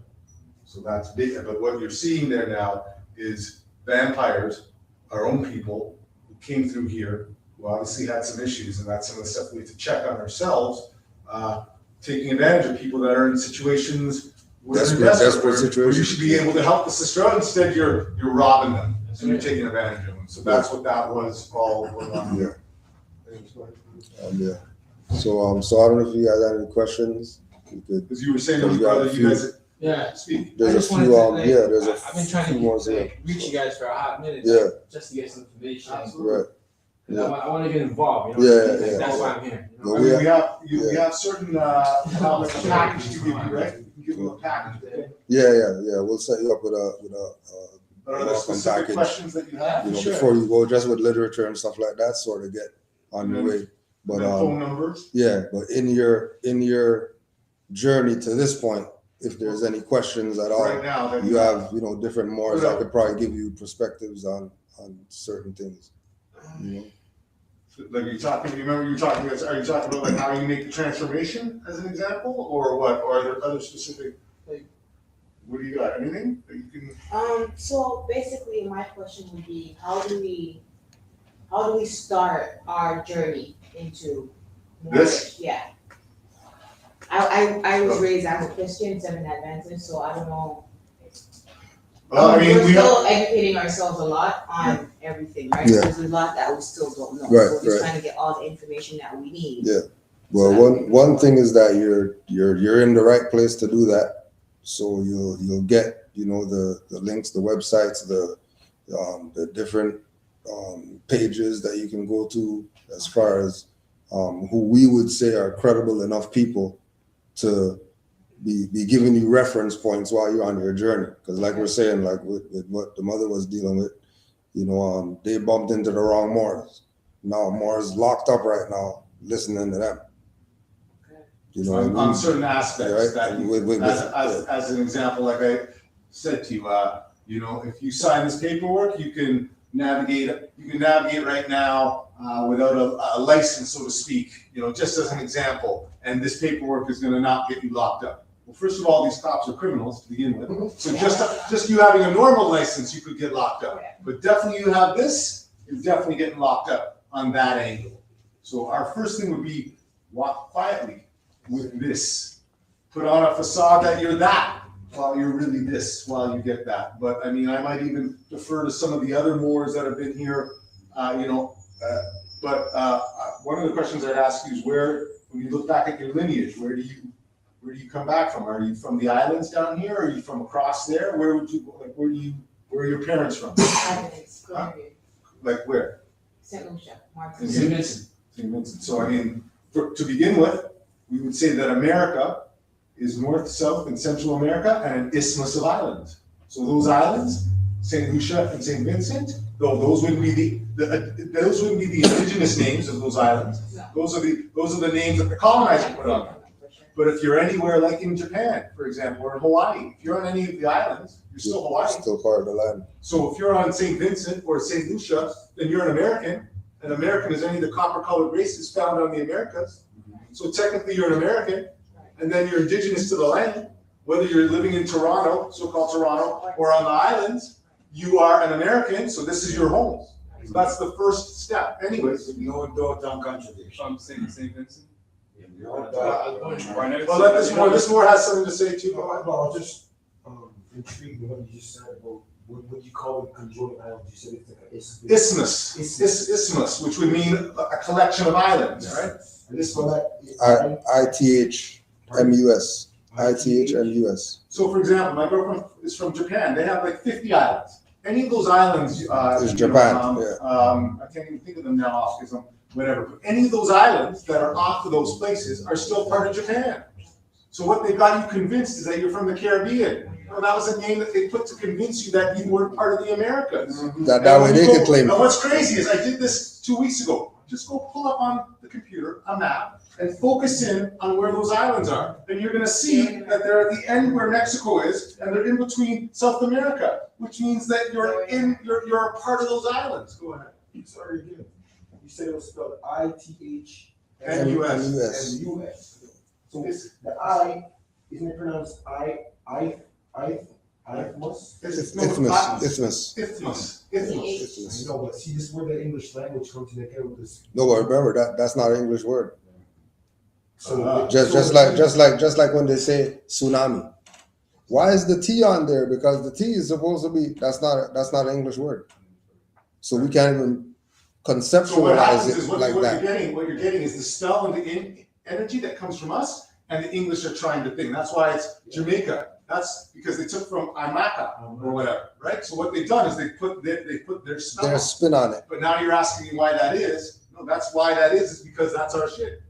So that's big. But what you're seeing there now is vampires, our own people who came through here, who obviously had some issues, and that's some of the stuff we have to check on ourselves, taking advantage of people that are in situations where desperate situations. Where you should be able to help the sister out. Instead, you're robbing them, and you're taking advantage of them. So that's what that was all on. Yeah. Yeah. So I don't know if you guys have any questions. Because you were saying, brother, you guys. Yeah, speak. There's a few. There's a I've been trying to reach you guys for a hot minute. Yeah. Just to get some information. Right. Yeah. I want to get involved. That's why I'm here. Well, we have certain package to give you, right? We can give you a package. Yeah. We'll set you up with a are there specific questions that you have? Before you go, just with literature and stuff like that, sort of get on your way. But phone numbers. Yeah, but in your journey to this point, if there's any questions at all, right now, you have different Moors that could probably give you perspectives on certain things. Like are you talking about like how you make the transformation as an example, or what? Or are there other specific? What do you got? Anything that you can? So basically, my question would be, how do we start our journey into Moorish? This? Yeah. I was raised as a Christian, Seventh Adventist, so I don't know. Well, I mean, We're we have, still educating ourselves a lot on everything, right? Yeah. There's a lot that we still don't know. Right, So we're just right. trying to get all the information that we need. Yeah. Well, one thing is that you're in the right place to do that. So you'll get, you know, the links, the websites, the different pages that you can go to as far as who we would say are credible enough people to be giving you reference points while you're on your journey. Because like we're saying, like with what the mother was dealing with, you know, they bumped into the wrong Moors. Now Moors locked up right now, listening to them. You know, on certain aspects right? that you, as an example, like I said to you, you know, if you sign this paperwork, you can navigate right now without a license, so to speak, you know, just as an example, and this paperwork is gonna not get you locked up. Well, first of all, these cops are criminals to begin with, so just you having a normal license, you could get locked up. But definitely you have this, you're definitely getting locked up on that angle. So our first thing would be walk quietly with this. Put on a facade that you're that, while you're really this, while you get that. But I mean, I might even defer to some of the other Moors that have been here, you know. But one of the questions I'd ask you is where, when you look back at your lineage, where do you come back from? Are you from the islands down here? Are you from across there? Where would you, like, where are your parents from? Islands, Like where? St. Lucia, St. Vincent. St. Vincent. So I mean, to begin with, we would say that America is North, South, and Central America, and an isthmus of islands. So those islands, St. Lucia and St. Vincent, though those wouldn't be the indigenous names of those islands. Those are the names that the colonizer put on them. But if you're anywhere like in Japan, for example, or in Hawaii, if you're on any of the islands, you're still Hawaii. Still part of the land. So if you're on St. Vincent or St. Lucia, then you're an American. An American is any of the copper-colored races found on the Americas. So technically you're an American, and then you're indigenous to the land. Whether you're living in Toronto, so-called Toronto, or on the islands, you are an American, so this is your home. So that's the first step. Anyways. No doubt and contradiction. From St. Vincent? No doubt. Well, let this more has something to say too. No, I was just intrigued with what you just said about what you call it conjoined islands. You said it's like an isthmus. Isthmus, which would mean a collection of islands, right? ITHMUS. ITHMUS. So for example, my girlfriend is from Japan. They have like 50 islands. Any of those islands, It's Japan, yeah. I can't even think of them now off because I'm whatever. But any of those islands that are off of those places are still part of Japan. So what they got you convinced is that you're from the Caribbean. Well, that was a name that they put to convince you that you weren't part of the Americas. That way they could claim it. Now what's crazy is I did this 2 weeks ago. Just go pull up on the computer a map and focus in on where those islands are. And you're gonna see that they're at the end where Mexico is, and they're in between South America, which means that you're a part of those islands. Go ahead. Sorry again. You said it was spelled ITH And US. and US. So the I, isn't it pronounced I? Isthmus? Isthmus. Isthmus. I know, but see, this is where the English language comes together with this. No, but remember that's not an English word. So Just like when they say tsunami. Why is the T on there? Because the T is supposed to be that's not an English word. So we can't even So what happens conceptualize is it what like that. you're getting is the spell and the energy that comes from us, and the English are trying to think. That's why it's Jamaica. That's because they took from Amaka or whatever, right? So what they've done is they put their spell. Their spin on it. But now you're asking me why that is. No, that's why that is because that's our shit.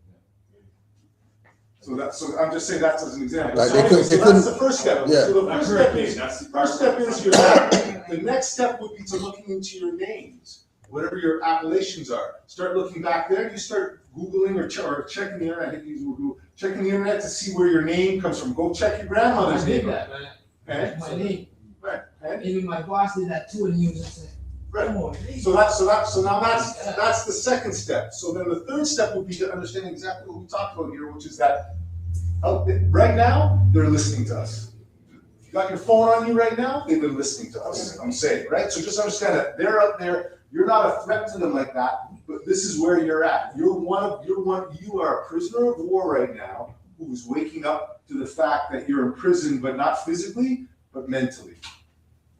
So I'm just saying that as an example. Like So that's the first step. Yeah. So the first step is your map. The next step would be to looking into your names, whatever your appellations are. Start looking back there. You start Googling or checking the internet. I think these will Google. Checking the internet to see where your name comes from. Go check your grandmother's name. that, man. Okay? My name. Right. And Even my boss did that too, and he was just saying, come on. So now that's the second step. So then the third step would be to understand exactly what we talked about here, which is that right now they're listening to us. If you got your phone on you right now, they've been listening to us. I'm saying, right? So just understand that they're up there. You're not a threat to them like that, but this is where you're at. You are a prisoner of war right now who's waking up to the fact that you're in prison, but not physically, but mentally.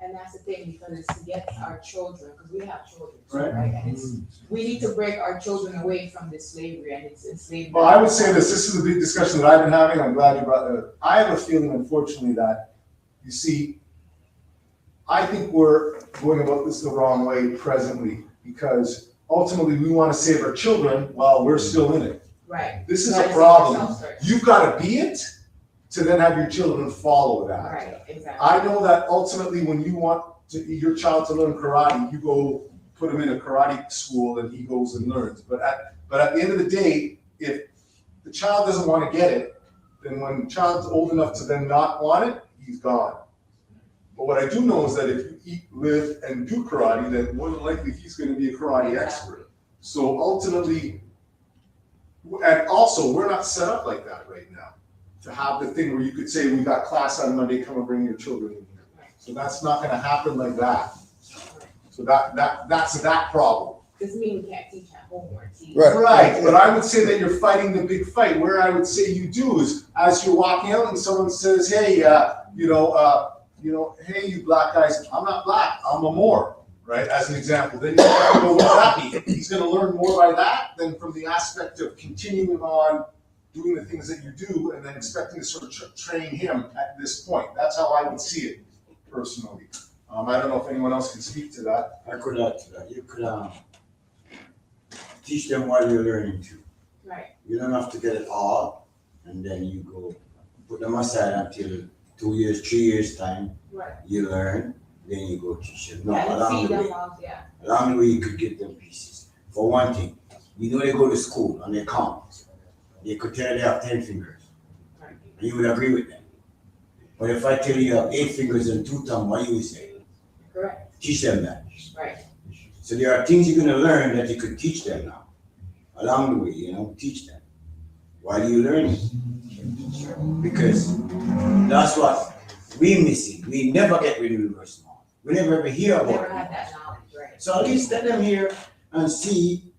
And that's the thing, because it's to get our children, because we have children, too, Right. right? And it's, we need to break our children away from this slavery and it's enslavement. Well, I would say this is a big discussion that I've been having, I'm glad you brought that up. I have a feeling, unfortunately, that, you see, I think we're going about this the wrong way presently, because ultimately we want to save our children while we're still in it. Right. This is Gotta a save problem. ourselves first. You've got to be it to then have your children follow that. Right, exactly. I know that ultimately when you want your child to learn karate, you go put him in a karate school and he goes and learns. But at the end of the day, if the child doesn't want to get it, then when the child's old enough to then not want it, he's gone. But what I do know is that if you eat, live, and do karate, then more than likely he's going to be a karate expert. So ultimately, and also we're not set up like that right now to have the thing where you could say, we got class on Monday, come and bring your children in here. So that's not going to happen like that. So that's that problem. Doesn't mean we can't teach at home or teach. Right, but I would say that you're fighting the big fight. Where I would say you do is, as you're walking out and someone says, hey, hey, you black guys, I'm not black, I'm a Moor, right? As an example, then you have to go, what's that mean? He's going to learn more by that than from the aspect of continuing on doing the things that you do and then expecting to sort of train him at this point. That's how I would see it personally. I don't know if anyone else can speak to that. I could add to that. You could teach them while you're learning too. Right. You don't have to get it all, and then you go put them aside until 2 years, 3 years time. Right. You learn, then you go teach them. No, Yeah, along feed the them way. out, yeah. Along the way, you could give them pieces. For one thing, you know they go to school and they count. They could tell they have 10 fingers. Right. And you would agree with them. But if I tell you have 8 fingers and 2 thumbs, what you would say? Correct. Teach them that. Right. So there are things you're gonna learn that you could teach them now. Along the way, teach them. While you're learning. Because that's what we missing. We never get rid of reverse small. We never ever hear about Never it. had that knowledge, right? So at least let them hear and see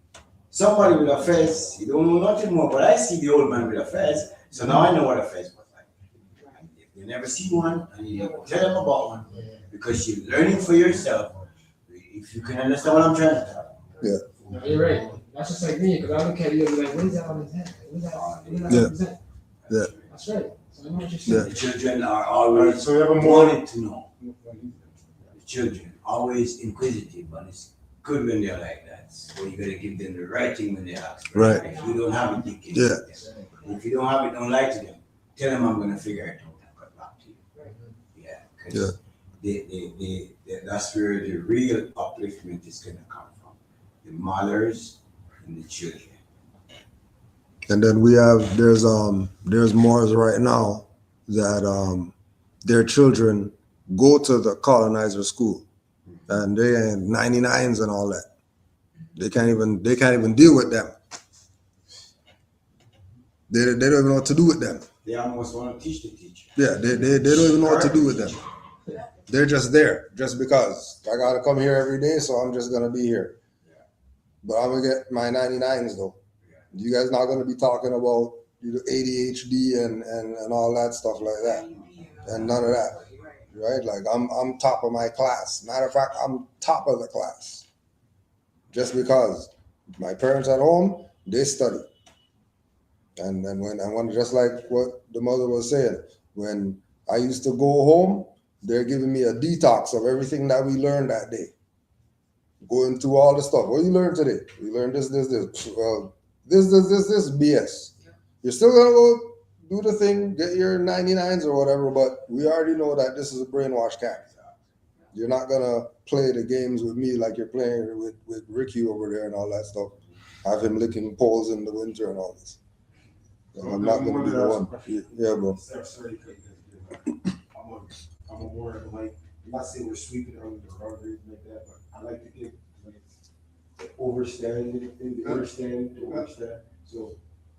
somebody with a fez. You don't know nothing more, but I see the old man with a fez, so now I know what a fez was like. And if you never see one, and you never tell them about one, because you're learning for yourself, if you can understand what I'm trying to tell you. No, you're right. That's just like me, because I look at you and be like, what is that on his head? What does that represent? Yeah. That's right. So I know what you're saying. The children are always So we have a more. wanting to know. The children always inquisitive, but it's good when they're like that. So you gotta give them the right thing when they ask. Right. If you don't have it, you can Yeah. give them. If you don't have it, don't lie to them. Tell them I'm gonna figure it out and cut back to you. Yeah. 'Cause that's where the real upliftment is gonna come from. The mothers and the children. And then there's Moors right now that their children go to the colonizer school and they ain't 99s and all that. They can't even deal with them. They don't even know what to do with them. They almost want to teach the teacher. Yeah, they don't even know what to do with them. They're just there, just because I gotta come here every day, so I'm just gonna be here. But I'm gonna get my 99s though. You guys not gonna be talking about ADHD and all that stuff like that, and none of that, right? Like I'm top of my class. Matter of fact, I'm top of the class. Just because my parents at home, they study, and then when just like what the mother was saying, when I used to go home, they're giving me a detox of everything that we learned that day. Going through all the stuff. What you learned today? We learned this. Well, this BS. You're still gonna go do the thing, get your 99s or whatever, but we already know that this is a brainwash camp. You're not gonna play the games with me like you're playing with Ricky over there and all that stuff. Have him licking poles in the winter and all this. So I'm not gonna be the one. Yeah, bro. I'm a more of like, I'm not saying we're sweeping under the rug or anything like that, but I like to give like the overstanding anything, the understanding, the understand. So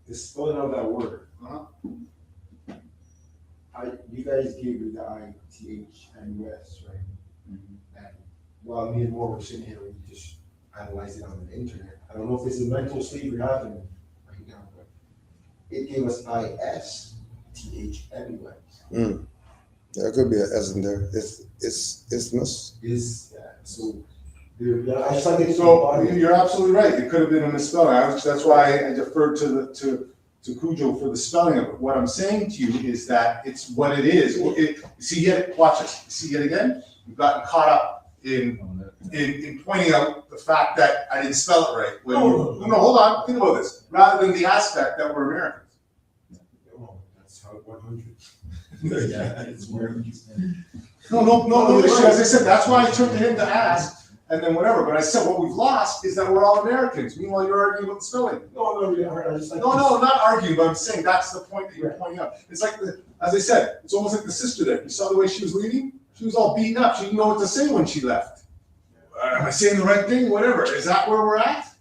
the spelling of that word. You guys gave me the ITH and US, right? And while me and Moore were sitting here, we just analyzed it on the internet. I don't know if it's a mental state you're having right now, but it gave us ISTH everywhere. There could be an S in there. It's isthmus. So I just like it. So you're absolutely right. It could have been a misspelling. That's why I deferred to Cujo for the spelling of it. What I'm saying to you is that it's what it is. See yet? Watch this. See yet again? We've gotten caught up in pointing out the fact that I didn't spell it right. No, hold on. Think about this. Rather than the aspect that we're Americans. That's how 100. Yeah, it's where No issue. As I said, that's why I turned to him to ask. And then whatever, but I said what we've lost is that we're all Americans. Meanwhile, you're arguing about the spelling. No, not arguing, but I'm saying that's the point that you're pointing out. It's like, as I said, it's almost like the sister there. You saw the way she was leaving? She was all beaten up. She didn't know what to say when she left. Am I saying the right thing? Whatever. Is that where we're at?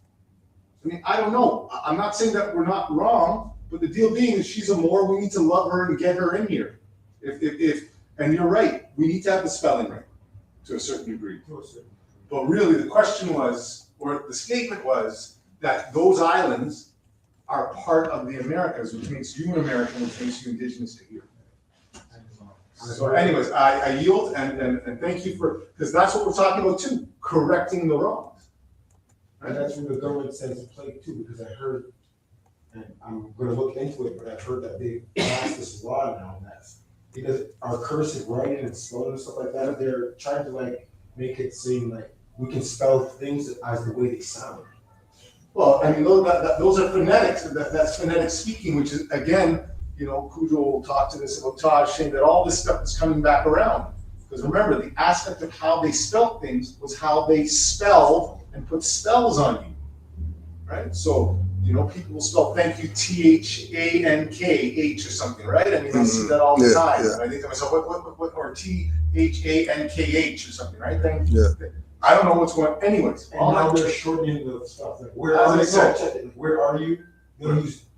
I mean, I don't know. I'm not saying that we're not wrong, but the deal being is she's a Moor. We need to love her and get her in here. And you're right. We need to have the spelling right to a certain degree. But really, the question was, or the statement was, that those islands are part of the Americas, which makes you an American, which makes you indigenous to here. So anyways, I yield and thank you because that's what we're talking about too, correcting the wrongs. And that's where the government says to play too, because I heard, and I'm gonna look into it, but I've heard that they passed this law now, that's because our cursive writing and spelling and stuff like that, they're trying to like make it seem like we can spell things as the way they sound. Well, I mean, those are phonetics. That's phonetic speaking, which is, again, Cujo will talk to this about Taj, saying that all this stuff is coming back around. Because remember, the aspect of how they spelt things was how they spelled and put spells on you, right? So, people will spell thank you THANKH or something, right? I mean, I see that all the time. And I think to myself, what, or THANKH or something, right? Thank you. Yeah. I don't know what's going. Anyways, and now they're shortening the stuff. Like, where are you? Where are you?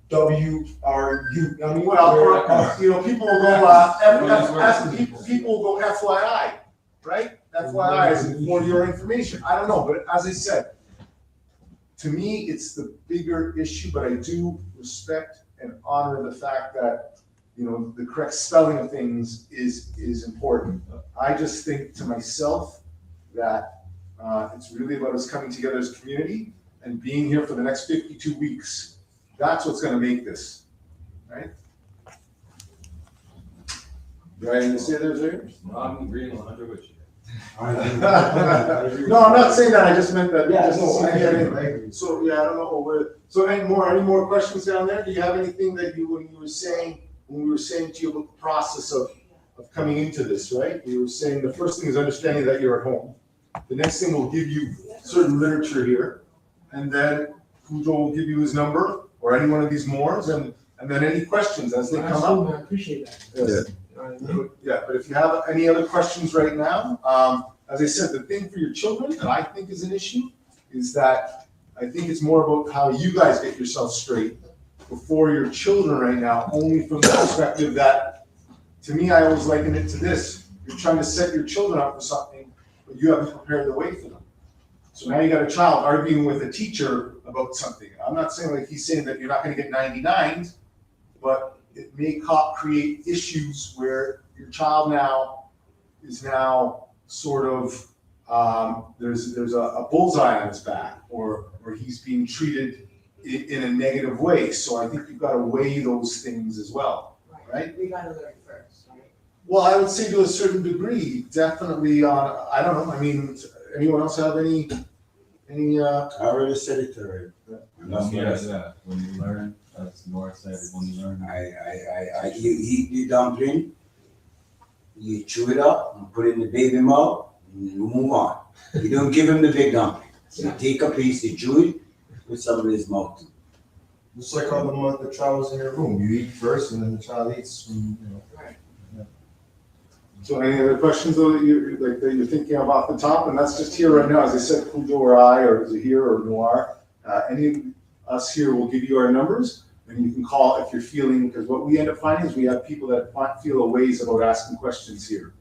They'll use WRU. I mean, well, people will go. People will go FYI, right? FYI is for your information. I don't know, but as I said, to me, it's the bigger issue. But I do respect and honor the fact that the correct spelling of things is important. I just think to myself that. It's really about us coming together as a community and being here for the next 52 weeks. That's what's going to make this, right? Do I have to say there, Jerry? No, I'm agreeing 100 with you. No, I'm not saying that. I just meant that. Yeah, I agree. So yeah, I don't know. So any more questions down there? Do you have anything that when we were saying to you about the process of coming into this, right? We were saying the first thing is understanding that you're at home. The next thing will give you certain literature here, and then Cujo will give you his number or any one of these Moors, and then any questions as they come up. I appreciate that. Yeah, but if you have any other questions right now, as I said, the thing for your children that I think is an issue is that I think it's more about how you guys get yourself straight before your children right now, only from the perspective that, to me, I always liken it to this. You're trying to set your children up for something, but you haven't prepared the way for them. So now you got a child arguing with a teacher about something. I'm not saying like he's saying that you're not going to get 99s, but it may create issues where your child is sort of there's a bullseye on his back, or he's being treated in a negative way. So I think you've got to weigh those things as well, right? We got to learn first, right? Well, I would say to a certain degree, definitely. I don't know. I mean, anyone else have any? I already said it already. Yeah. When you learn, as Nora said, when you learn. You eat the dumpling, you chew it up, and put it in the baby mouth, and you move on. You don't give him the big dumpling. So you take a piece, you chew it, put some in his mouth. Just like how the child was in your room, you eat first, and then the child eats. Right. So any other questions though that you're thinking of off the top? And that's just here right now. As I said, Cujo or I, or Zahir or Noir, any of us here will give you our numbers, and you can call if you're feeling, because what we end up finding is we have people that feel a ways about asking questions here.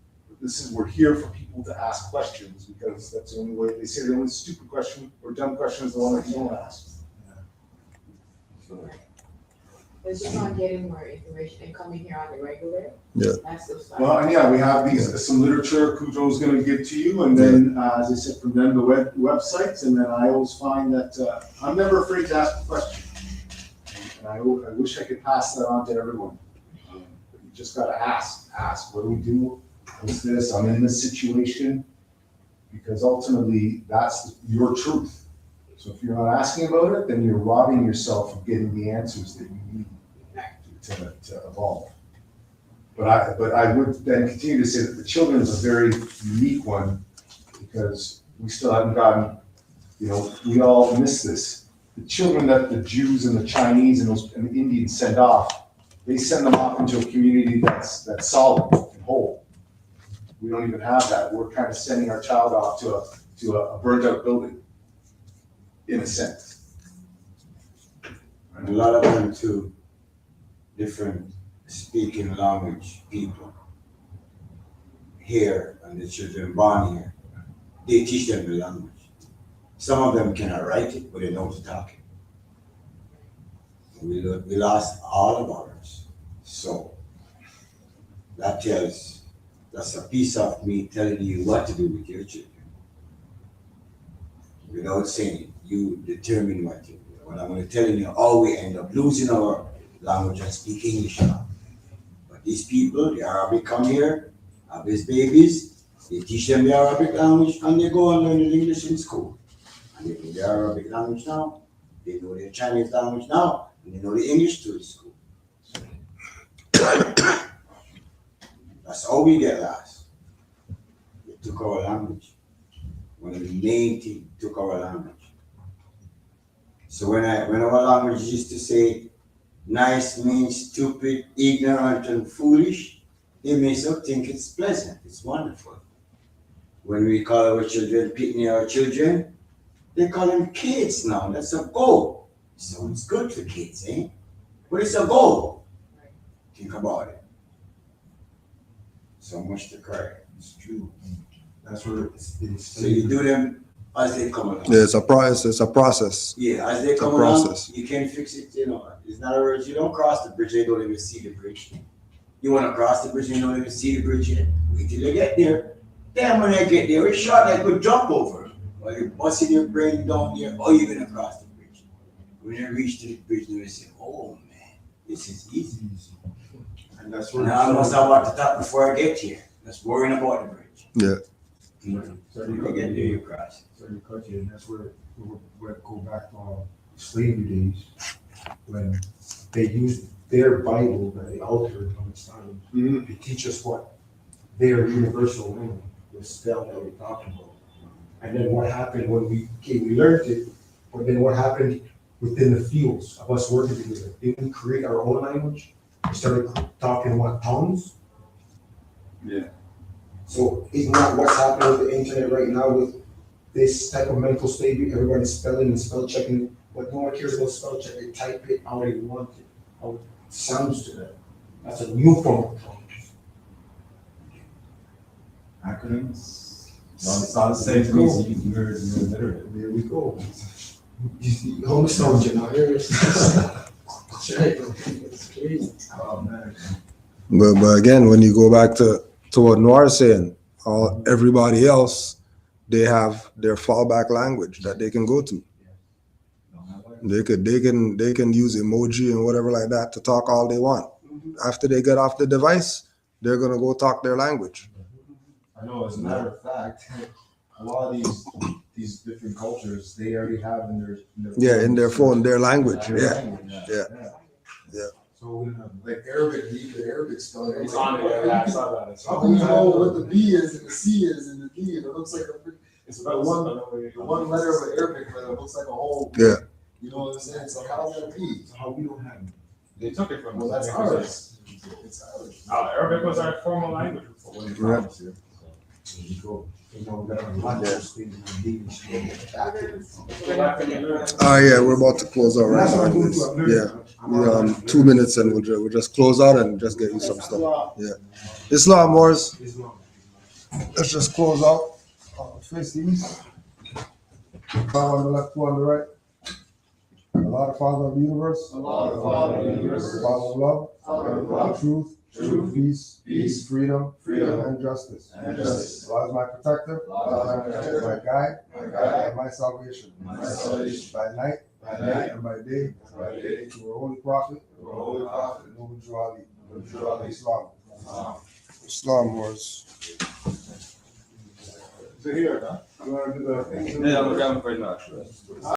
We're here for people to ask questions, because that's the only way. They say the only stupid question or dumb question is the one that you don't ask. It's just on getting more information and coming here on the regular. Yeah. That's the stuff. Well, and yeah, we have some literature Kujo's gonna give to you, and then, as I said, from them, the websites, and then I always find that, I'm never afraid to ask a question. And I wish I could pass that on to everyone. But you just gotta ask, what do we do? What's this? I'm in this situation. Because ultimately, that's your truth. So if you're not asking about it, then you're robbing yourself of getting the answers that you need to evolve. But I would then continue to say that the children is a very unique one, because we still haven't gotten, we all miss this. The children that the Jews and the Chinese and the Indians send off, they send them off into a community that's solid and whole. We don't even have that. We're kind of sending our child off to a burnt out building, in a sense. And a lot of them too, different speaking language people here, and the children born here, they teach them the language. Some of them cannot write it, but they know to talk it. We lost all of ours. So that's a piece of me telling you what to do with your children. Without saying it, you determine what to do. When I'm going to tell you, we end up losing our language and speak English now. But these people, the Arabic come here, have these babies, they teach them the Arabic language, and they go and learn the English in school. And they know the Arabic language now, they know the Chinese language now, and they know the English through the school. That's all we get lost. They took our language. One of the main things took our language. So when our language used to say nice means stupid, ignorant, and foolish, they may so think it's pleasant, it's wonderful. When we call our children, picnic our children, they call them kids now. That's a goal. So it's good for kids, eh? But it's a goal. Think about it. So much to cry. It's true. That's where it's So you do them as they come along. Yeah, it's a process. Yeah, as they come along, you can fix it, It's not a bridge. You don't cross the bridge, you don't even see the bridge. You want to cross the bridge, you don't even see the bridge yet. Wait till you get there. Then when I get there, it's short like a jump over. Or you're busting your brain down there, or you're going to cross the bridge. When you reach to the bridge, you say, oh man, this is easy. And that's where. Now I must have walked the top before I get here. That's worrying about the bridge. Yeah. So you get there, you cross. Sorry to cut you, and that's where we go back to slavery days, when they used their Bible that they altered on the time to teach us what their universal language, the spell that we're talking about. And then what happened when we learned it, but then what happened within the fields of us working together? Didn't we create our own language? We started talking what tongues? Yeah. So isn't that what's happening with the internet right now with this type of mental state? Everybody's spelling and spell checking, but no one cares about spell check. They type it how they want it, how it sounds to them. That's a new form of tongues. Acronyms. It's not the same to me, so you're illiterate. There we go. Homestone, you know, it's crazy. Oh, man. But again, when you go back to what Noir's saying, everybody else, they have their fallback language that they can go to. They can use emoji and whatever like that to talk all they want. After they get off the device, they're gonna go talk their language. I know, as a matter of fact, a lot of these different cultures, they already have in their phone their language. Yeah. So like Arabic, the Arabic spelling. It's on there, yeah, I saw that. How can you know what the B is and the C is and the D? And it looks like it's the one letter of an Arabic letter looks like a whole. Yeah. You know what I'm saying? So how's that be? So how we don't have it? They took it from us. Well, that's ours. It's ours. Arabic was our formal language before. When you promise you. There you go. You know, we got a lot of those things in We're about to close out right now. Yeah. 2 minutes and we'll just close out and just get you some stuff. Yeah. Islam, Morris. Let's just close out. Face these. 5 on the left, 2 on the right. Allah, the Father of the universe. Allah, the Father of the universe. The Father of love. Father of love. Truth. Truth. Peace. Freedom. And justice. Allah is my protector. My guide. And my salvation. By night. And by day. To our holy prophet. Noble Jew Ali. Islam was. So here, you wanna do the thing? Yeah, I'm gonna grab him right now.